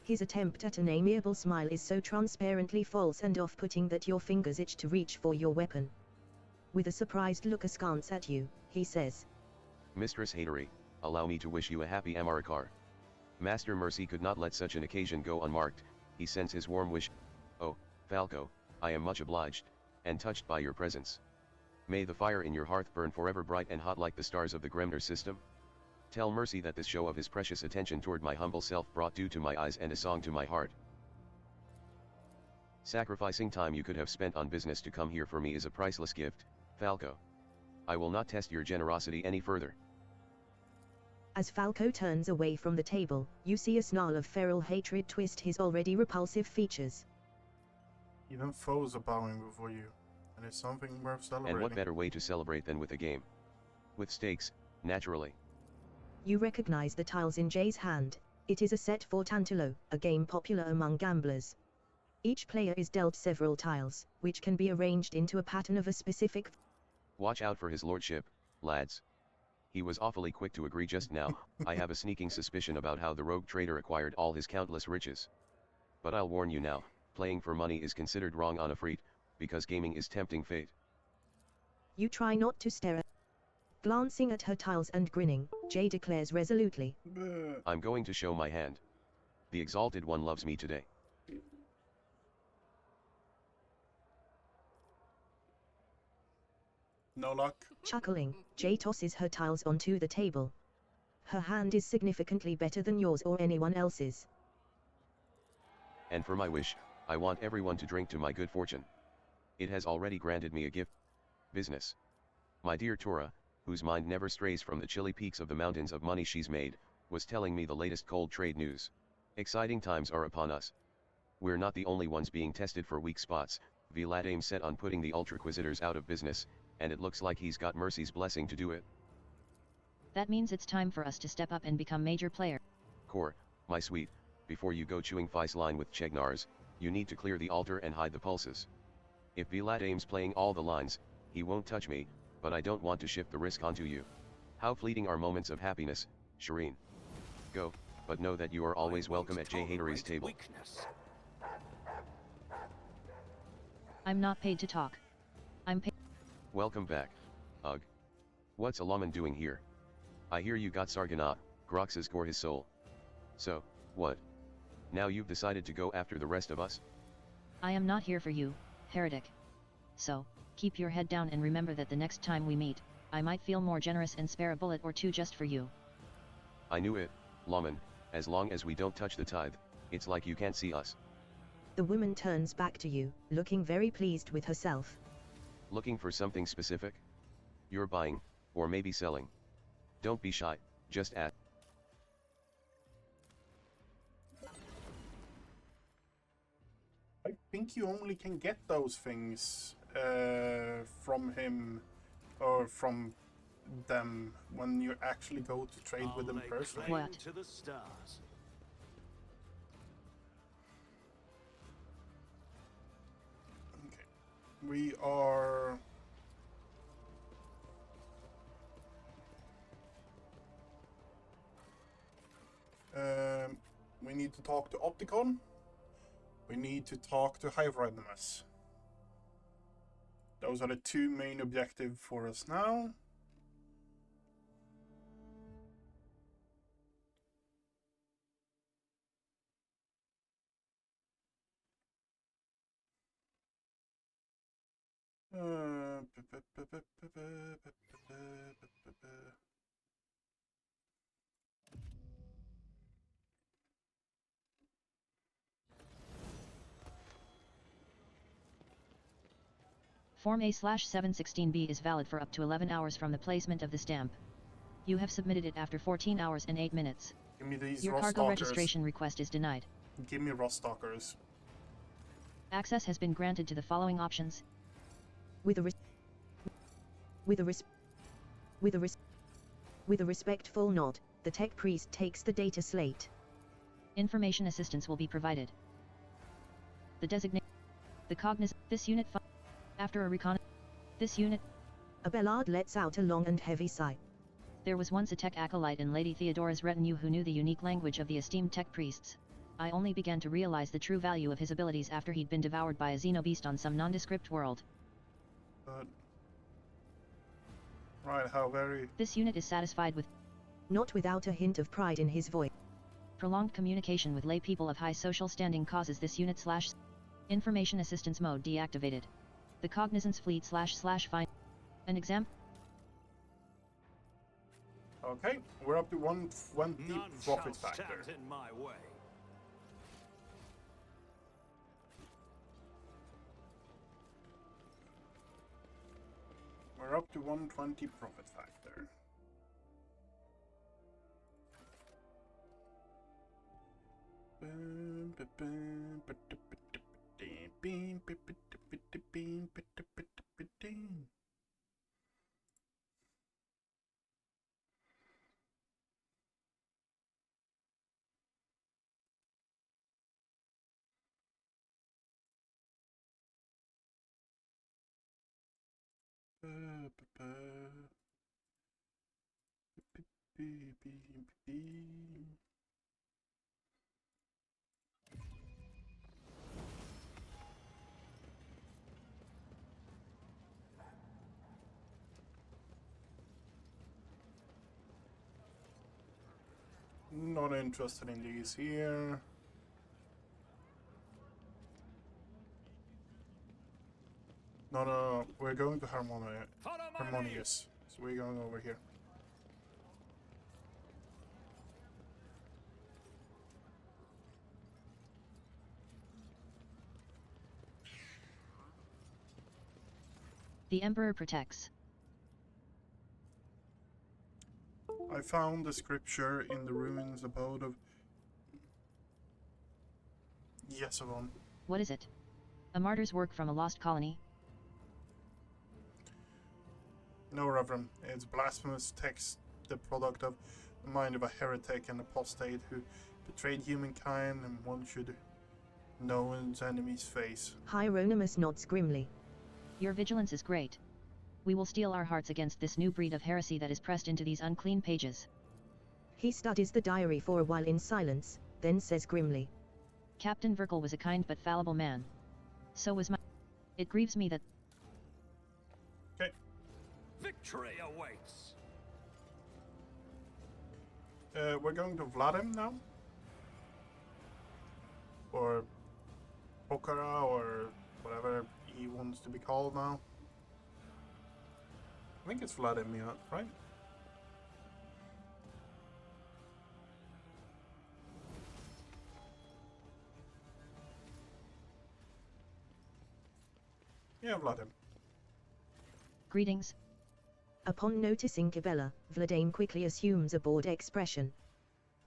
His attempt at an amiable smile is so transparently false and off-putting that your fingers itch to reach for your weapon. With a surprised look askance at you, he says, Mistress Hatery, allow me to wish you a happy Amarikar. Master Mercy could not let such an occasion go unmarked, he sends his warm wish. Oh, Falco, I am much obliged, and touched by your presence. May the fire in your hearth burn forever bright and hot like the stars of the Gremner system. Tell Mercy that this show of his precious attention toward my humble self brought dew to my eyes and a song to my heart. Sacrificing time you could have spent on business to come here for me is a priceless gift, Falco. I will not test your generosity any further. As Falco turns away from the table, you see a snarl of feral hatred twist his already repulsive features. Even foes are bowing before you, and it's something worth celebrating. And what better way to celebrate than with a game? With stakes, naturally. You recognize the tiles in Jay's hand. It is a set for Tantalo, a game popular among gamblers. Each player is dealt several tiles, which can be arranged into a pattern of a specific. Watch out for his lordship, lads. He was awfully quick to agree just now. I have a sneaking suspicion about how the rogue trader acquired all his countless riches. But I'll warn you now, playing for money is considered wrong on a freet, because gaming is tempting fate. You try not to stare at. Glancing at her tiles and grinning, Jay declares resolutely, I'm going to show my hand. The Exalted One loves me today. No luck. Chuckling, Jay tosses her tiles onto the table. Her hand is significantly better than yours or anyone else's. and for my wish, I want everyone to drink to my good fortune. It has already granted me a gift. Business. My dear Tora, whose mind never strays from the chilly peaks of the mountains of money she's made, was telling me the latest cold trade news. Exciting times are upon us. We're not the only ones being tested for weak spots. Vlad aims set on putting the Ultraquisitors out of business, and it looks like he's got Mercy's blessing to do it. That means it's time for us to step up and become major player. Kor, my sweet, before you go chewing Fice line with Chegnars, you need to clear the altar and hide the pulses. If Vlad aims playing all the lines, he won't touch me, but I don't want to shift the risk onto you. How fleeting are moments of happiness, Shireen. Go, but know that you are always welcome at Jay Hatery's table. I'm not paid to talk. I'm paid. Welcome back. Ugh. What's Alaman doing here? I hear you got Sarganah, Grox's gore his soul. So, what? Now you've decided to go after the rest of us? I am not here for you, heretic. So, keep your head down and remember that the next time we meet, I might feel more generous and spare a bullet or two just for you. I knew it, Laman, as long as we don't touch the tithe, it's like you can't see us. The woman turns back to you, looking very pleased with herself. Looking for something specific? You're buying, or maybe selling. Don't be shy, just ask. I think you only can get those things from him or from them when you actually go to trade with them personally. What? To the stars. Okay. We are... we need to talk to Opticon. We need to talk to Hiveridemus. Those are the two main objectives for us now. Form A/716B is valid for up to 11 hours from the placement of the stamp. You have submitted it after 14 hours and 8 minutes. Give me these Your Ross cargo Stalkers. registration request is denied. Give me Ross Stalkers. Access has been granted to the following options. With a respectful nod, the tech priest takes the data slate. Information assistance will be provided. The designate. The cognizant. This unit. After a recon. This unit. Abelard lets out a long and heavy sigh. There was once a tech acolyte in Lady Theodora's retinue who knew the unique language of the esteemed tech priests. I only began to realize the true value of his abilities after he'd been devoured by a xenobeast on some nondescript world. Right, how very... This unit is satisfied with... Not without a hint of pride in his voice. Prolonged communication with lay people of high social standing causes this unit / information assistance mode deactivated. The cognizance fleet / find... An exam... Okay, we're up to 120 profit factor. In my way. We're up to 120 profit factor. Not interested in these here. No, we're going to Harmonious. So we're going over here. The Emperor protects. I found the scripture in the ruins abode of Yesavon. What is it? A martyr's work from a lost colony? No, Reverend. It's blasphemous text, the product of the mind of a heretic and apostate who betrayed humankind, and one should know his enemy's face. Hieronymus nods grimly. Your vigilance is great. We will steel our hearts against this new breed of heresy that is pressed into these unclean pages. He studies the diary for a while in silence, then says grimly. Captain Verkel was a kind but fallible man. So was my... It grieves me that... Okay. Victory awaits! We're going to Vladim now? Or Pokhara, or whatever he wants to be called now. I think it's Vladim, yeah, right? Yeah, Vladim. Greetings. Upon noticing Kibela, Vladimir quickly assumes a bored expression.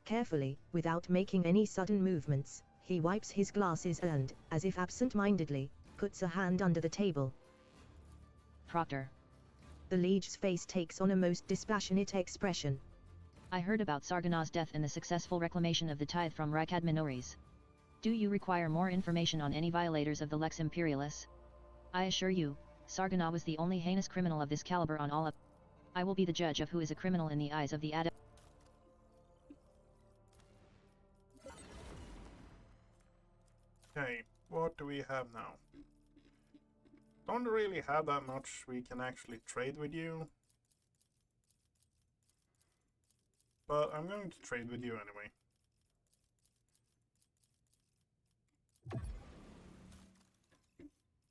Carefully, without making any sudden movements, he wipes his glasses and, as if absent-mindedly, puts a hand under the table. Proctor. The liege's face takes on a most dispassionate expression. I heard about Sargonau's death and the successful reclamation of the tithe from Rykad Minories. Do you require more information on any violators of the Lex Imperialis? I assure you, Sargonau was the only heinous criminal of this caliber on all of... I will be the judge of who is a criminal in the eyes of the Okay, what do we have now? Don't really have that much we can actually trade with you. But I'm going to trade with you anyway.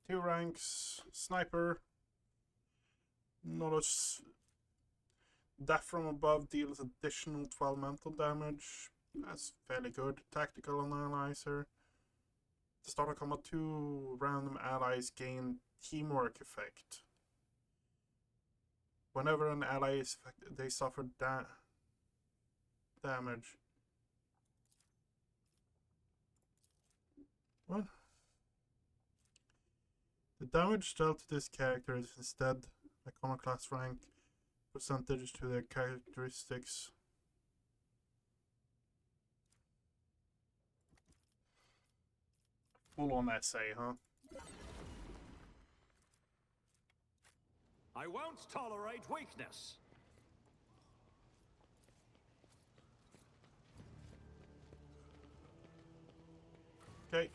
Two ranks, sniper. Not a death from above deals additional 12 mental damage. That's fairly good. Tactical analyzer. The start of combat, 2 random allies gain teamwork effect. Whenever an ally is affected, they suffer damage. What? The damage dealt to this character is instead iconoclast rank percentage to their characteristics. Full on essay, huh? I won't tolerate weakness. Okay.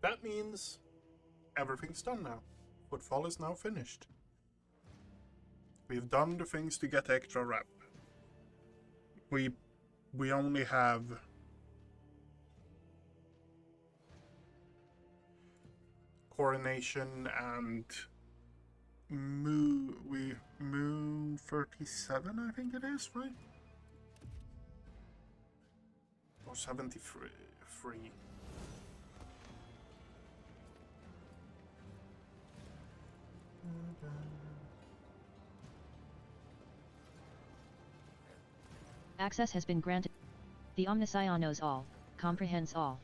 That means everything's done now. Footfall is now finished. We've done the things to get extra rep. We only have coronation and moon 37, I think it is, right? Or 73. Access has been granted. The Omniscion knows all, comprehends all.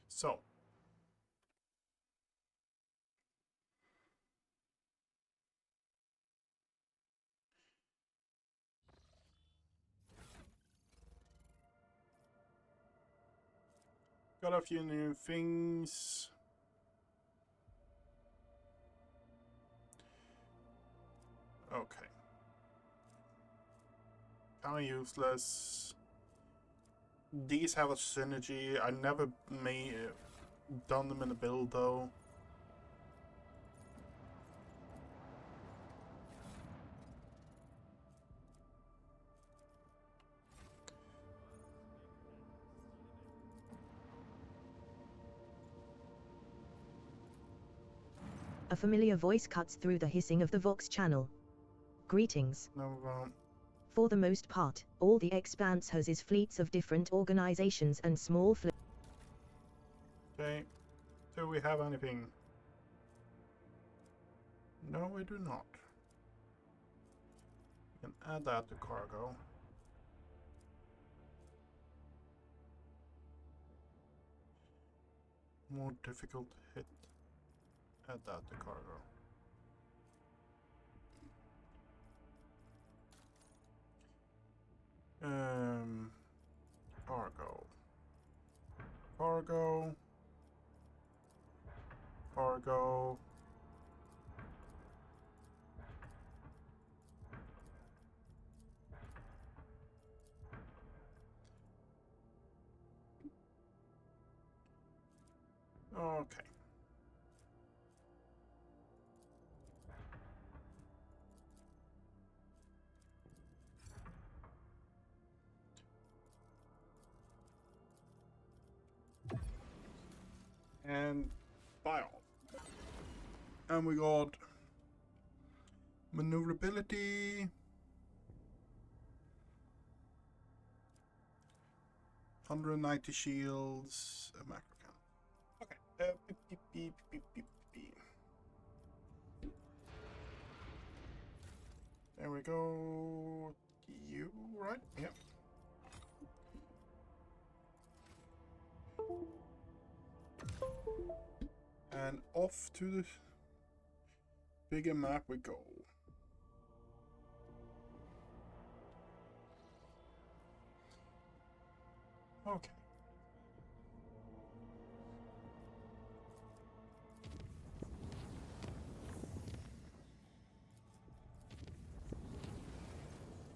So, got a few new things. Okay. Kinda useless. these have a synergy. I never done them in a build though. A familiar voice cuts through the hissing of the Vox channel. Greetings. No, For the most part, all the Expanse has is fleets of different organizations and small okay. Do we have anything? No, we do not. We can add that to cargo. More difficult to hit. Add that to cargo. Cargo. Cargo. Cargo. Okay. And bio. And we got maneuverability, 190 shields, a macro count. Okay. Beep, beep, beep, beep, beep, beep. There we go. You, right? Yep. And off to the bigger map we go. Okay.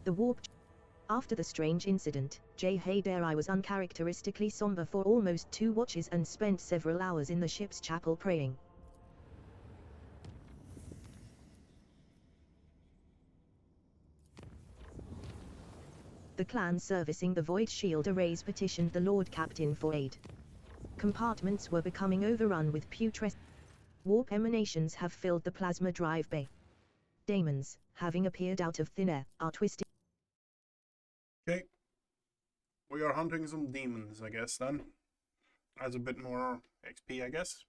The warp. After the strange incident, J. Haydari was uncharacteristically somber for almost 2 watches and spent several hours in the ship's chapel praying. The clan servicing the Void Shield arrays petitioned the Lord Captain for aid. Compartments were becoming overrun with putrescent warp emanations have filled the plasma drive bay. Daemons, having appeared out of thin air, are twisting. Okay. We are hunting some demons, I guess, then. Adds a bit more XP, I guess.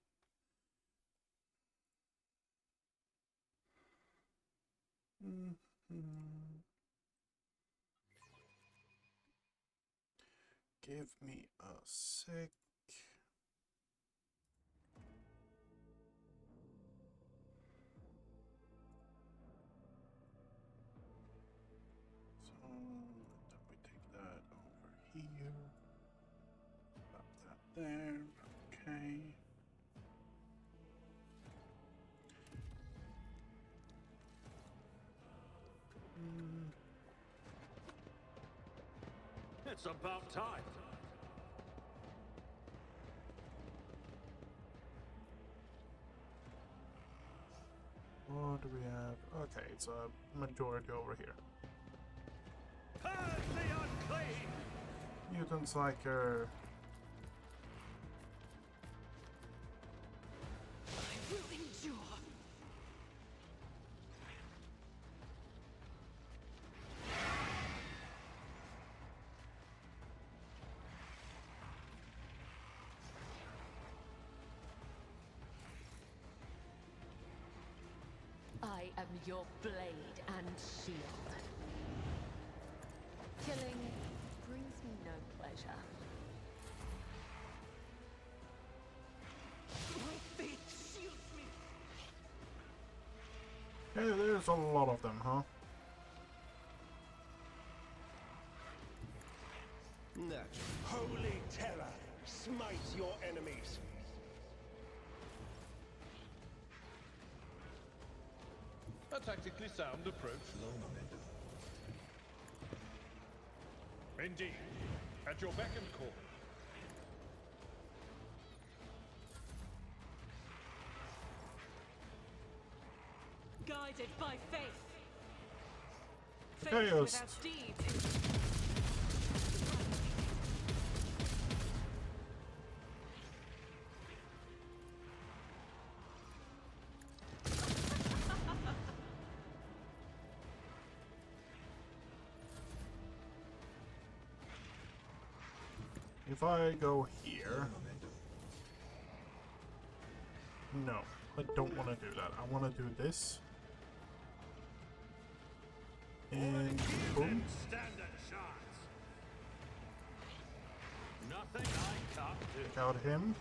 Give me a sec. So, we take that over here. Pop that there. Okay. It's about time. What do we have? Okay, it's a majority over here. Purge the unclean! Mutant Psyker. I will endure. I am your blade and shield. Killing brings me no pleasure. My fate shields me. Hey, there's a lot of them, huh? Natural. Holy terror, smite your enemies. A tactically sound approach. Indeed. At your beck and call. Guided by faith. Okay, Faith just without deeds. if I go here, no, I don't want to do that. I want to do this, and boom. Standard shots. Nothing I can't do. Take out him.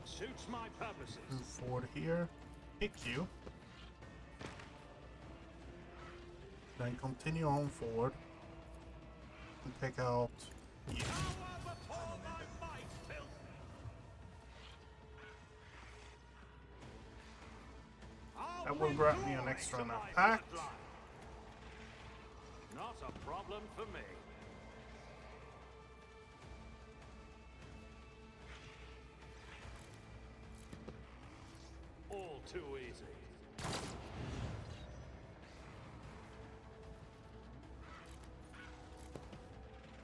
Suits my purposes. Move forward here. Hit you. Then continue on forward. And take out you. That will grant me an extra attack. Not a problem for me. All too easy.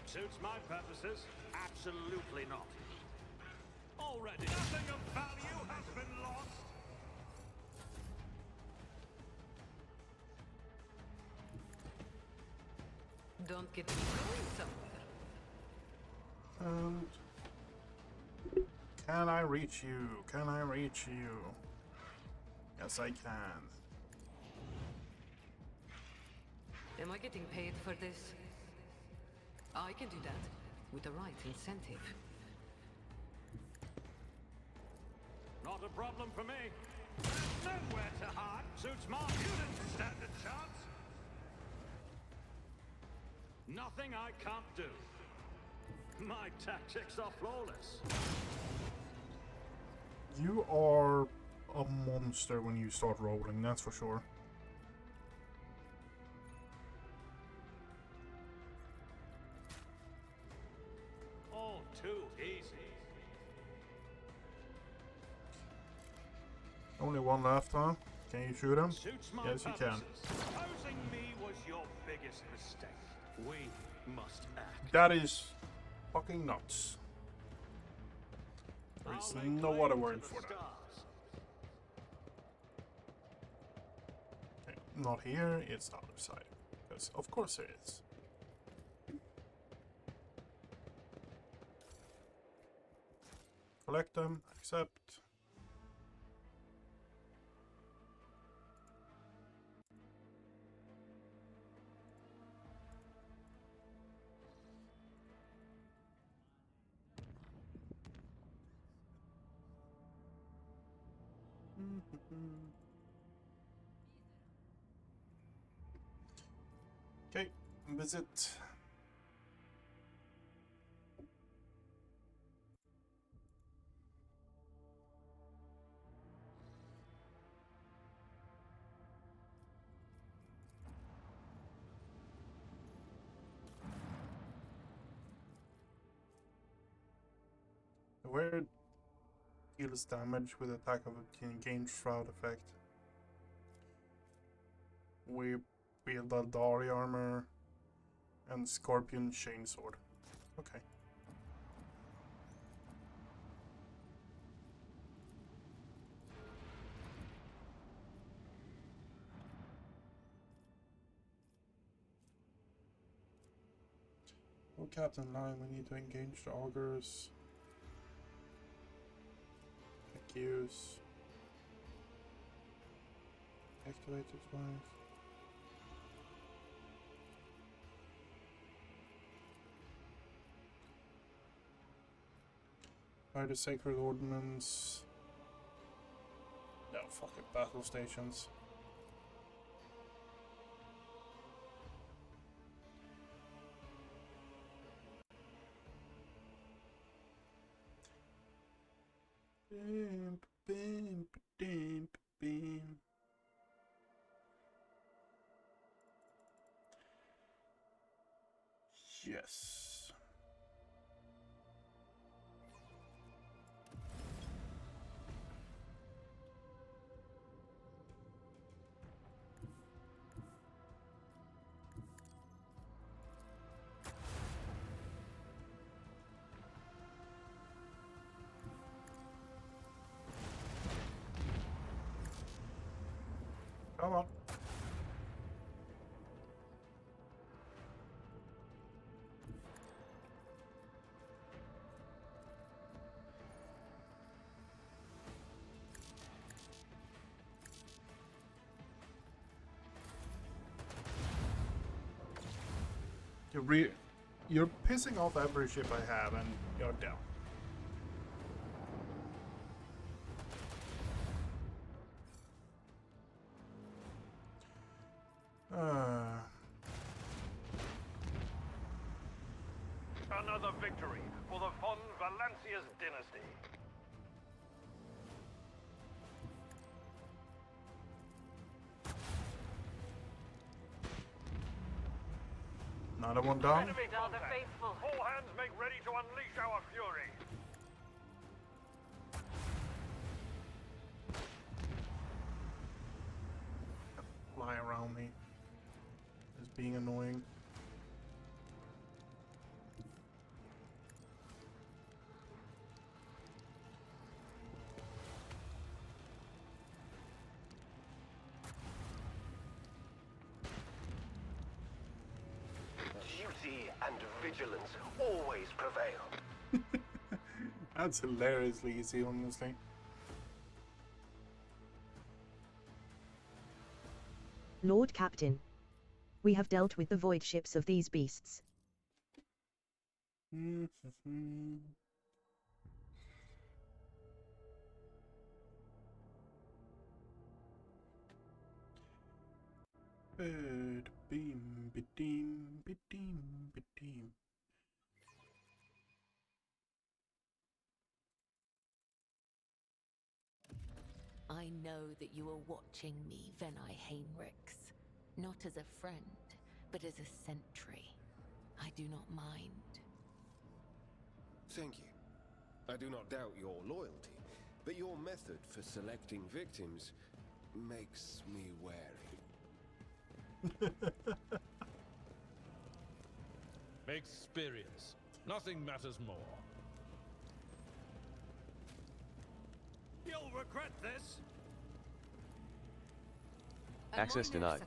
Suits my purposes? Absolutely not. Already nothing of value has been lost. Don't get me going somewhere. And can I reach you? Can I reach you? Yes, I can. Am I getting paid for this? I can do that with the right incentive. Not a problem for me. There's nowhere to hide. Suits my unit standard chance. Nothing I can't do. My tactics are flawless. You are a monster when you start rolling, that's for sure. All too easy. Only one left, huh? Can you shoot him? Suits my Yes, you can. purposes. Opposing me was your biggest mistake. We must act. That is fucking nuts. There's I'll lay no claim other to word the for that. stars. Okay, not here, it's the other side. Because of course there is. Collect them, accept. Okay, visit. Where deals damage with attack of a gain shroud effect. We wield a Dari armor and Scorpion Chainsword. Okay. Oh, Captain Line, we need to engage the augurs. Use. Activate it twice. Fire the Sacred Ordnance. No, fuck it, battle stations. Bim, bim, bim, bim. Yes. Come on. You're pissing off every ship I have, and you're down. Another victory for the Von Valancius dynasty. Another one down. Enemy contact. All hands make ready to unleash our fury. Fly around me. Is being annoying. Duty and vigilance always prevail. That's hilariously easy, honestly. Lord Captain. We have dealt with the void ships of these beasts. I know that you are watching me, Venai Heinrichs. Not as a friend, but as a sentry. I do not mind. Thank you. I do not doubt your loyalty, but your method for selecting victims makes me wary. Experience. Nothing matters more. You'll regret this. Access denied.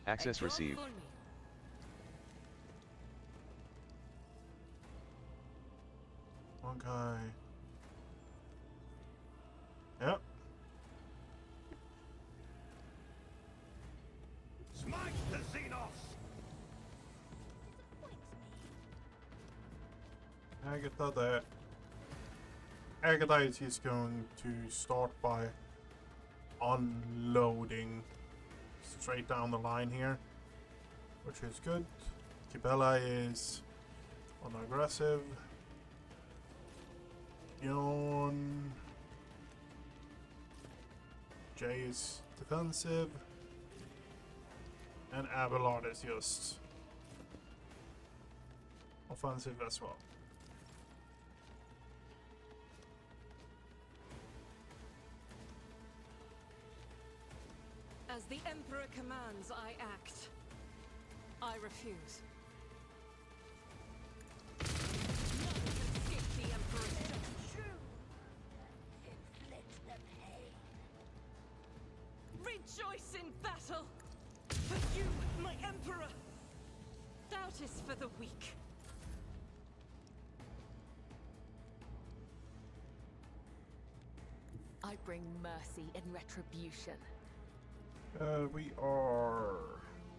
Access received. Okay. Yep. Smite the Xenos! Agatha there. Agatha is just going to start by unloading straight down the line here, which is good. Kibella is on aggressive. Bjorn. Jay is defensive. And Abelard is just offensive as well. As the Emperor commands, I act. I refuse. None can escape the Emperor's judgment. Inflict the pain. Rejoice in battle! For you, my Emperor! Doubt is for the weak. I bring mercy and retribution. We are...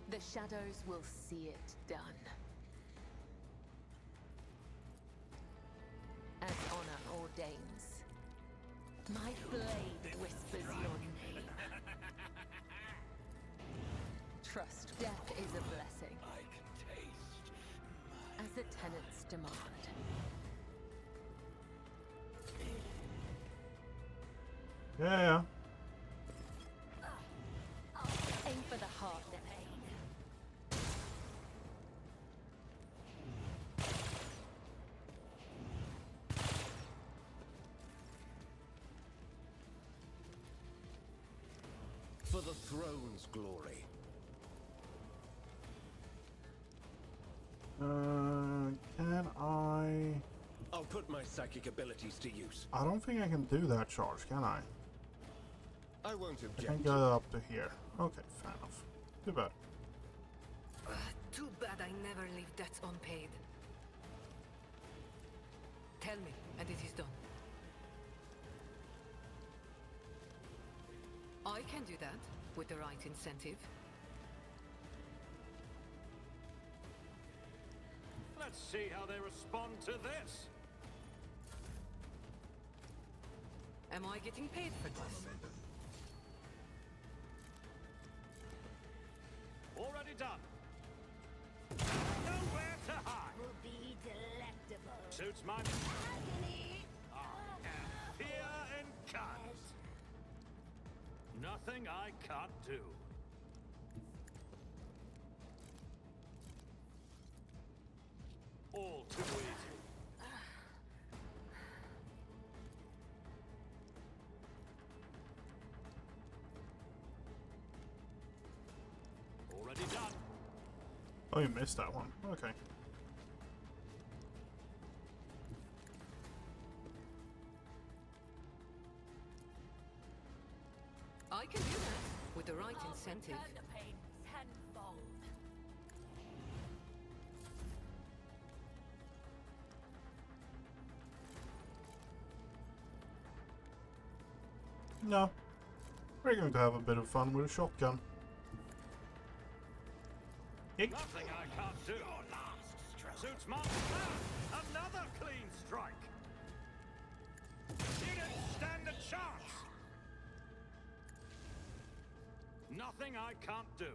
The shadows will see it done. As honor ordains. My blade whispers your name. Trust death is a blessing. I can taste. As the tenets demand. Yeah. Aim for the heart, Pain. For the throne's glory. Can I... I'll put my psychic abilities to use. I don't think I can do that charge, can I? I won't I object. can get up to here. Okay, fair enough. Too bad. Too bad I never leave debts unpaid. Tell me, and it is done. I can do that with the right incentive. Let's see how they respond to this. Am I getting paid for this? Already done. Nowhere to hide. Will be delectable. Suits my Agony. and fear and cut. Nothing I can't do. All too easy. Already done. Oh, you missed that one. Okay. I can do that with the right incentive. Return the pain tenfold. No. We're going to have a bit of fun with a shotgun. Hick. Nothing I can't do. Suits my another clean strike. You didn't stand a chance. Nothing I can't do.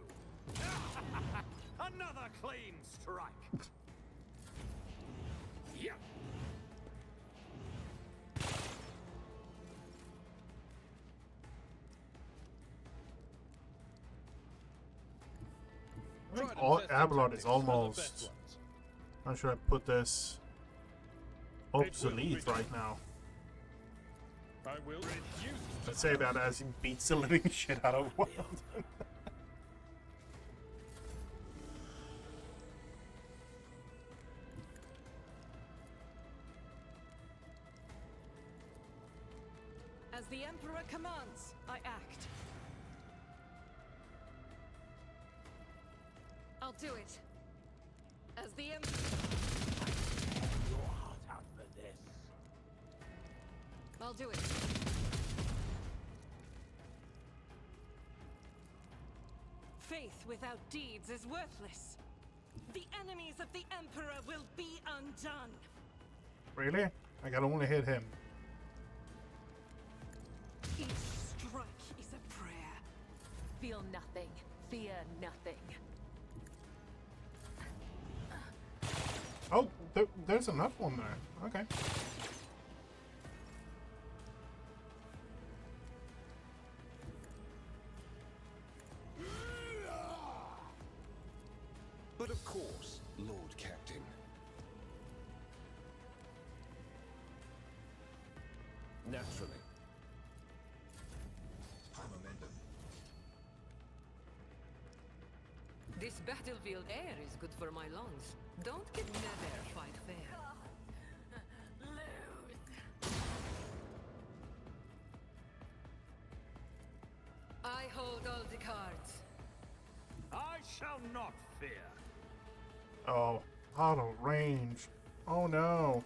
Another clean strike. Yep. I think Abelard is almost... How should I put this? Obsolete right now. I will reduce. Let's say that as he beats the living shit out of Wild. As the Emperor commands, I act. I'll do it. As the Emperor... Your heart out for this. I'll do it. Faith without deeds is worthless. The enemies of the Emperor will be undone. Really? I can only hit him. Each strike is a prayer. Feel nothing. Fear nothing. Oh, there's another one there. Okay. But of course, Lord Captain. Naturally. This battlefield air is good for my lungs. Don't get never fight fair. Lose. I hold all the cards. I shall not fear. Oh, out of range. Oh no.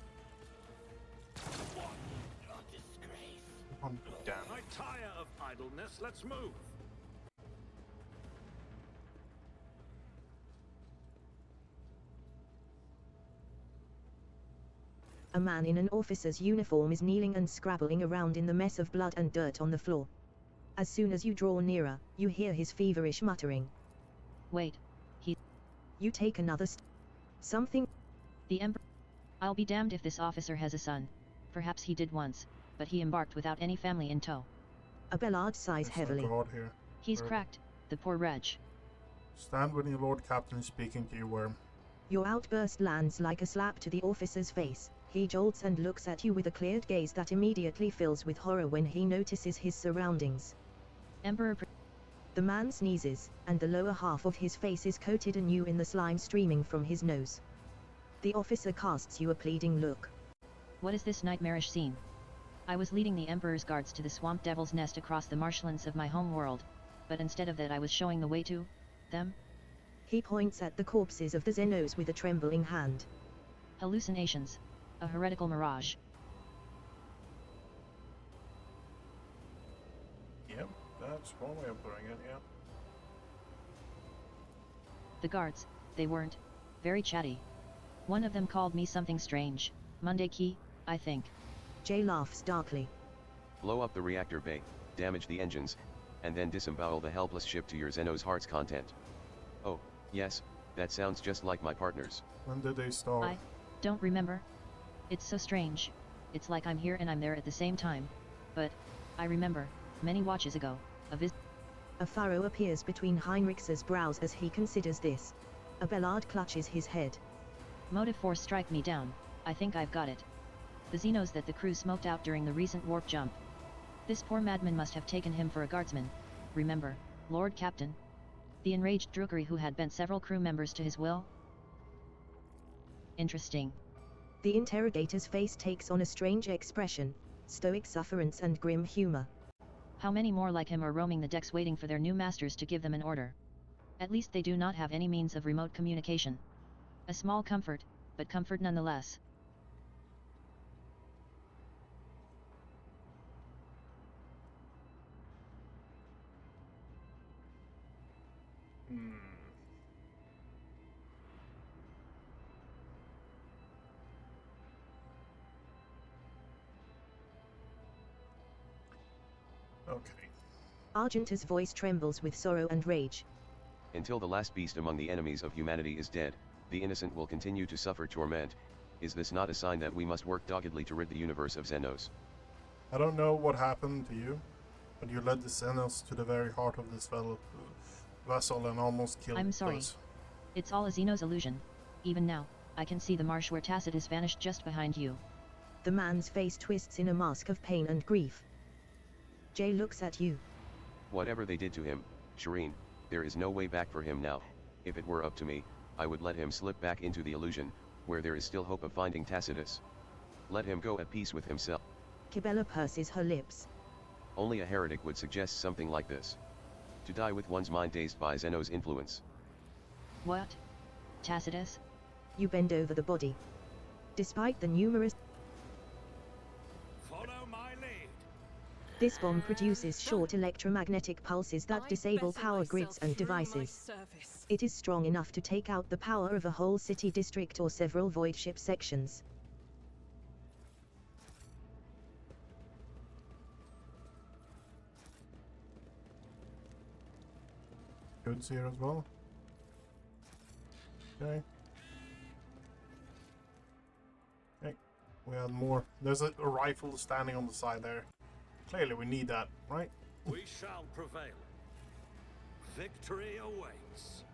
What a disgrace. I'm damn. I tire of idleness. Let's move. A man in an officer's uniform is kneeling and scrabbling around in the mess of blood and dirt on the floor. As soon as you draw nearer, you hear his feverish muttering. Wait. You take another something. The Emperor. I'll be damned if this officer has a son. Perhaps he did once, but he embarked without any family in tow. Abelard sighs There's heavily. no God here. He's Where- cracked, the poor wretch. Stand when your Lord Captain is speaking to you, Worm. Your outburst lands like a slap to the officer's face. He jolts and looks at you with a cleared gaze that immediately fills with horror when he notices his surroundings. Emperor. The man sneezes, and the lower half of his face is coated anew in the slime streaming from his nose. The officer casts you a pleading look. What is this nightmarish scene? I was leading the Emperor's guards to the Swamp Devil's Nest across the marshlands of my home world, but instead of that I was showing the way to them? He points at the corpses of the Xenos with a trembling hand. Hallucinations. A heretical mirage. Yep, that's one way of putting it, yeah. The guards, they weren't very chatty. One of them called me something strange. Monday Key, I think. Jay laughs darkly. Blow up the reactor bay, damage the engines, and then disembowel the helpless ship to your Xenos heart's content. Oh, yes, that sounds just like my partners. When did they start? I don't remember. It's so strange. It's like I'm here and I'm there at the same time. But I remember, many watches ago, a furrow appears between Heinrich's brows as he considers this. Abelard clutches his head. Motive force strike me down. I think I've got it. The Xenos that the crew smoked out during the recent warp jump. This poor madman must have taken him for a guardsman. Remember, Lord Captain? The enraged drookery who had bent several crew members to his will? Interesting. The interrogator's face takes on a strange expression, stoic sufferance and grim humor. How many more like him are roaming the decks waiting for their new masters to give them an order? At least they do not have any means of remote communication. A small comfort, but comfort nonetheless. Okay. Argenta's voice trembles with sorrow and rage. Until the last beast among the enemies of humanity is dead, the innocent will continue to suffer torment. Is this not a sign that we must work doggedly to rid the universe of Xenos? I don't know what happened to you, but you led the Xenos to the very heart of this vessel and almost killed us. I'm sorry. It's all a Xenos illusion. Even now, I can see the marsh where Tacitus vanished just behind you. The man's face twists in a mask of pain and grief. Jay looks at you. Whatever they did to him, Shireen, there is no way back for him now. If it were up to me, I would let him slip back into the illusion, where there is still hope of finding Tacitus. Let him go at peace with himself. Kibella purses her lips. Only a heretic would suggest something like this. To die with one's mind dazed by Zeno's influence. What? Tacitus? You bend over the body. Despite the numerous... Follow my lead. This bomb produces short electromagnetic pulses that disable power grids and devices. It is strong enough to take out the power of a whole city district or several void ship sections. Goods here as well. Okay. Hey, we had more. There's a rifle standing on the side there. Clearly we need that, right? We shall prevail. Victory awaits.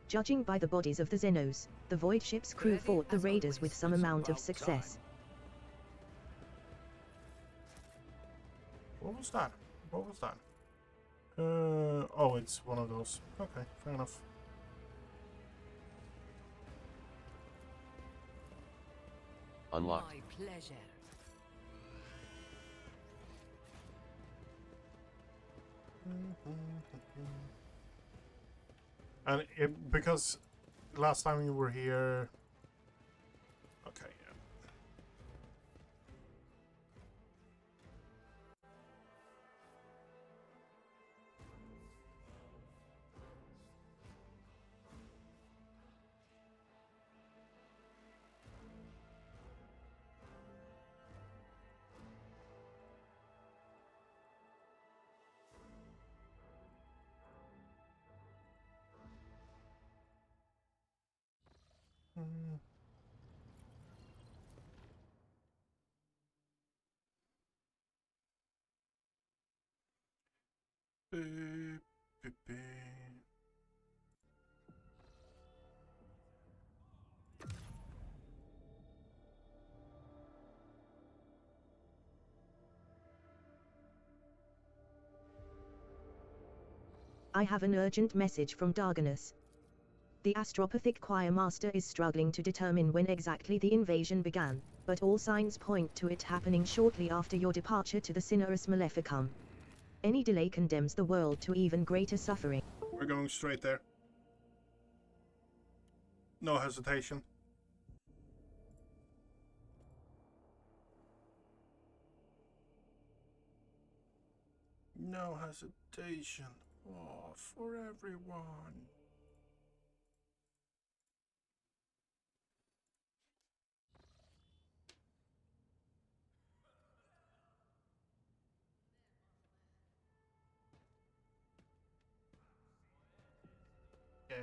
Judging by the bodies of the Xenos, the void ship's crew fought the raiders with some amount of success. What was that? What was that? Oh, it's one of those. Okay, fair enough. Unlocked. My pleasure. And because last time you were here... Okay, yeah. I have an urgent message from Darganus. The Astropathic Choir Master is struggling to determine when exactly the invasion began, but all signs point to it happening shortly after your departure to the Cinerus Maleficum. Any delay condemns the world to even greater suffering. We're going straight there. No hesitation. No hesitation. Oh, for everyone. Yeah.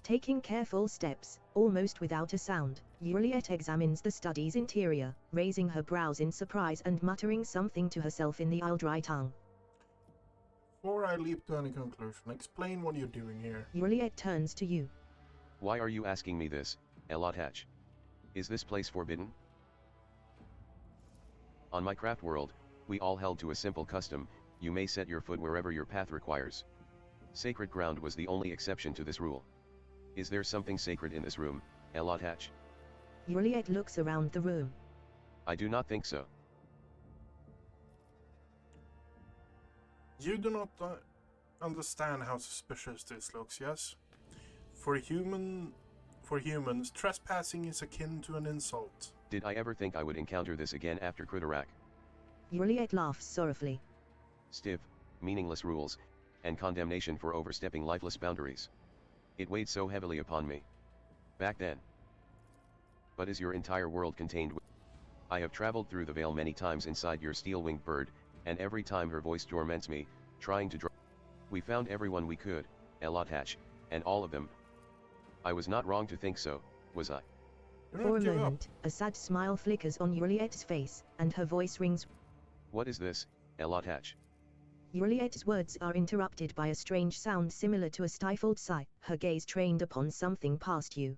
Taking careful steps, almost without a sound, Juliet examines the study's interior, raising her brows in surprise and muttering something to herself in the Aldrai tongue. Before I leap to any conclusion, explain what you're doing here. Juliet turns to you. Why are you asking me this, Elotach? Is this place forbidden? On my craft world, we all held to a simple custom: you may set your foot wherever your path requires. Sacred ground was the only exception to this rule. Is there something sacred in this room, Elotach? Juliet looks around the room. I do not think so. You do not understand how suspicious this looks, yes? For humans, trespassing is akin to an insult. Did I ever think I would encounter this again after Kritarak? Juliet laughs sorrowfully. Stiff, meaningless rules, and condemnation for overstepping lifeless boundaries. It weighed so heavily upon me. Back then. But is your entire world contained with... I have traveled through the veil many times inside your steel-winged bird, and every time her voice torments me, trying to draw... We found everyone we could, Elotach, and all of them. I was not wrong to think so, was I? For a moment, a sad smile flickers on Juliet's face, and her voice rings. What is this, Elotach? Juliet's words are interrupted by a strange sound similar to a stifled sigh, her gaze trained upon something past you.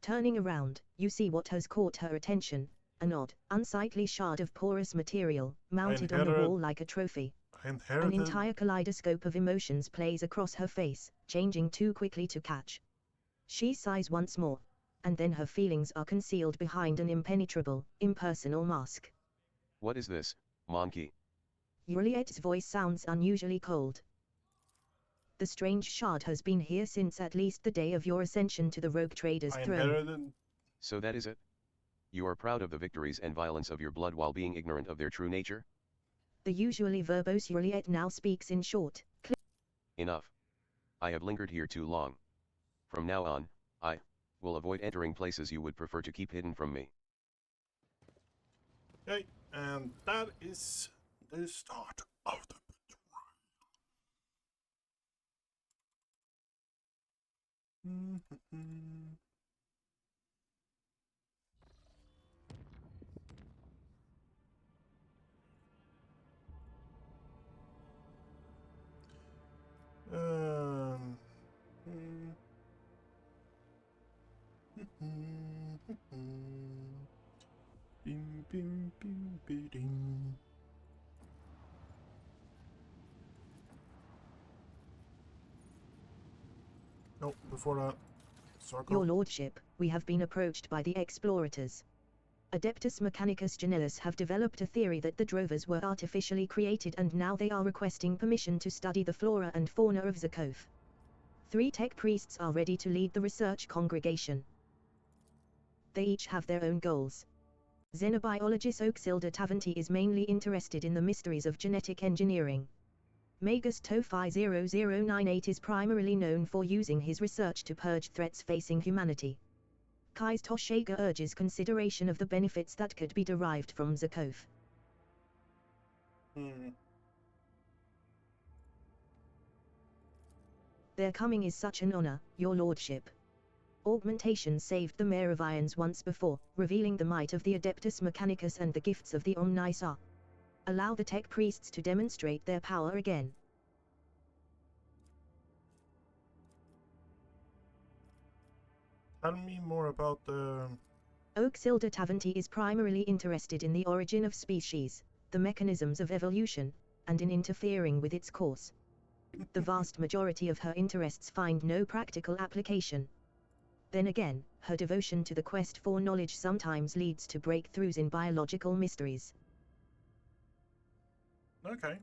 Turning around, you see what has caught her attention, an odd, unsightly shard of porous material, mounted on the wall like a trophy. An entire kaleidoscope of emotions plays across her face, changing too quickly to catch. She sighs once more, and then her feelings are concealed behind an impenetrable, impersonal mask. What is this, monkey? Juliet's voice sounds unusually cold. The strange shard has been here since at least the day of your ascension to the rogue trader's throne. So that is it? You are proud of the victories and violence of your blood while being ignorant of their true nature? The usually verbose Juliet now speaks in short, clear. Enough. I have lingered here too long. From now on, I will avoid entering places you would prefer to keep hidden from me. Okay, and that is the start of the betrayal. No, before that, circle. Your lordship, we have been approached by the explorators. Adeptus Mechanicus Genellus have developed a theory that the drovers were artificially created, and now they are requesting permission to study the flora and fauna of Zakov. 3 tech priests are ready to lead the research congregation. They each have their own goals. Xenobiologist Oaksilda Tavanti is mainly interested in the mysteries of genetic engineering. Magus Tofi 0098 is primarily known for using his research to purge threats facing humanity. Kai's Toshaga urges consideration of the benefits that could be derived from Zakov. Hmm. Their coming is such an honor, your lordship. Augmentation saved the Mayor of Irons once before, revealing the might of the Adeptus Mechanicus and the gifts of the Omnisar. Allow the tech priests to demonstrate their power again. Tell me more about the... Oaksilda Tavanti is primarily interested in the origin of species, the mechanisms of evolution, and in interfering with its course. The vast majority of her interests find no practical application. Then again, her devotion to the quest for knowledge sometimes leads to breakthroughs in biological mysteries. Okay.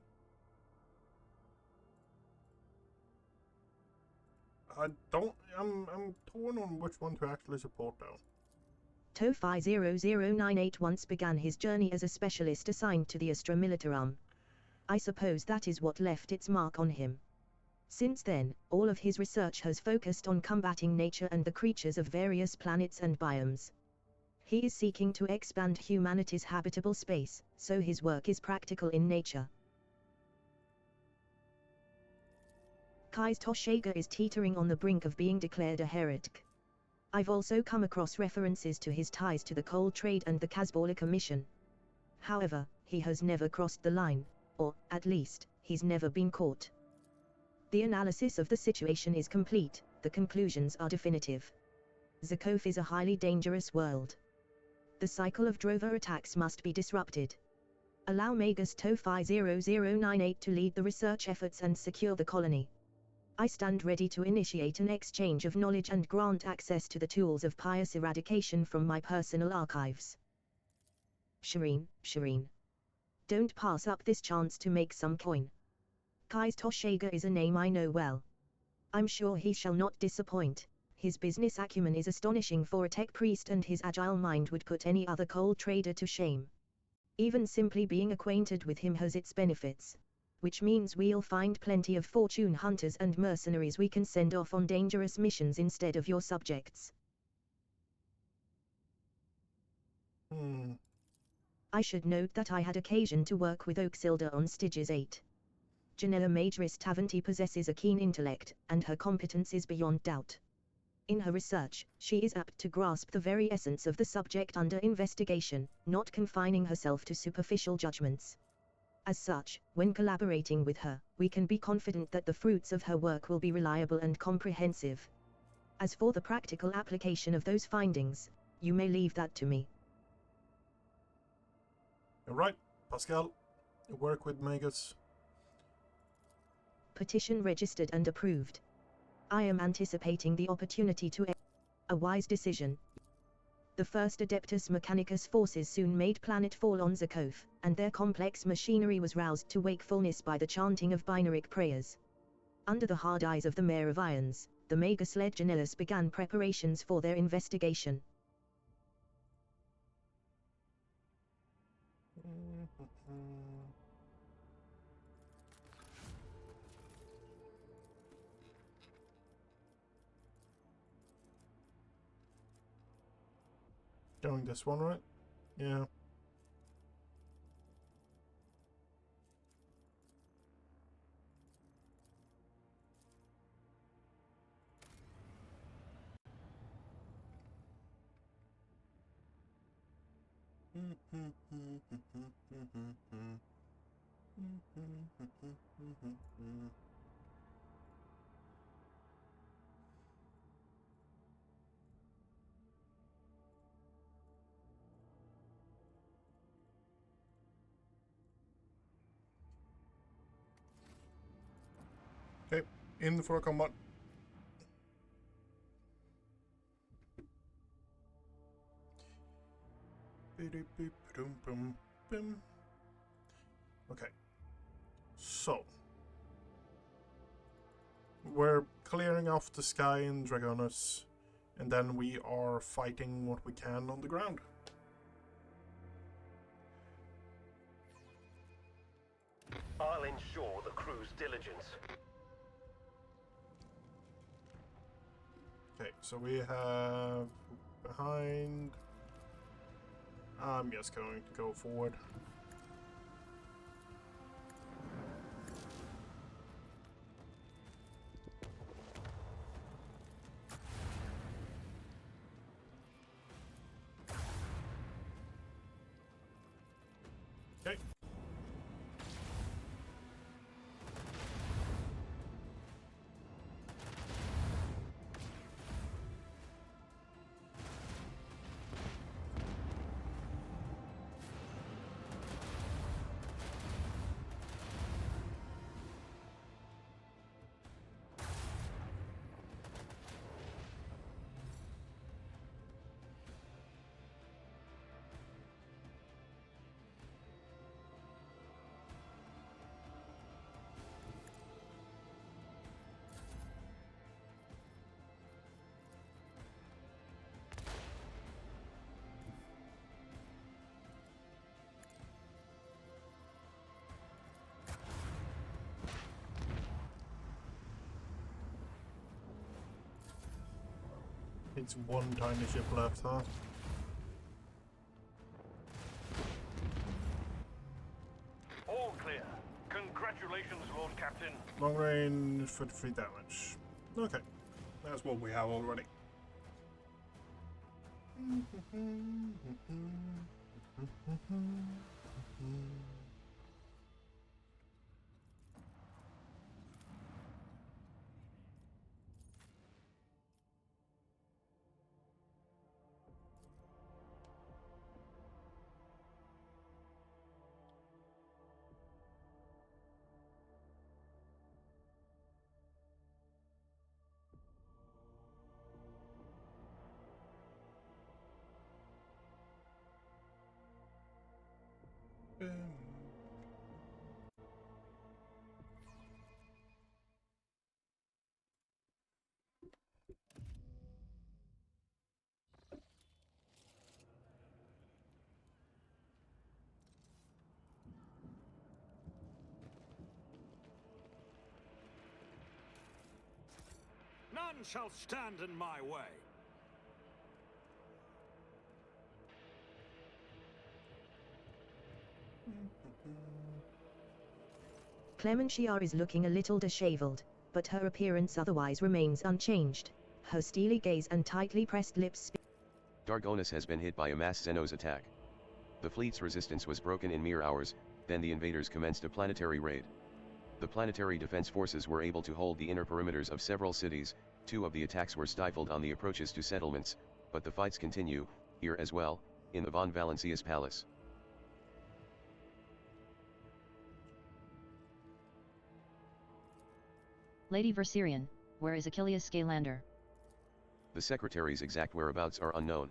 I'm torn on which one to actually support though. Tofi 0098 once began his journey as a specialist assigned to the Astra Militarum. I suppose that is what left its mark on him. Since then, all of his research has focused on combating nature and the creatures of various planets and biomes. He is seeking to expand humanity's habitable space, so his work is practical in nature. Kai's Toshega is teetering on the brink of being declared a heretic. I've also come across references to his ties to the coal trade and the Kazbala Commission. However, he has never crossed the line, or, at least, he's never been caught. The analysis of the situation is complete, the conclusions are definitive. Zakov is a highly dangerous world. The cycle of drover attacks must be disrupted. Allow Magus Tofi 0098 to lead the research efforts and secure the colony. I stand ready to initiate an exchange of knowledge and grant access to the tools of pious eradication from my personal archives. Shireen. Don't pass up this chance to make some coin. Kai's Toshega is a name I know well. I'm sure he shall not disappoint. His business acumen is astonishing for a tech priest, and his agile mind would put any other coal trader to shame. Even simply being acquainted with him has its benefits. Which means we'll find plenty of fortune hunters and mercenaries we can send off on dangerous missions instead of your subjects. I should note that I had occasion to work with Oaksilda on Styges 8. Janella Majoris Tavanti possesses a keen intellect, and her competence is beyond doubt. In her research, she is apt to grasp the very essence of the subject under investigation, not confining herself to superficial judgments. As such, when collaborating with her, we can be confident that the fruits of her work will be reliable and comprehensive. As for the practical application of those findings, you may leave that to me. You're right, Pascal. You work with Magus. Petition registered and approved. I am anticipating the opportunity to a wise decision. The first Adeptus Mechanicus forces soon made planetfall on Zakov, and their complex machinery was roused to wakefulness by the chanting of binaric prayers. Under the hard eyes of the Mayor of Irons, the Magus Legionellus began preparations for their investigation. Going this one, right? Yeah. Okay, in for a combat. Okay, so we're clearing off the sky in Dragonus, and then we are fighting what we can on the ground. I'll ensure the crew's diligence. Okay, so we have behind. I'm just going to go forward. It's one tiny ship left, huh? All clear. Congratulations, Lord Captain. Long range, 43 damage. Okay, that's what we have already. None shall stand in my way. Clementia is looking a little disheveled, but her appearance otherwise remains unchanged. Her steely gaze and tightly pressed lips. Dargonis has been hit by a mass Xenos attack. The fleet's resistance was broken in mere hours, then the invaders commenced a planetary raid. The planetary defense forces were able to hold the inner perimeters of several cities. 2 of the attacks were stifled on the approaches to settlements, but the fights continue, here as well, in the von Valencius Palace. Lady Verserion, where is Achilles Scalander? The secretary's exact whereabouts are unknown.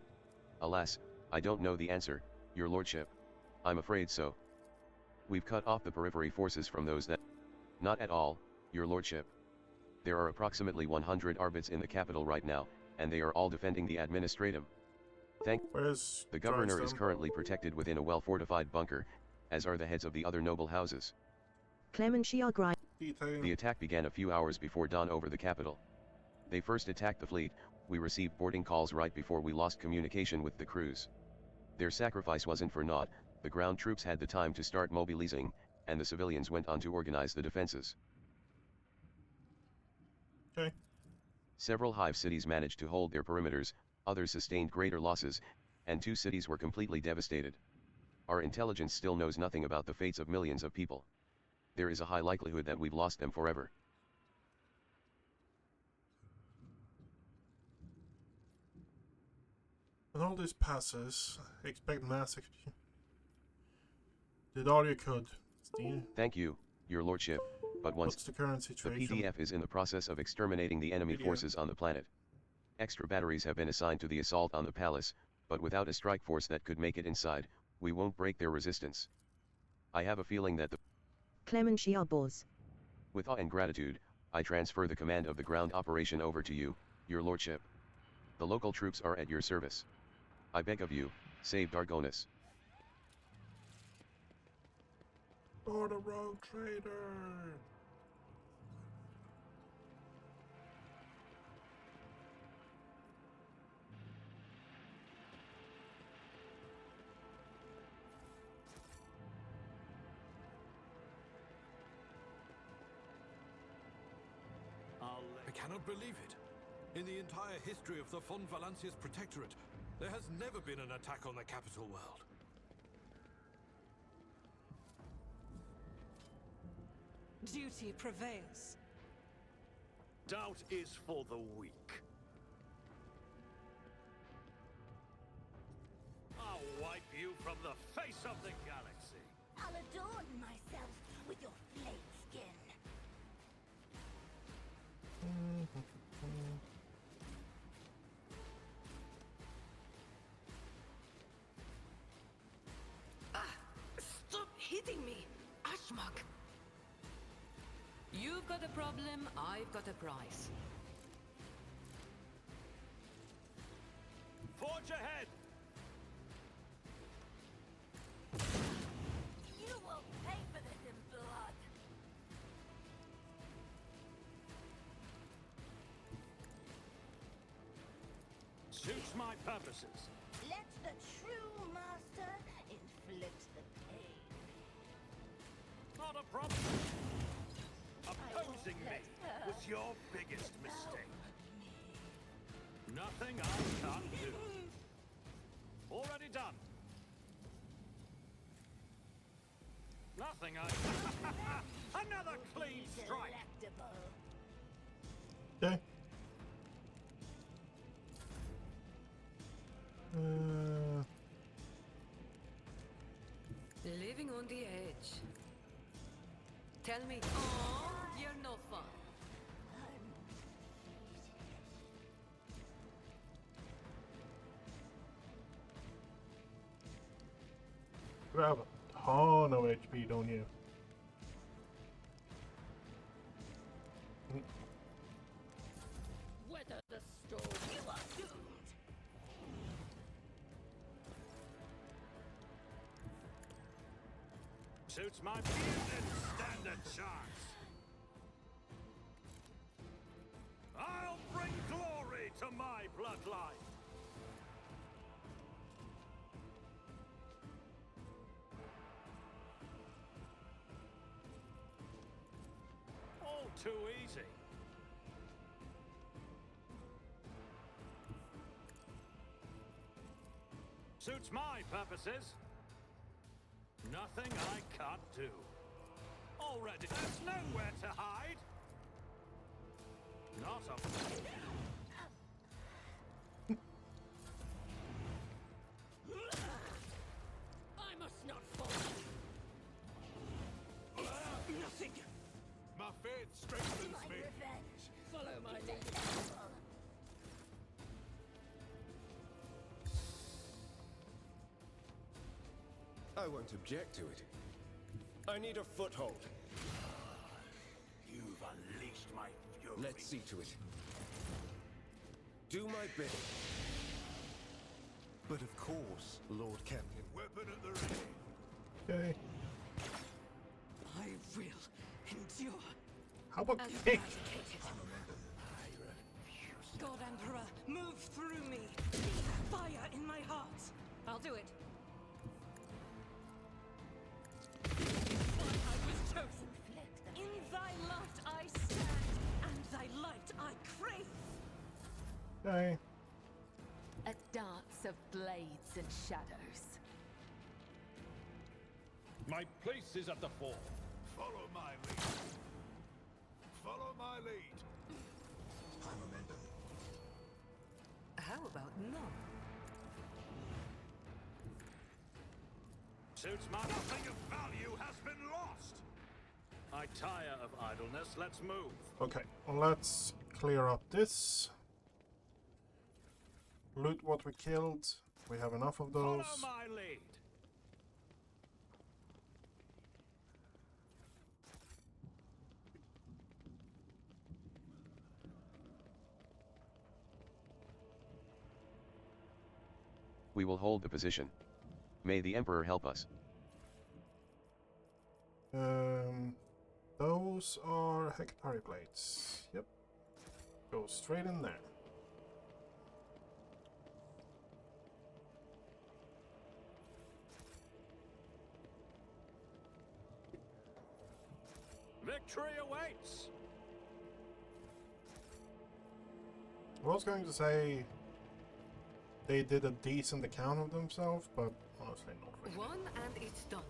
Alas, I don't know the answer, your lordship. I'm afraid so. We've cut off the periphery forces from those that... Not at all, your lordship. There are approximately 100 arbits in the capital right now, and they are all defending the administratum. The governor is currently protected within a well-fortified bunker, as are the heads of the other noble houses. Clementia grind. The attack began a few hours before dawn over the capital. They first attacked the fleet. We received boarding calls right before we lost communication with the crews. Their sacrifice wasn't for naught. The ground troops had the time to start mobilizing, and the civilians went on to organize the defenses. Okay. Several hive cities managed to hold their perimeters, others sustained greater losses, and 2 cities were completely devastated. Our intelligence still knows nothing about the fates of millions of people. There is a high likelihood that we've lost them forever. When all this passes, expect mass execution. Did all you could. Thank you, your lordship, but once What's the current situation? The PDF is in the process of exterminating the enemy forces on the planet. Extra batteries have been assigned to the assault on the palace, but without a strike force that could make it inside, we won't break their resistance. I have a feeling that the... Clementia bows. With awe and gratitude, I transfer the command of the ground operation over to you, your lordship. The local troops are at your service. I beg of you, save Dargonis. For the rogue trader! I cannot believe it. In the entire history of the von Valancius Protectorate, there has never been an attack on the capital world. Duty prevails. Doubt is for the weak. I'll wipe you from the face of the galaxy. I'll adorn myself with your flayed skin. Stop hitting me, Ashmok! You've got a problem, I've got a price. Forge ahead! You will pay for this in blood. Suits my purposes. Let the true master inflict the pain. Not a problem. Opposing me was your biggest mistake. Nothing I can't do. Already done. Nothing I... Another clean strike! Okay. Living on the edge. Tell me. Oh, you're no fun. You have a ton of HP, don't you? Weather the storm. You are doomed. Suits my business. Stand a chance. I'll bring glory to my bloodline. All too easy. Suits my purposes. Nothing I can't do. Already, there's nowhere to hide. Not a... I must not fall. Nothing. My faith strengthens My me. revenge. Follow my lead. I won't object to it. I need a foothold. You've unleashed my fury. Let's see to it. Do my bidding. But of course, Lord Captain. Weapon at the ready. Okay. I will endure. How about And kick? eradicate it. God Emperor, move through me. Fire in my heart. I'll do it. Why I was chosen. In thy light I stand, and thy light I crave. Okay. A dance of blades and shadows. My place is at the fore. Follow my lead. Follow my lead. How about no? Suits my nothing of value has been lost. I tire of idleness. Let's move. Okay, let's clear up this. Loot what we killed. We have enough of those. Follow my lead. We will hold the position. May the Emperor help us. Those are Hectari plates. Yep. Go straight in there. Victory awaits. I was going to say they did a decent account of themselves, but honestly not really. One and it's done.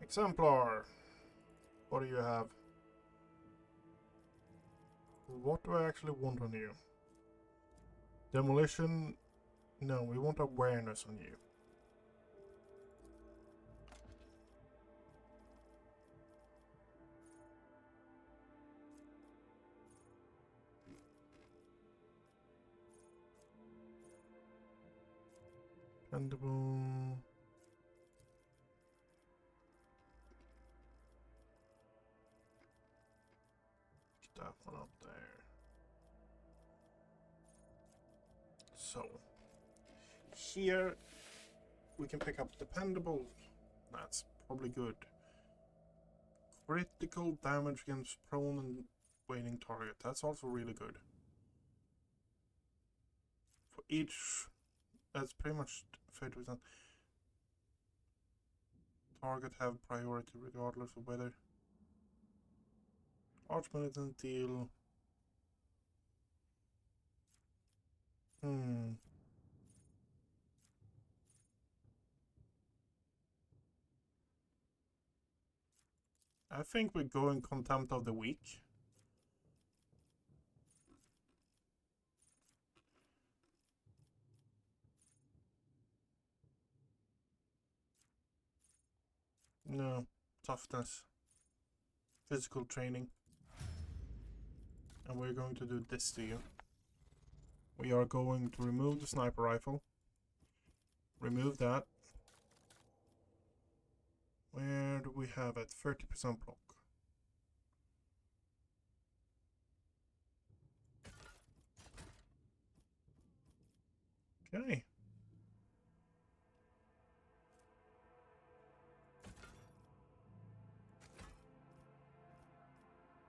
Exemplar. What do you have? What do I actually want on you? Demolition? No, we want awareness on you. Expendable. That one up there. So here we can pick up dependable. That's probably good. Critical damage against prone and waiting target. That's also really good. For each, that's pretty much 30%. Target have priority regardless of whether. Archmilitant deal. I think we're going Contempt of the Week. No, toughness. Physical training. And we're going to do this to you. We are going to remove the sniper rifle. Remove that. Where do we have it? 30% block. Okay.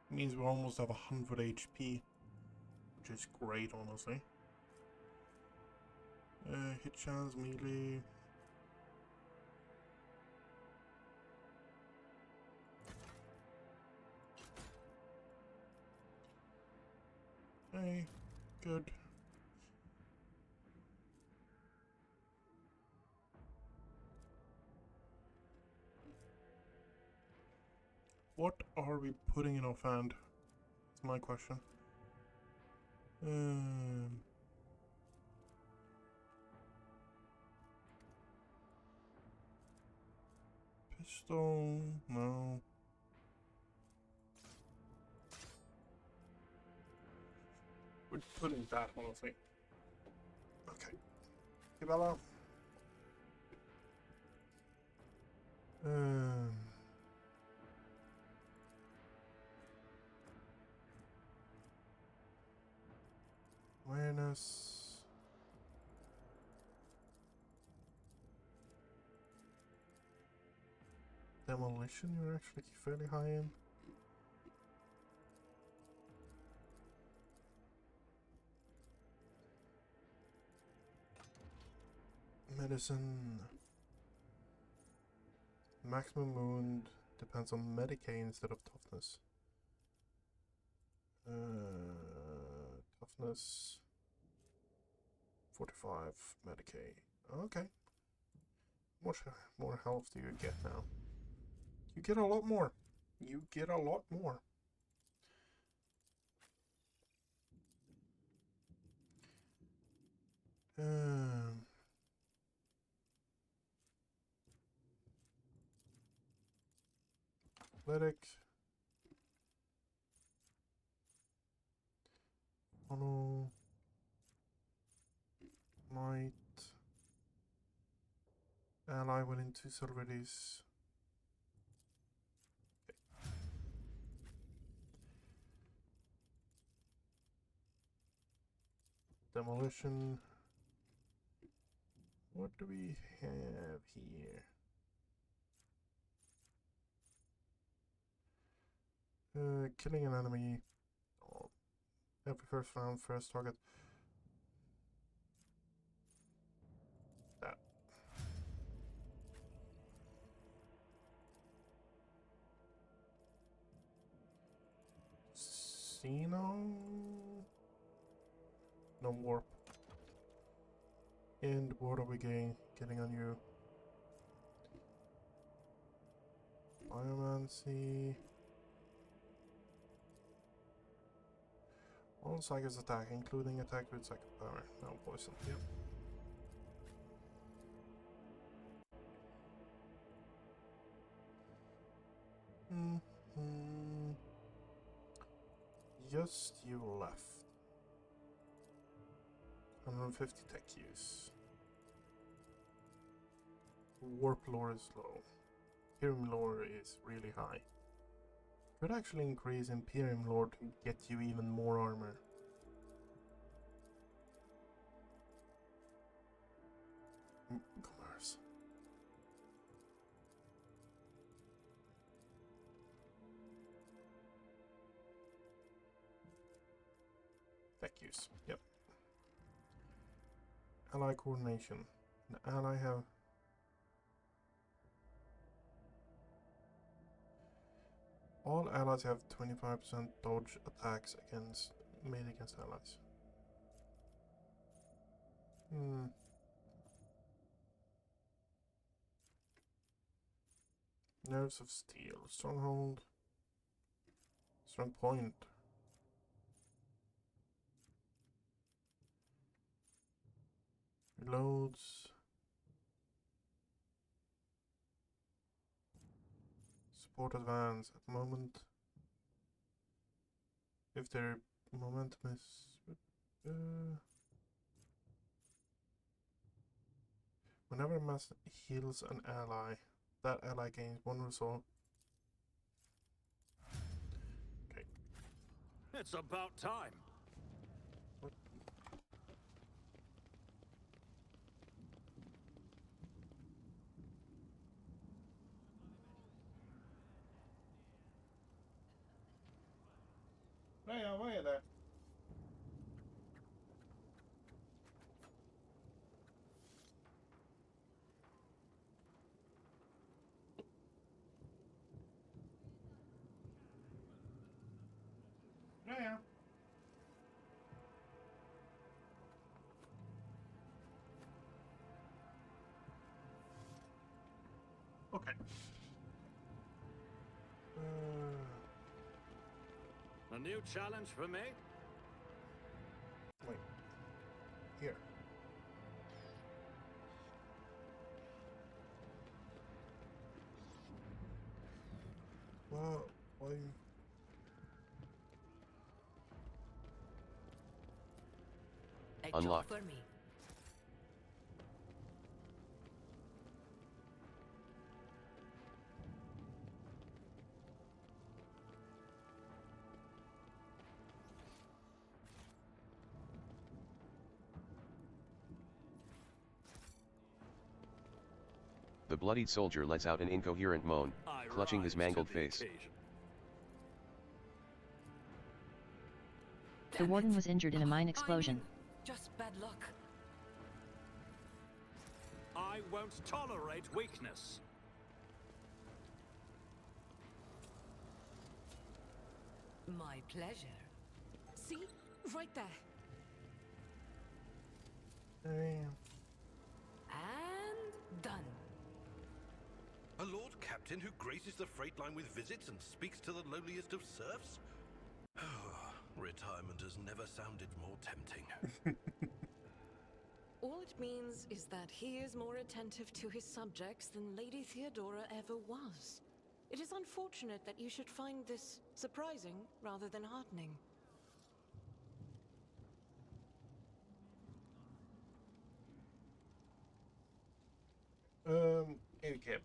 Means we almost have 100 HP, which is great, honestly. Hit chance, melee. Okay, good. What are we putting in offhand? That's my question. Pistol, no. We're putting that, honestly. Okay. Ibella. Awareness. Demolition, you're actually fairly high in. Medicine. Maximum wound depends on Medicaid instead of toughness. Toughness 45 Medicaid. Okay. More health do you get now? You get a lot more. You get a lot more. Athletic. Funnel. Might. Ally within 2 celebrities. Okay. Demolition. What do we have here? Killing an enemy. Oh, every first round, first target. That. Xeno? No warp. And what are we getting on you? Biomancy. All psychics attack, including attack with psychic power. No poison. Yep. Just you left. 150 tech use. Warp lore is low. Imperium lore is really high. Could actually increase Imperium lore to get you even more armor. Commerce. Thank yous. Yep. Ally coordination. The ally have... All allies have 25% dodge attacks against made against allies. Nerves of Steel. Stronghold. Strong Point. Reloads. Support advance at the moment. If their momentum is... whenever a mass heals an ally, that ally gains 1 resolve. Okay. It's about time. What? Freya, why are you there? Freya. Okay. A new challenge for me? Wait. Here. Well, why? Unlocked. For me. The bloodied soldier lets out an incoherent moan, clutching his mangled face. The warden was injured in a mine explosion. Just bad luck. I won't tolerate weakness. My pleasure. See? Right there. Damn. And done. A Lord Captain who graces the freight line with visits and speaks to the lowliest of serfs? Retirement has never sounded more tempting. All it means is that he is more attentive to his subjects than Lady Theodora ever was. It is unfortunate that you should find this surprising rather than heartening. AV cabinet.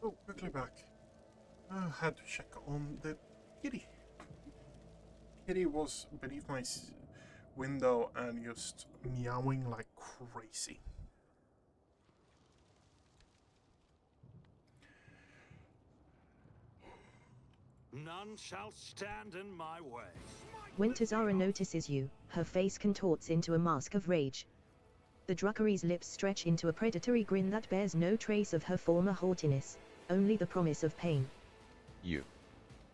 Oh, quickly back. I had to check on the kitty. Kitty was beneath my window and just meowing like crazy. None shall stand in my way. When Tazara notices you, her face contorts into a mask of rage. The Druckery's lips stretch into a predatory grin that bears no trace of her former haughtiness, only the promise of pain. You.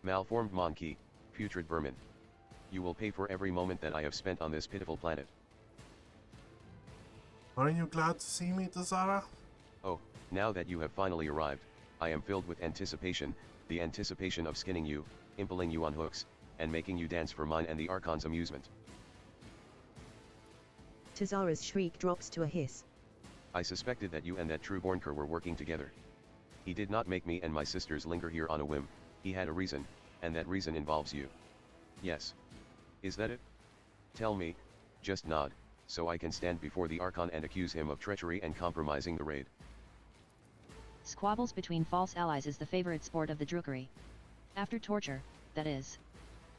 Malformed monkey, putrid vermin. You will pay for every moment that I have spent on this pitiful planet. Aren't you glad to see me, Tazara? Oh, now that you have finally arrived, I am filled with anticipation, the anticipation of skinning you, impaling you on hooks, and making you dance for mine and the Archon's amusement. Tazara's shriek drops to a hiss. I suspected that you and that true Bornker were working together. He did not make me and my sisters linger here on a whim, he had a reason, and that reason involves you. Yes. Is that it? Tell me, just nod, so I can stand before the Archon and accuse him of treachery and compromising the raid. Squabbles between false allies is the favorite sport of the Druckery. After torture, that is.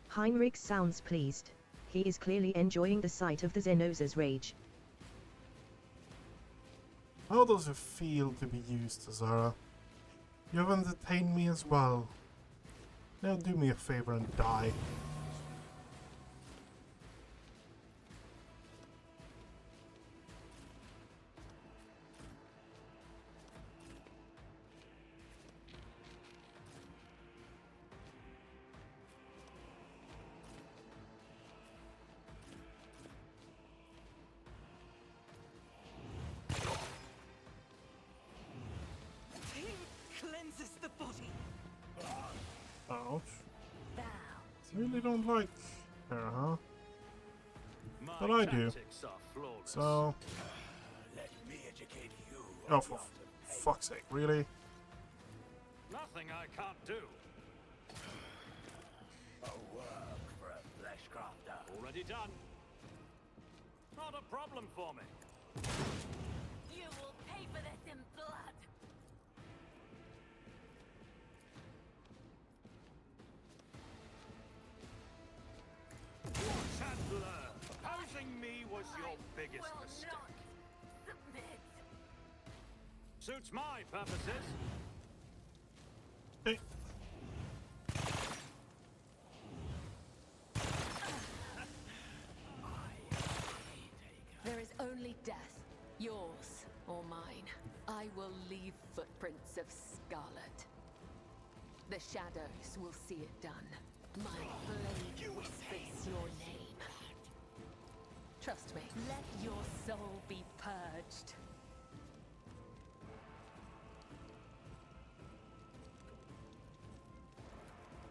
Heinrich sounds pleased. He is clearly enjoying the sight of the Xenosa's rage. How does it feel to be used, Tazara? You have entertained me as well. Now do me a favor and die. Cleanses the body. Ouch. Really don't like her, huh? But I do. So... Let me educate you. Oh, for fuck's sake, really? Nothing I can't do. A work for a flesh crafter. Already done. Not a problem for me. You will pay for this in blood. Chandler, opposing me was your biggest mistake. Submit. Suits my purposes. Hey. There is only death, yours or mine. I will leave footprints of scarlet. The shadows will see it done. My blade whispers your name. Trust me, let your soul be purged.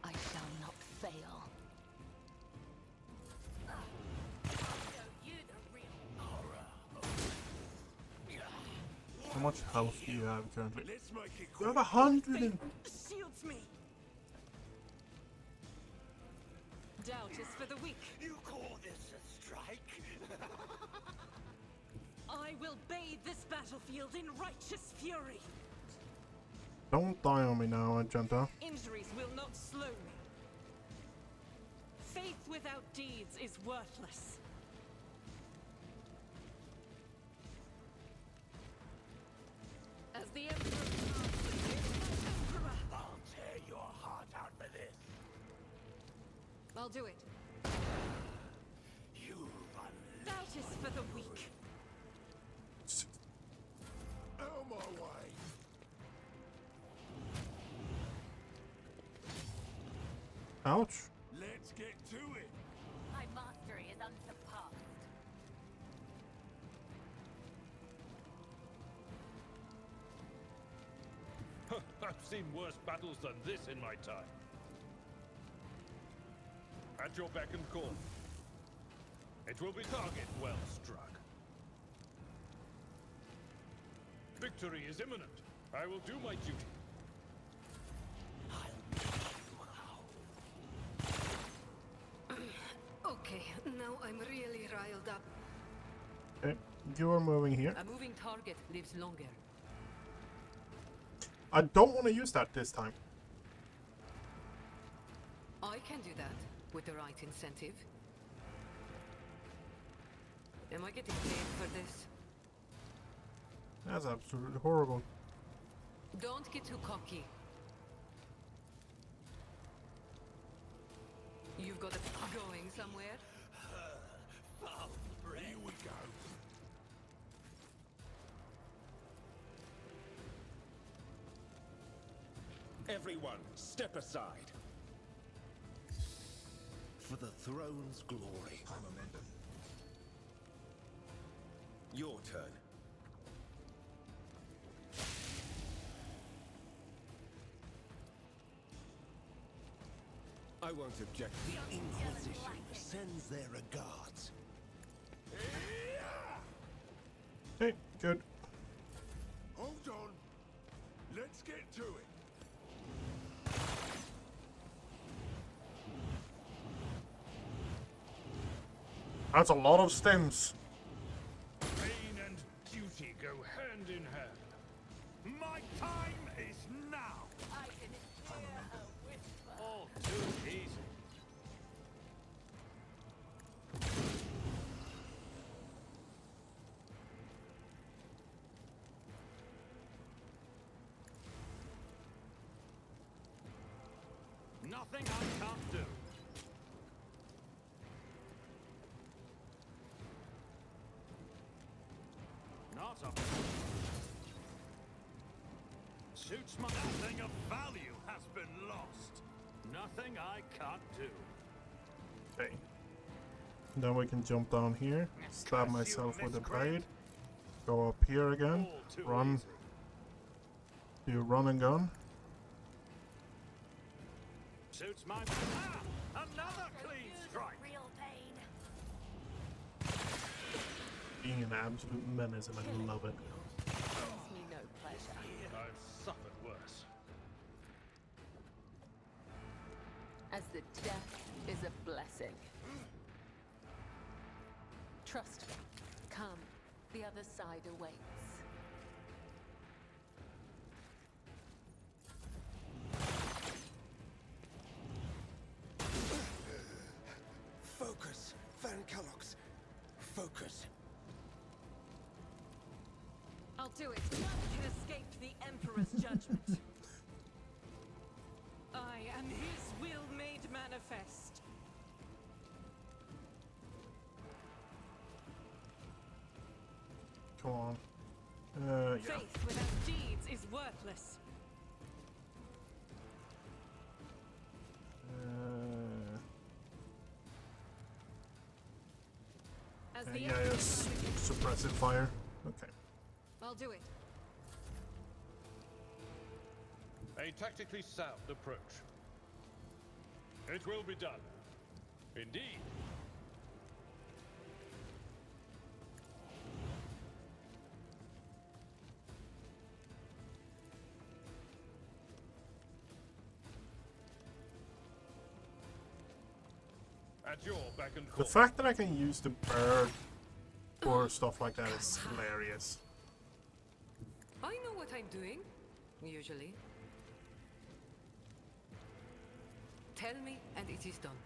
I shall not fail. How much health do you have currently? Let's make it You have 100 and... Shields me. Doubt is for the weak. You call this a strike? I will bathe this battlefield in righteous fury. Don't die on me now, Agenta. Injuries will not slow me. Faith without deeds is worthless. As the Emperor Emperor! I'll tear your heart out for this. I'll do it. You've unleashed. Doubt is for the weak. Out my way. Ouch. Let's get to it. My mastery is unsurpassed. I've seen worse battles than this in my time. At your beck and call. It will be target well struck. Victory is imminent. I will do my duty. Okay, now I'm really riled up. Okay, you are moving here. A moving target lives longer. I don't want to use that this time. I can do that with the right incentive. Am I getting paid for this? That's absolutely horrible. Don't get too cocky. You've got it going somewhere? Here we go. Everyone, step aside. For the throne's glory. Your turn. I won't object. The Inquisition sends their regards. Okay, good. Hold on. Let's get to it. That's a lot of stems. Pain and duty go hand in hand. My time is now. I can hear a whisper. All too easy. Nothing I can't do. Not a... Suits my... Nothing of value has been lost. Nothing I can't do. Okay. Then we can jump down here, stab myself with a blade, go up here again, run, do run and gun. Suits my... Ah! Another clean strike! Real pain. Being an absolute menace, and I love it. Gives me no pleasure. I've suffered worse. As the death is a blessing. Trust me. Come. The other side awaits. Focus, Van Kellogg's. Focus. I'll do it. None can escape the Emperor's judgment. I am his will made manifest. Come on. Yeah. Faith without deeds is worthless. As the Yeah, Emperor yes. comes, Suppressive fire. Okay. I'll do it. A tactically sound approach. It will be done. Indeed. At your beck and The call. fact that I can use the bird for stuff like that is hilarious. I know what I'm doing, usually. Tell me, and it is done.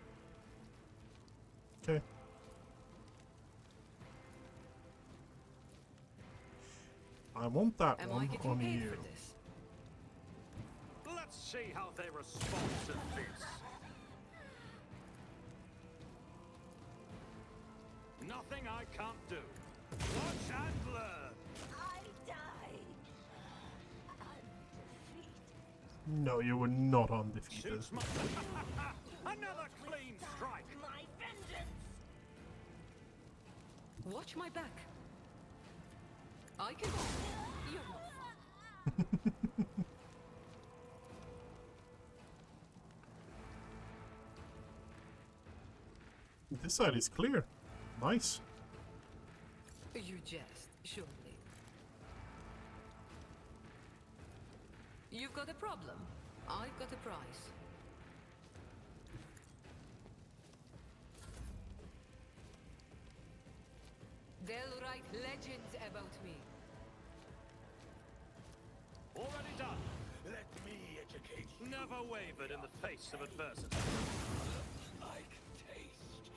Okay. I want that Am I one getting on paid you. for this? Let's see how they respond to this. Nothing I can't do. Watch and learn. I die. Undefeated. No, you were not undefeated. Shoots my... Another clean strike. My vengeance. Watch my back. I can... You're not. This side is clear. Nice. You jest, surely. You've got a problem. I've got a prize. They'll write legends about me. Already done. Never wavered in the face of adversity. I can taste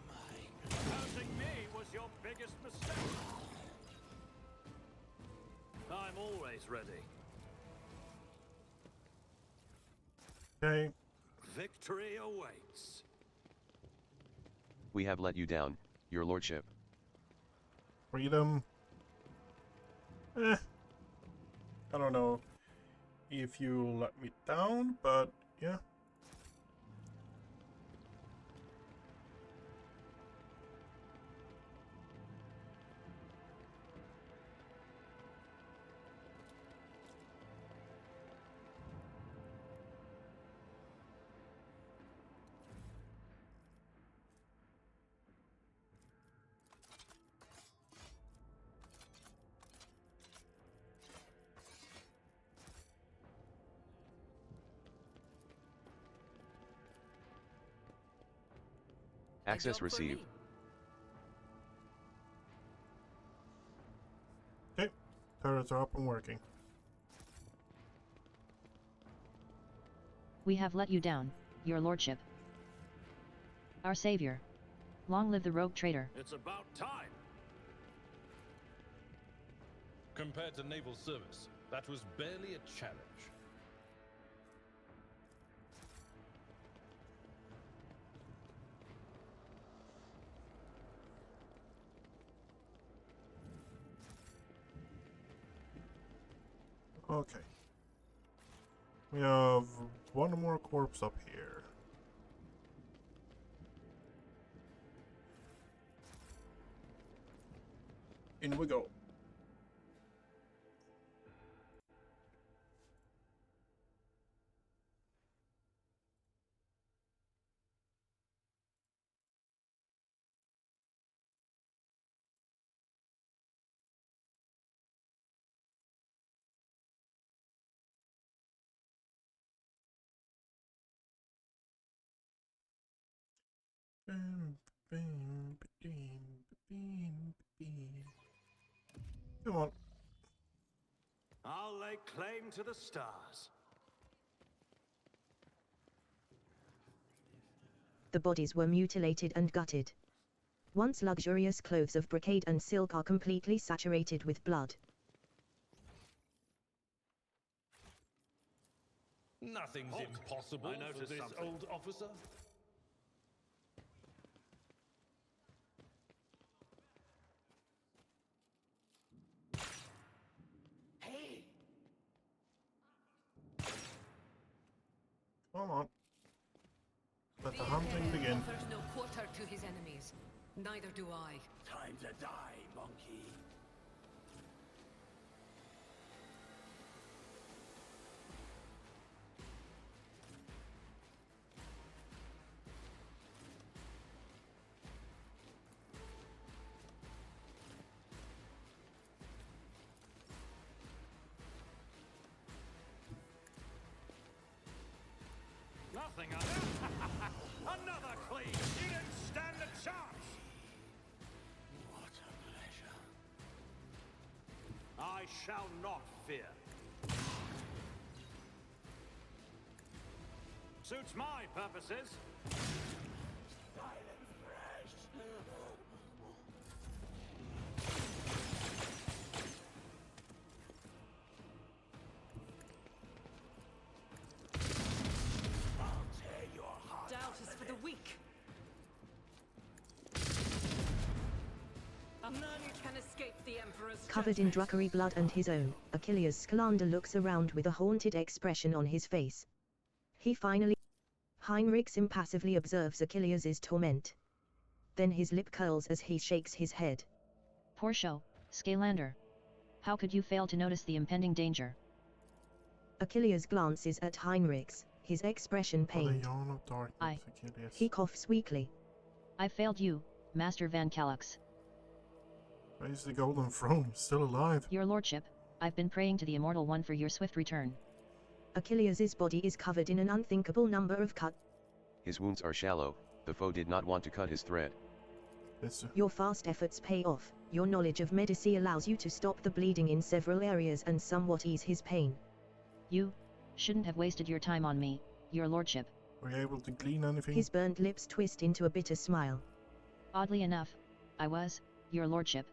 my... Opposing me was your biggest mistake. I'm always ready. Okay. Victory awaits. We have let you down, your lordship. Freedom. I don't know if you let me down, but yeah. Access received. Okay. Turrets are up and working. We have let you down, your lordship. Our savior. Long live the rogue traitor. It's about time. Compared to naval service, that was barely a challenge. Okay. We have one more corpse up here. In we go. Come on. I'll lay claim to the stars. The bodies were mutilated and gutted. Once luxurious clothes of brocade and silk are completely saturated with blood. Nothing's Halt. impossible I for noticed this something. old officer. Hey! Come on. Let the The hunting Imperium begin. offers no quarter to his enemies. Neither do I. Time to die, monkey. Nothing on it. Another clean. You didn't stand a chance. What a pleasure. I shall not fear. Suits my purposes. Silent fresh. I'll tear your heart. Doubt is for the weak. None can escape the Emperor's Covered in judgment. druggery blood and his own, Achilles Scalander looks around with a haunted expression on his face. He finally... Heinrichs impassively observes Achilles' torment. Then his lip curls as he shakes his head. Poor show, Scalander. How could you fail to notice the impending danger? Achilles glances at Heinrichs, his expression For the pained. yawn of darkness, I- Achilles. He coughs weakly. I failed you, Master Van Calix. Raise the golden throne, still alive. Your lordship, I've been praying to the Immortal One for your swift return. Achilles' body is covered in an unthinkable number of cuts. His wounds are shallow, the foe did not want to cut his thread. Your fast efforts pay off. Your knowledge of medicine allows you to stop the bleeding in several areas and somewhat ease his pain. You, Shouldn't have wasted your time on me, your lordship. Were you able to glean anything? His burnt lips twist into a bitter smile. Oddly enough, I was, your lordship.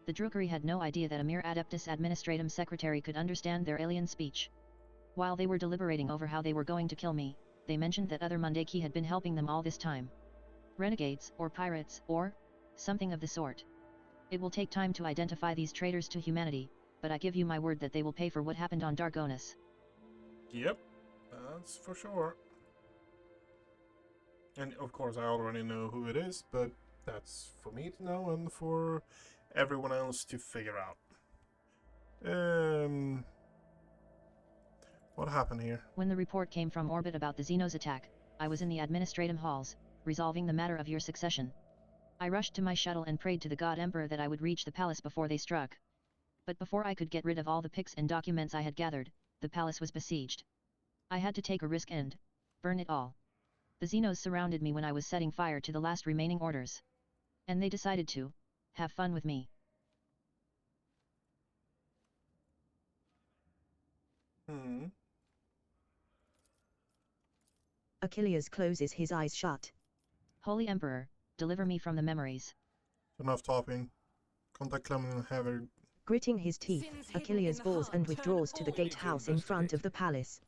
The Drukari had no idea that a mere Adeptus Administratum secretary could understand their alien speech. While they were deliberating over how they were going to kill me, they mentioned that other Mundaki had been helping them all this time. Renegades, or pirates, or something of the sort. It will take time to identify these traitors to humanity, but I give you my word that they will pay for what happened on Dargonis. Yep, that's for sure. And of course I already know who it is, but that's for me to know and for everyone else to figure out. What happened here? When the report came from orbit about the Xenos attack, I was in the administratum halls, resolving the matter of your succession. I rushed to my shuttle and prayed to the God Emperor that I would reach the palace before they struck. But before I could get rid of all the pics and documents I had gathered, the palace was besieged. I had to take a risk and burn it all. The Xenos surrounded me when I was setting fire to the last remaining orders. And they decided to have fun with me. Achilles closes his eyes shut. Holy Emperor, deliver me from the memories. Enough talking. Contact Clement and have her. Gritting his teeth, Achilles bows and withdraws to the gatehouse in front of the palace.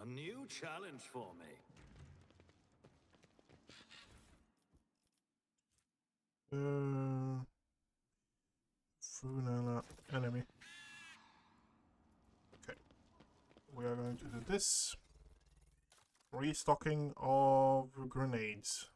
A new challenge for me. Funala enemy. Okay. We are going to do this. Restocking of grenades.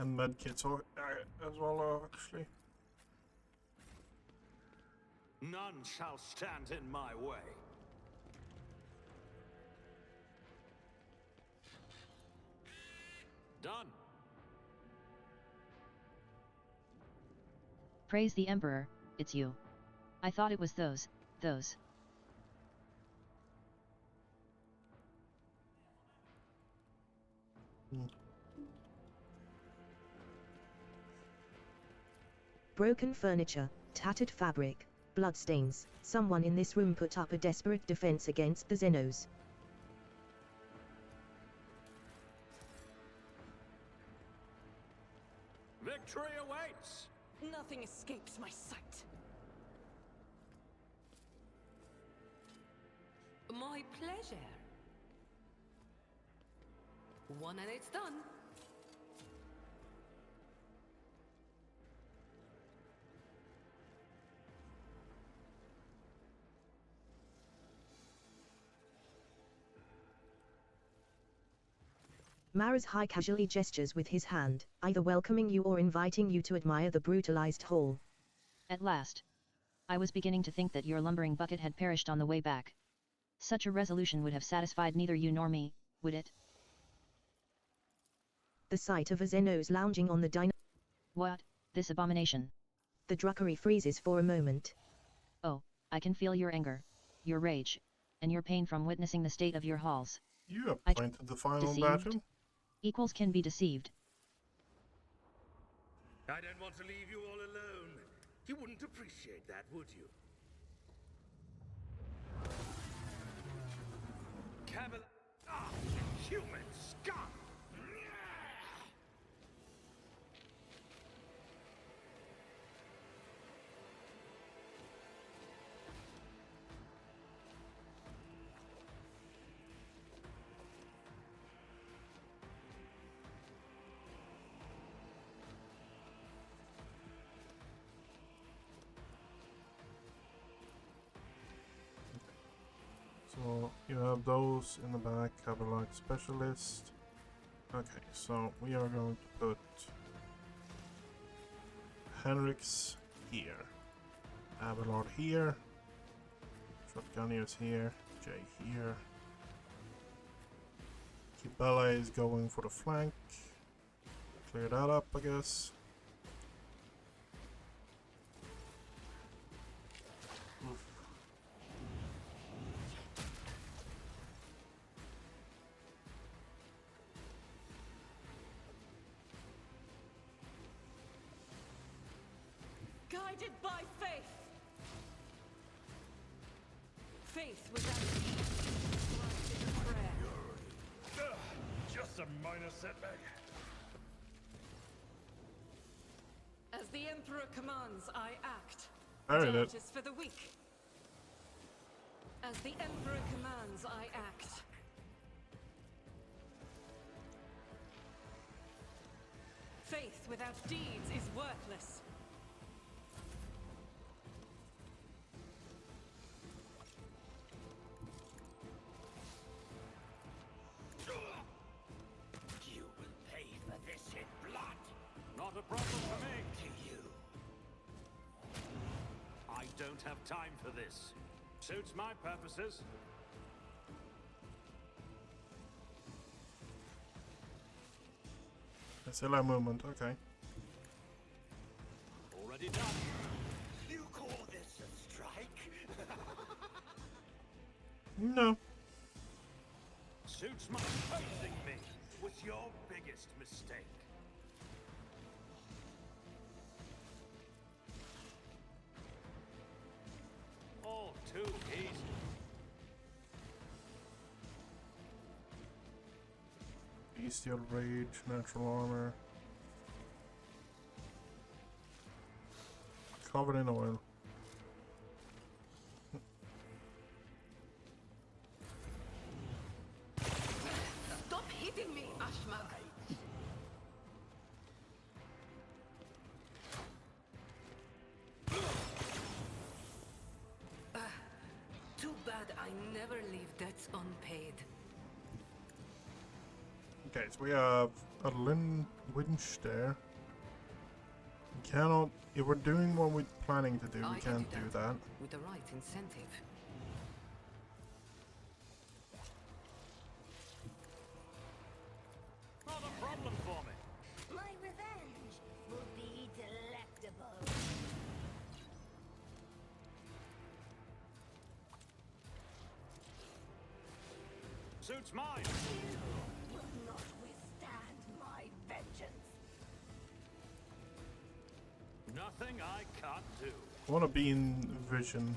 And medkits as well, actually. None shall stand in my way. Done. Praise the Emperor, it's you. I thought it was those. Broken furniture, tattered fabric, bloodstains. Someone in this room put up a desperate defense against the Xenos. Victory awaits! Nothing escapes my sight. My pleasure. One and it's done. Maras high casually gestures with his hand, either welcoming you or inviting you to admire the brutalized hall. At last. I was beginning to think that your lumbering bucket had perished on the way back. Such a resolution would have satisfied neither you nor me, would it? The sight of a Xenos lounging on the dino— What, this abomination? The Drukari freezes for a moment. Oh, I can feel your anger, your rage, and your pain from witnessing the state of your halls. You appointed the final battle? Equals can be deceived. I don't want to leave you all alone. You wouldn't appreciate that, would you? Camel... Ah, human scum! So you have those in the back, have a light specialist. Okay, so we are going to put Henrik's here, Abelard here, Shotgunniers here, Jay here. Kibella is going for the flank. Clear that up, I guess. Guided by faith. Faith without deed is a prayer. Just a minor setback. As the Emperor commands, I act. Alright, Doubt is for the weak. As the Emperor commands, I act. Faith without deeds is worthless. You will pay for this in blood. Not a problem for me. To you. I don't have time for this. Suits my purposes. SLR movement, okay. Already done. You call this a strike? No. Suits my opposing me was your biggest mistake. All too easy. Bestial Rage, Natural Armor. Covered in oil. Stop hitting me, Ashmag! Too bad I never leave debts unpaid. Okay, so we have a winch there. We cannot, if we're doing what we're planning to do, we can't do that. With the right incentive. Not a problem for me. My revenge will be delectable. Suits mine. You will not withstand my vengeance. Nothing I can't do. I want to be in vision.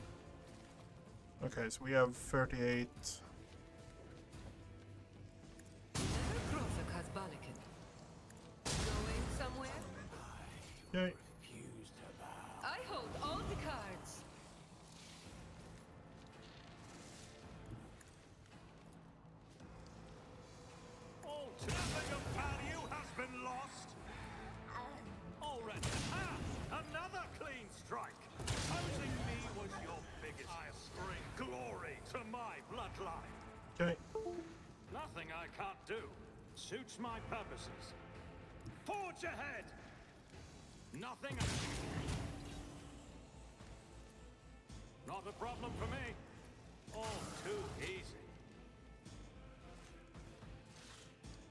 Okay, so we have 38. Going somewhere? Yay. I hold all the cards. All nothing of value has been lost. Already. Another clean strike. Opposing me was your biggest. I bring glory to my bloodline. Okay. Nothing I can't do. Suits my purposes. Forge ahead. Nothing. Not a problem for me. All too easy.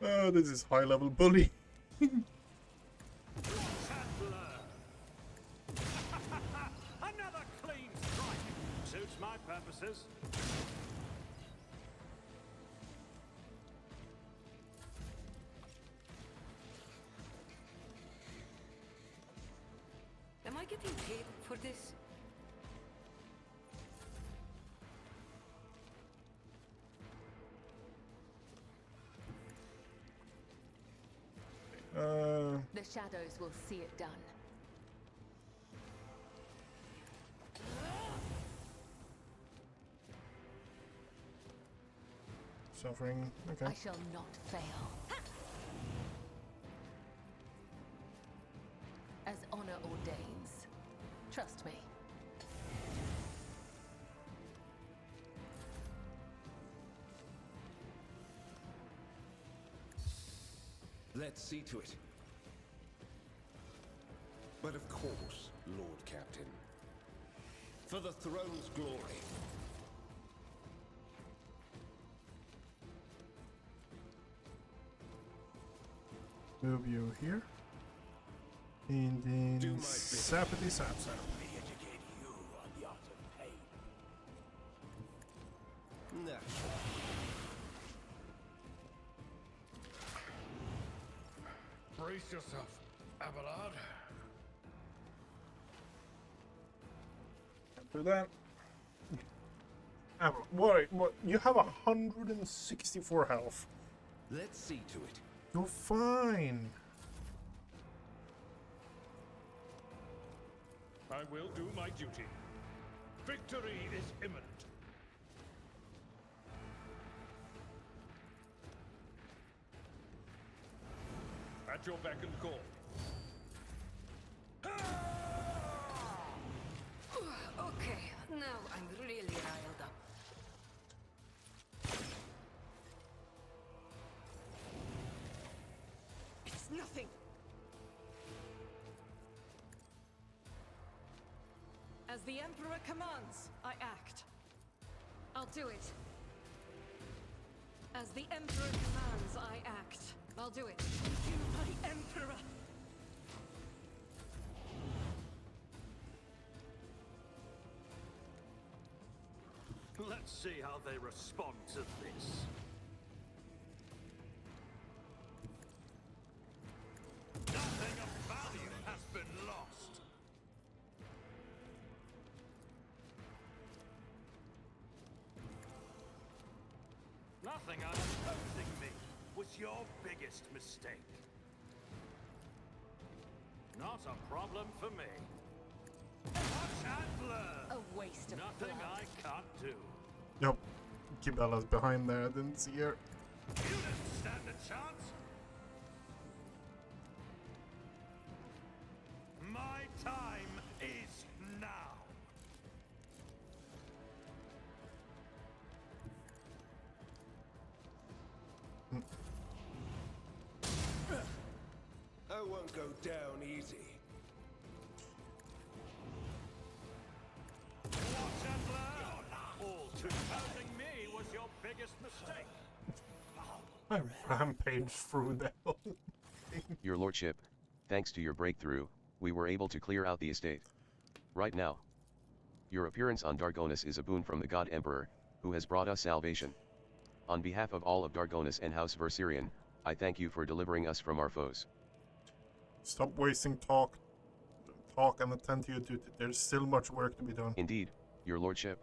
Oh, this is high level bully. Another clean strike. Suits my purposes. Am I getting paid for this? The shadows will see it done. Suffering, okay. I shall not fail. As honor ordains. Trust me. Let's see to it. But of course, Lord Captain. For the throne's glory. Move you here. And then sappity sap sap. Educate you on the art of pain. Nah. Brace yourself, Abelard. Do that. What? You have 164 health. Let's see to it. You're fine. I will do my duty. Victory is imminent. At your beck and call. Okay, now I'm really riled up. It's nothing. As the Emperor commands, I act. I'll do it. As the Emperor commands, I act. I'll do it. You, my Emperor! Let's see how they respond to this. Nothing of value has been lost. Nothing unopposing me was your biggest mistake. Not a problem for me. Watch and learn. A waste of Nothing blood. I can't do. Yep. Kibella's behind there. I didn't see her. You didn't stand a chance. My time is now. I won't go down easy. Watch and learn. All too opposing me was your biggest mistake. I rampaged through that whole thing. Your lordship, thanks to your breakthrough, we were able to clear out the estate. Right now. Your appearance on Dargonus is a boon from the God Emperor, who has brought us salvation. On behalf of all of Dargonus and House Verserion, I thank you for delivering us from our foes. Stop wasting talk and attend to your duty. There's still much work to be done. Indeed, your lordship.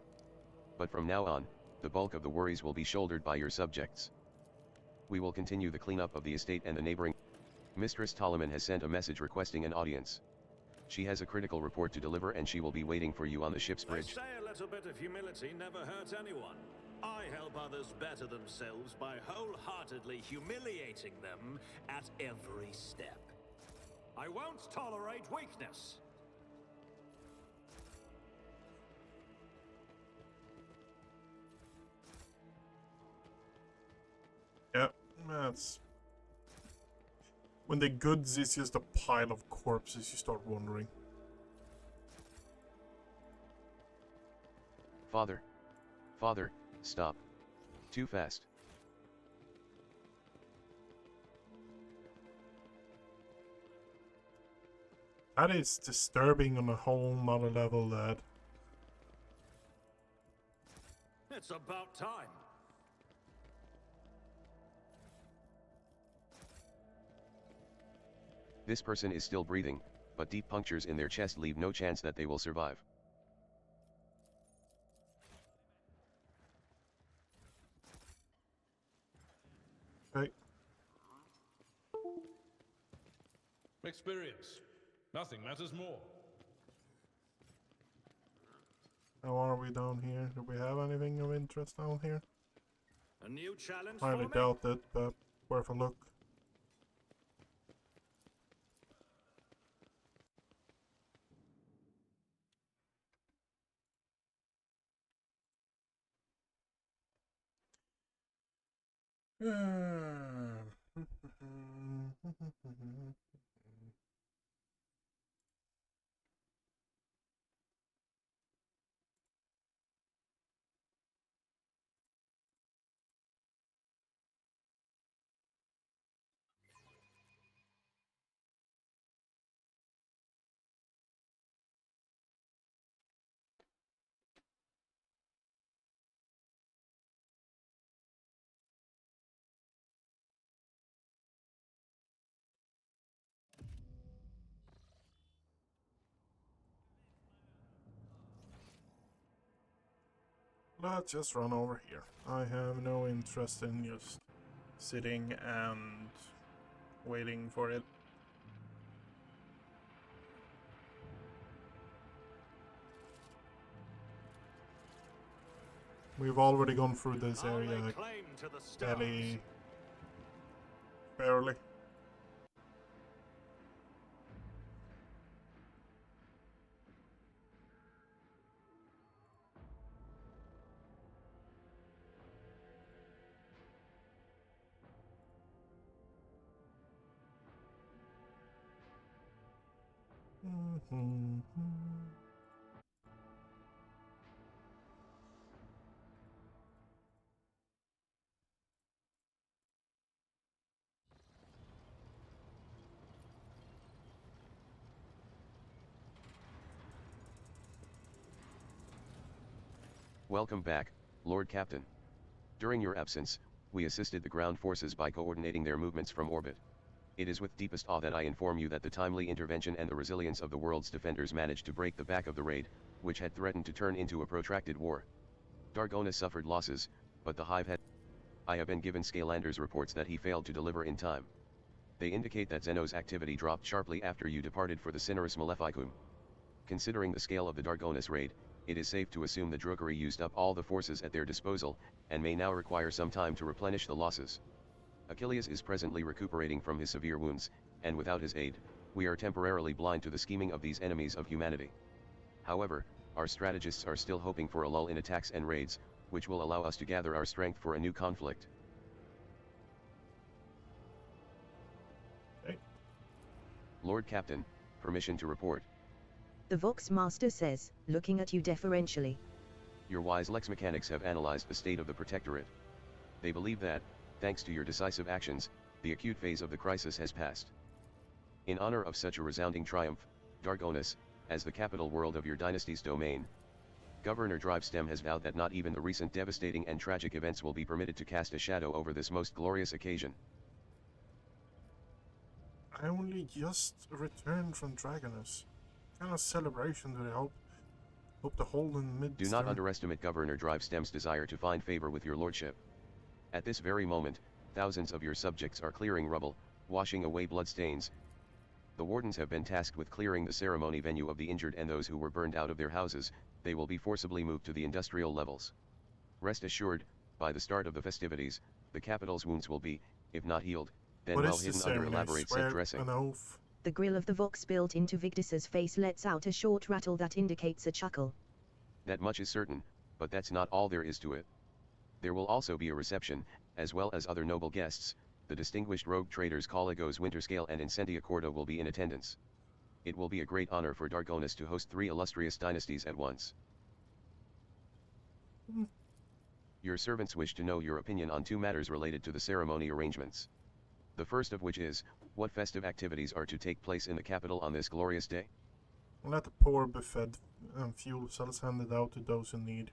But from now on, the bulk of the worries will be shouldered by your subjects. We will continue the cleanup of the estate and the neighboring. Mistress Ptolemy has sent a message requesting an audience. She has a critical report to deliver and she will be waiting for you on the ship's bridge. They say a little bit of humility never hurts anyone. I help others better themselves by wholeheartedly humiliating them at every step. I won't tolerate weakness. Yep, that's... When the goods is just a pile of corpses, you start wondering. Father. Father, stop. Too fast. That is disturbing on a whole nother level, Dad. It's about time. This person is still breathing, but deep punctures in their chest leave no chance that they will survive. Okay. Experience. Nothing matters more. How are we down here? Do we have anything of interest down here? A new challenge Highly for me? doubt it, but worth a look. Let's just run over here. I have no interest in just sitting and waiting for it. We've already gone through this area fairly barely. Welcome back, Lord Captain. During your absence, we assisted the ground forces by coordinating their movements from orbit. It is with deepest awe that I inform you that the timely intervention and the resilience of the world's defenders managed to break the back of the raid, which had threatened to turn into a protracted war. Dargona suffered losses, but the Hive had... I have been given Scalander's reports that he failed to deliver in time. They indicate that Zeno's activity dropped sharply after you departed for the Cineris Maleficum. Considering the scale of the Dargonis raid, it is safe to assume the Drukari used up all the forces at their disposal, and may now require some time to replenish the losses. Achilles is presently recuperating from his severe wounds, and without his aid, we are temporarily blind to the scheming of these enemies of humanity. However, our strategists are still hoping for a lull in attacks and raids, which will allow us to gather our strength for a new conflict. Okay. Lord Captain, permission to report. The Vox Master says, looking at you deferentially. Your wise Lex mechanics have analyzed the state of the Protectorate. They believe that, thanks to your decisive actions, the acute phase of the crisis has passed. In honor of such a resounding triumph, Dargonis, as the capital world of your dynasty's domain, Governor Drivestem has vowed that not even the recent devastating and tragic events will be permitted to cast a shadow over this most glorious occasion. I only just returned from Dragonus. What kind of celebration do they hope to hold in mid? Do not underestimate Governor Drivestem's desire to find favor with your lordship. At this very moment, thousands of your subjects are clearing rubble, washing away bloodstains. The wardens have been tasked with clearing the ceremony venue of the injured and those who were burned out of their houses. They will be forcibly moved to the industrial levels. Rest assured, by the start of the festivities, the capital's wounds will be, if not healed, then well hidden under elaborate set dressing. The grill of the Vox built into Victus's face lets out a short rattle that indicates a chuckle. That much is certain, but that's not all there is to it. There will also be a reception, as well as other noble guests. The distinguished rogue traders Caligos Winterscale and Incendiacorda will be in attendance. It will be a great honor for Dargonis to host 3 illustrious dynasties at once. Your servants wish to know your opinion on 2 matters related to the ceremony arrangements. The first of which is, what festive activities are to take place in the capital on this glorious day? Let the poor be fed and fuel cells handed out to those in need.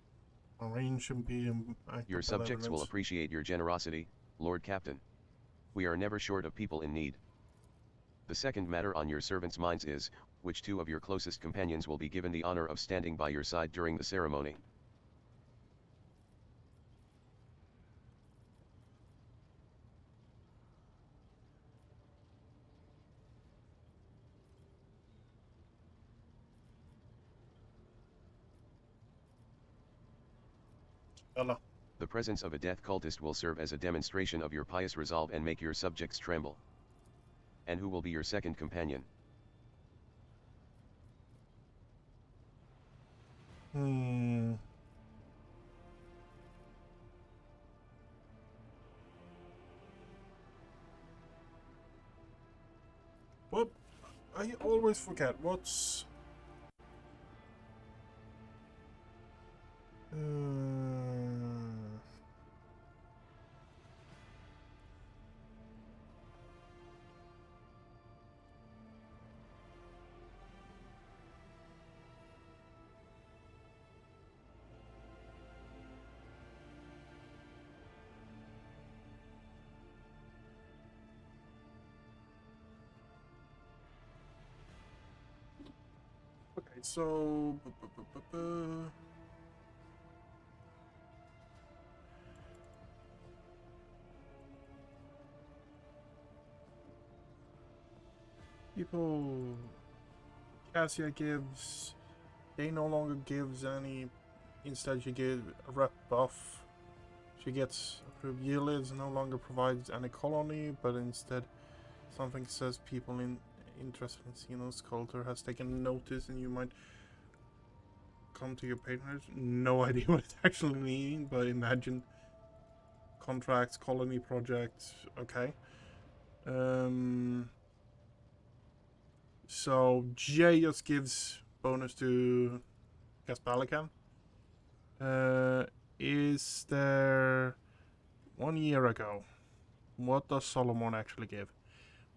Arrange and be Your subjects will appreciate your generosity, Lord Captain. We are never short of people in need. The second matter on your servants' minds is, which 2 of your closest companions will be given the honor of standing by your side during the ceremony? Ella. The presence of a death cultist will serve as a demonstration of your pious resolve and make your subjects tremble. And who will be your second companion? I always forget what's... Okay, so... People... Cassia gives... They no longer gives any... Instead she gives a rep buff. She gets approved yearly, no longer provides any colony, but instead something says people interested in Xenos culture has taken notice and you might come to your patronage. No idea what it actually means, but imagine contracts, colony projects, okay. So Jay just gives bonus to Gaspalican. Is there 1 year ago? What does Solomon actually give?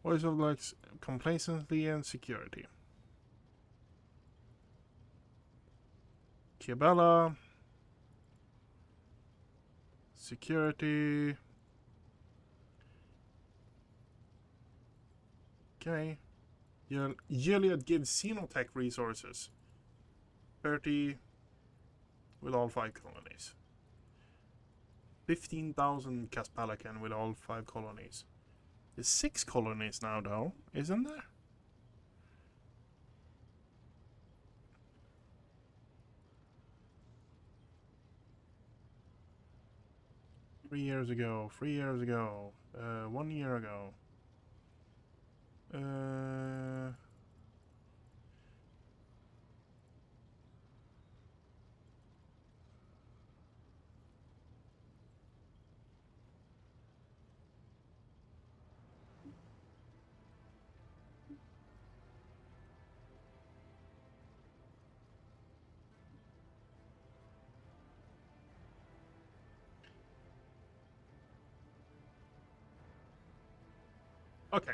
Voice of like complacency and security. Kiabella. Security. Okay. Gilead gives Xenotech resources. 30 with all 5 colonies. 15,000 Caspalacan with all 5 colonies. There's 6 colonies now though, isn't there? Three years ago, 1 year ago. Okay.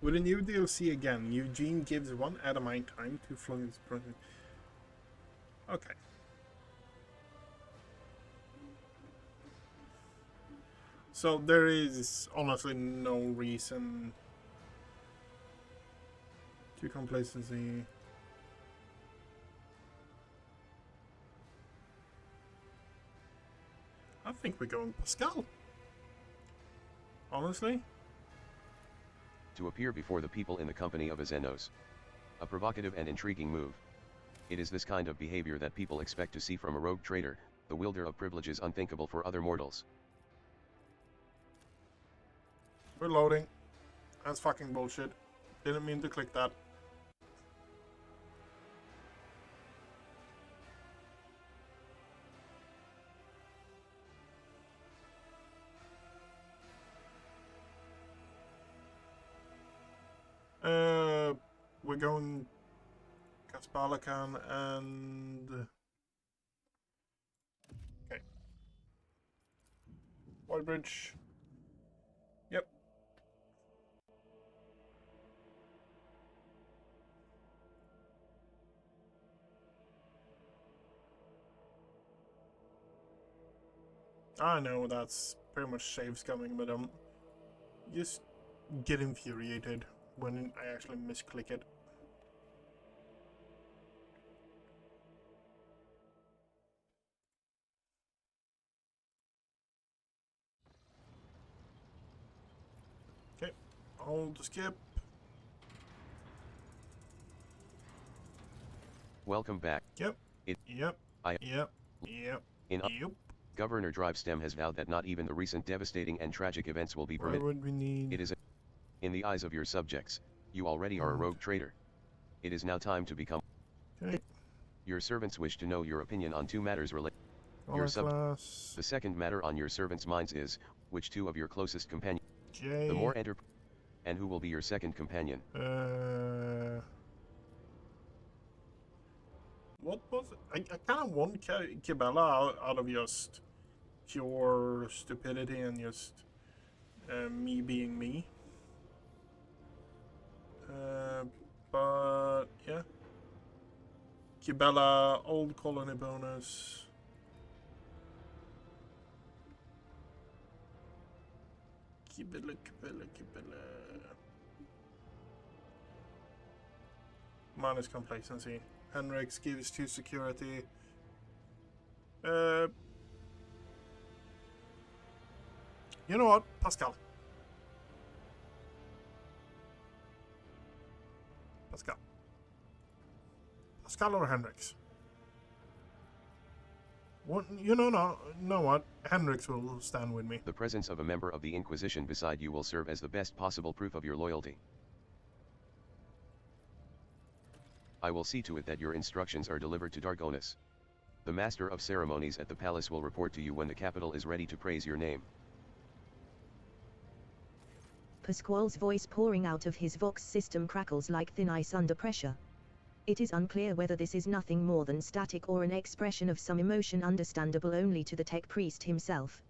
With a new DLC again, Eugene gives 1 Adamine time to Florence project. Okay. So there is honestly no reason to complacency. I think we're going Pascal. Honestly. To appear before the people in the company of a Xenos. A provocative and intriguing move. It is this kind of behavior that people expect to see from a rogue trader, the wielder of privileges unthinkable for other mortals. We're loading. That's fucking bullshit. Didn't mean to click that. We're going Kaspalakan and... Okay. White Bridge. Yep. I know that's pretty much saves coming, but just get infuriated when I actually misclick it. Okay, hold the skip. Welcome back. Yep. Yep. Governor Drivestem has vowed that not even the recent devastating and tragic events will be permitted. Why would we need... It is in the eyes of your subjects, you already are a rogue trader. It is now time to become... Okay. Your servants wish to know your opinion on 2 matters related. The second matter on your servants' minds is, which 2 of your closest companions... J. The more And who will be your second companion? What was it? I kind of want Kibella out of just pure stupidity and just me being me. But yeah. Kibella, old colony bonus. Kibella. Minus complacency. Henrix gives 2 security. You know what? Pascal. Pascal or Henrix? What? You know what? Henrix will stand with me. The presence of a member of the Inquisition beside you will serve as the best possible proof of your loyalty. I will see to it that your instructions are delivered to Dargonis. The Master of Ceremonies at the palace will report to you when the capital is ready to praise your name. Pasquale's voice pouring out of his Vox system crackles like thin ice under pressure. It is unclear whether this is nothing more than static or an expression of some emotion understandable only to the tech priest himself.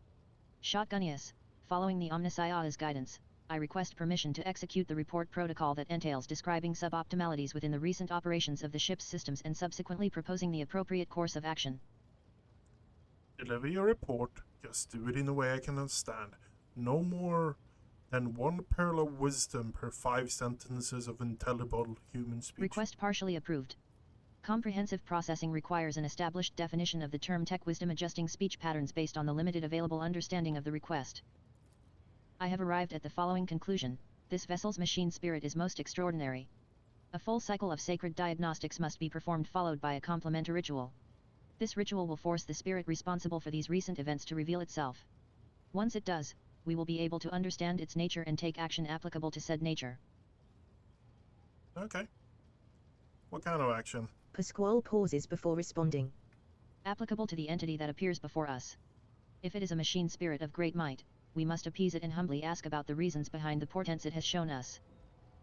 Shotgunius, following the Omniscia's guidance, I request permission to execute the report protocol that entails describing suboptimalities within the recent operations of the ship's systems and subsequently proposing the appropriate course of action. Deliver your report, just do it in a way I can understand. No more than 1 pearl of wisdom per 5 sentences of intelligible human speech. Request partially approved. Comprehensive processing requires an established definition of the term tech wisdom, adjusting speech patterns based on the limited available understanding of the request. I have arrived at the following conclusion: this vessel's machine spirit is most extraordinary. A full cycle of sacred diagnostics must be performed, followed by a complementary ritual. This ritual will force the spirit responsible for these recent events to reveal itself. Once it does, we will be able to understand its nature and take action applicable to said nature. Okay. What kind of action? Pasquale pauses before responding. Applicable to the entity that appears before us. If it is a machine spirit of great might, we must appease it and humbly ask about the reasons behind the portents it has shown us.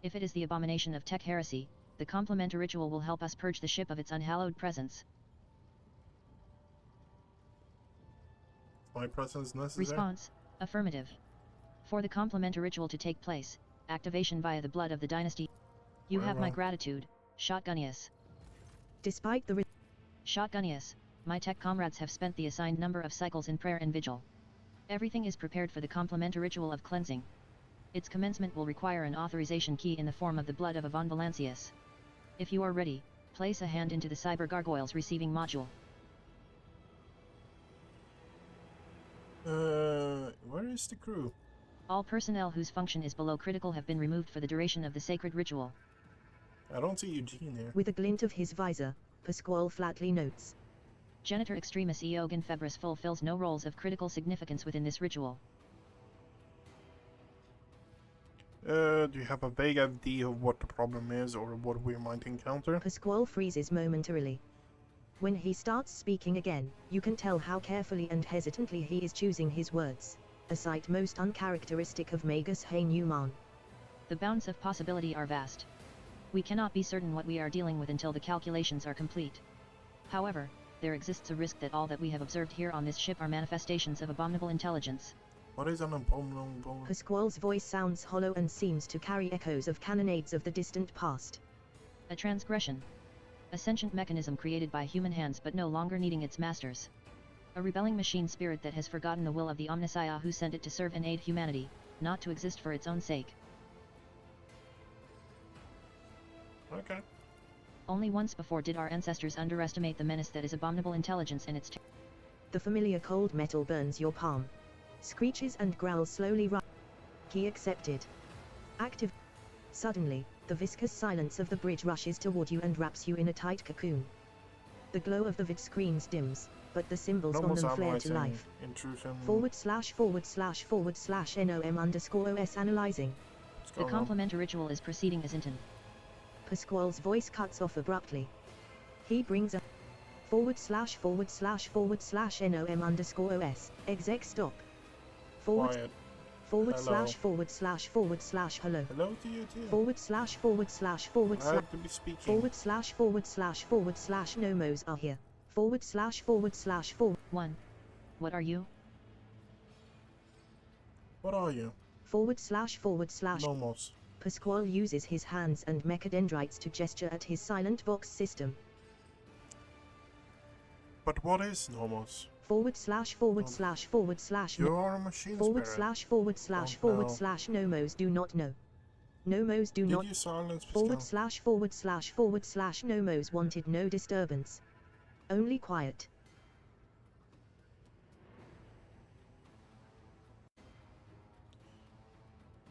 If it is the abomination of tech heresy, the complementary ritual will help us purge the ship of its unhallowed presence. My presence necessary? Response: affirmative. For the complementary ritual to take place, activation via the blood of the dynasty. You have my gratitude, Shotgunius. Despite the Shotgunius, my tech comrades have spent the assigned number of cycles in prayer and vigil. Everything is prepared for the complementary ritual of cleansing. Its commencement will require an authorization key in the form of the blood of Von Valancius. If you are ready, place a hand into the Cyber Gargoyles receiving module. Where is the crew? All personnel whose function is below critical have been removed for the duration of the sacred ritual. I don't see Eugene here. With a glint of his visor, Pasquale flatly notes. Genitor Extremis Eogan Febris fulfills no roles of critical significance within this ritual. Do you have a vague idea of what the problem is or what we might encounter? Pasquale freezes momentarily. When he starts speaking again, you can tell how carefully and hesitantly he is choosing his words, a sight most uncharacteristic of Magus Hain-Uman. The bounds of possibility are vast. We cannot be certain what we are dealing with until the calculations are complete. However, there exists a risk that all that we have observed here on this ship are manifestations of abominable intelligence. What is an abominable? Pasquale's voice sounds hollow and seems to carry echoes of cannonades of the distant past. A transgression. A sentient mechanism created by human hands but no longer needing its masters. A rebelling machine spirit that has forgotten the will of the Omniscia who sent it to serve and aid humanity, not to exist for its own sake. Okay. Only once before did our ancestors underestimate the menace that is abominable intelligence and its The familiar cold metal burns your palm. Screeches and growls slowly rise. Key accepted. Active. Suddenly, the viscous silence of the bridge rushes toward you and wraps you in a tight cocoon. The glow of the vid screens dims, but the symbols on them flare to life. Intrusion. ///nom_os analyzing. The complementary ritual is proceeding as intended. Pasquale's voice cuts off abruptly. He brings a ////nom_os exec stop. Quiet. Forward Hello. slash forward slash forward slash hello. Hello to you too. Forward slash forward slash forward I slash have to be speaking. forward slash nomos are here. Forward slash forward. 1. What are you? What are you? Forward slash. Nomos. Pasquale uses his hands and mechadendrites to gesture at his silent vox system. But what is Nomos? Forward slash. You are a machine Forward spirit. slash nomos do not know. Nomos do Did not. you silence Forward Pascal? slash nomos wanted no disturbance. Only quiet.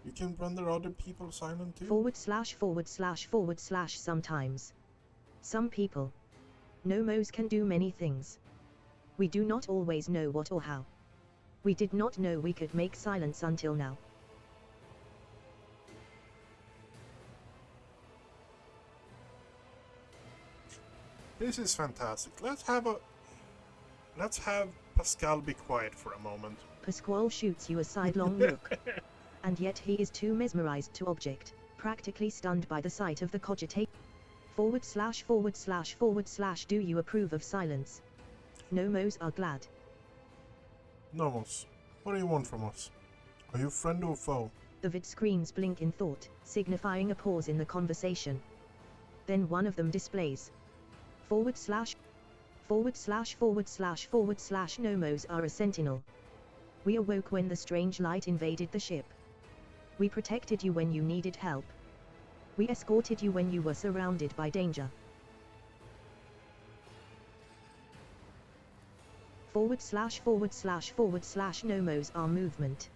You can render other people silent too? Forward slash sometimes. Some people. Nomos can do many things. We do not always know what or how. We did not know we could make silence until now. This is fantastic. Let's have Pascal be quiet for a moment. Pasquale shoots you a sidelong look. And yet he is too mesmerized to object, practically stunned by the sight of the cogitate. Forward slash. Do you approve of silence? Nomos are glad. Nomos, what do you want from us? Are you friend or foe? The vid screens blink in thought, signifying a pause in the conversation. Then one of them displays. Forward slash. Nomos are a sentinel. We awoke when the strange light invaded the ship. We protected you when you needed help. We escorted you when you were surrounded by danger. Forward slash. Nomos are movement.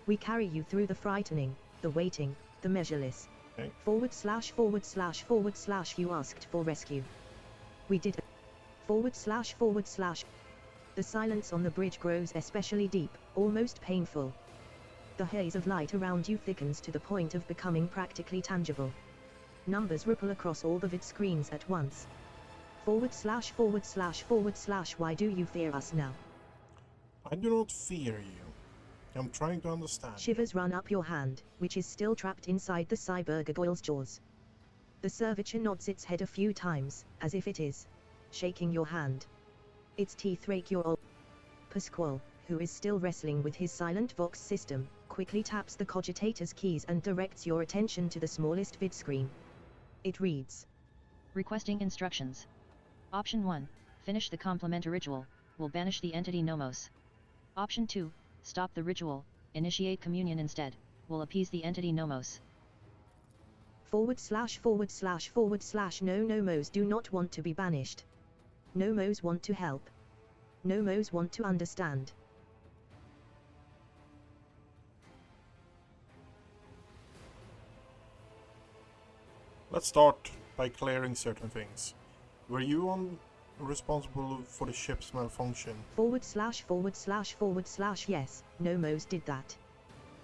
We carry you through the frightening, the waiting, the measureless. Okay. Forward slash. You asked for rescue. We did. Forward slash. The silence on the bridge grows especially deep, almost painful. The haze of light around you thickens to the point of becoming practically tangible. Numbers ripple across all the vid screens at once. Forward slash. Why do you fear us now? I do not fear you. I'm trying to understand. Shivers run up your hand, which is still trapped inside the cybergargoyle's jaws. The servitor nods its head a few times, as if it is shaking your hand. Its teeth rake your old. Pasquale, who is still wrestling with his silent vox system, quickly taps the cogitator's keys and directs your attention to the smallest vid screen. It reads. Requesting instructions. Option 1. Finish the complementary ritual, will banish the entity Nomos. Option 2. Stop the ritual, initiate communion instead, will appease the entity Nomos. Forward slash. No, Nomos do not want to be banished. Nomos want to help. Nomos want to understand. Let's start by clearing certain things. Were you responsible for the ship's malfunction? Forward slash. Yes, Nomos did that.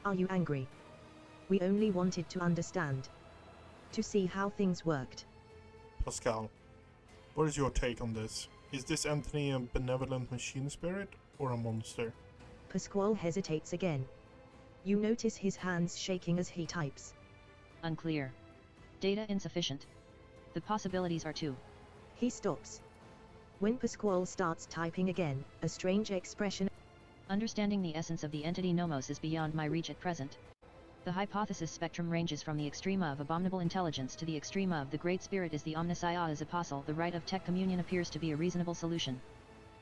Are you angry? We only wanted to understand. To see how things worked. Pascal, what is your take on this? Is this entity a benevolent machine spirit or a monster? Pasquale hesitates again. You notice his hands shaking as he types. Unclear. Data insufficient. The possibilities are 2. He stops. When Pasquale starts typing again, a strange expression. Understanding the essence of the entity Nomos is beyond my reach at present. The hypothesis spectrum ranges from the extrema of abominable intelligence to the extrema of the Great Spirit is the omniscience apostle. The rite of tech communion appears to be a reasonable solution.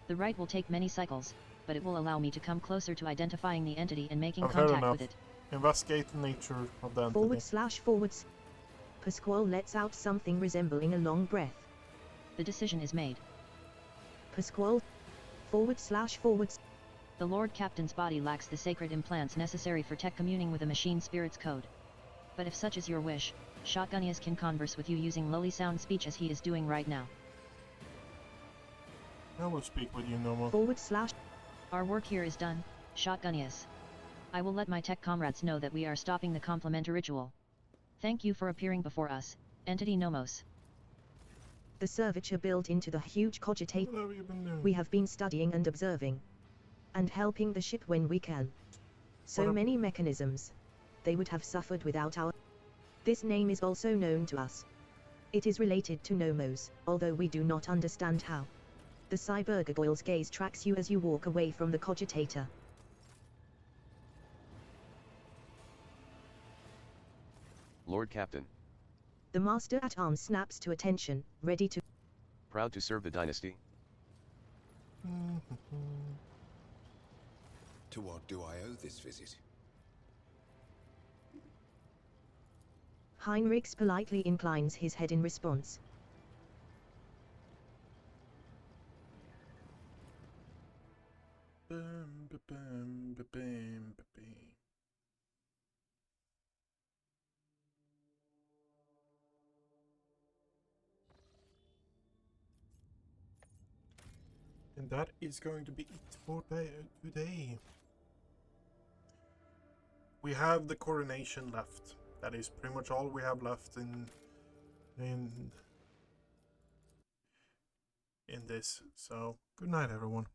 The rite will take many cycles, but it will allow me to come closer to identifying the entity and making contact with it. Investigate the nature of the entity. Forward. Pasquale lets out something resembling a long breath. The decision is made. Pasquale. Forward. The Lord Captain's body lacks the sacred implants necessary for tech communing with a machine spirit's code. But if such is your wish, Shotgunius can converse with you using lowly sound speech as he is doing right now. I will speak with you, Nomos. Forward. Our work here is done, Shotgunius. I will let my tech comrades know that we are stopping the complementary ritual. Thank you for appearing before us, Entity Nomos. The servitor built into the huge cogitator. What have you been doing? We have been studying and observing. And helping the ship when we can. So many mechanisms. They would have suffered without our... This name is also known to us. It is related to Nomos, although we do not understand how. The cybergargoyle's gaze tracks you as you walk away from the cogitator. Lord Captain. The Master at Arms snaps to attention, ready to... Proud to serve the dynasty? To what do I owe this visit? Heinrichs politely inclines his head in response. And that is going to be it for today. We have the coronation left. That is pretty much all we have left in this. So good night, everyone.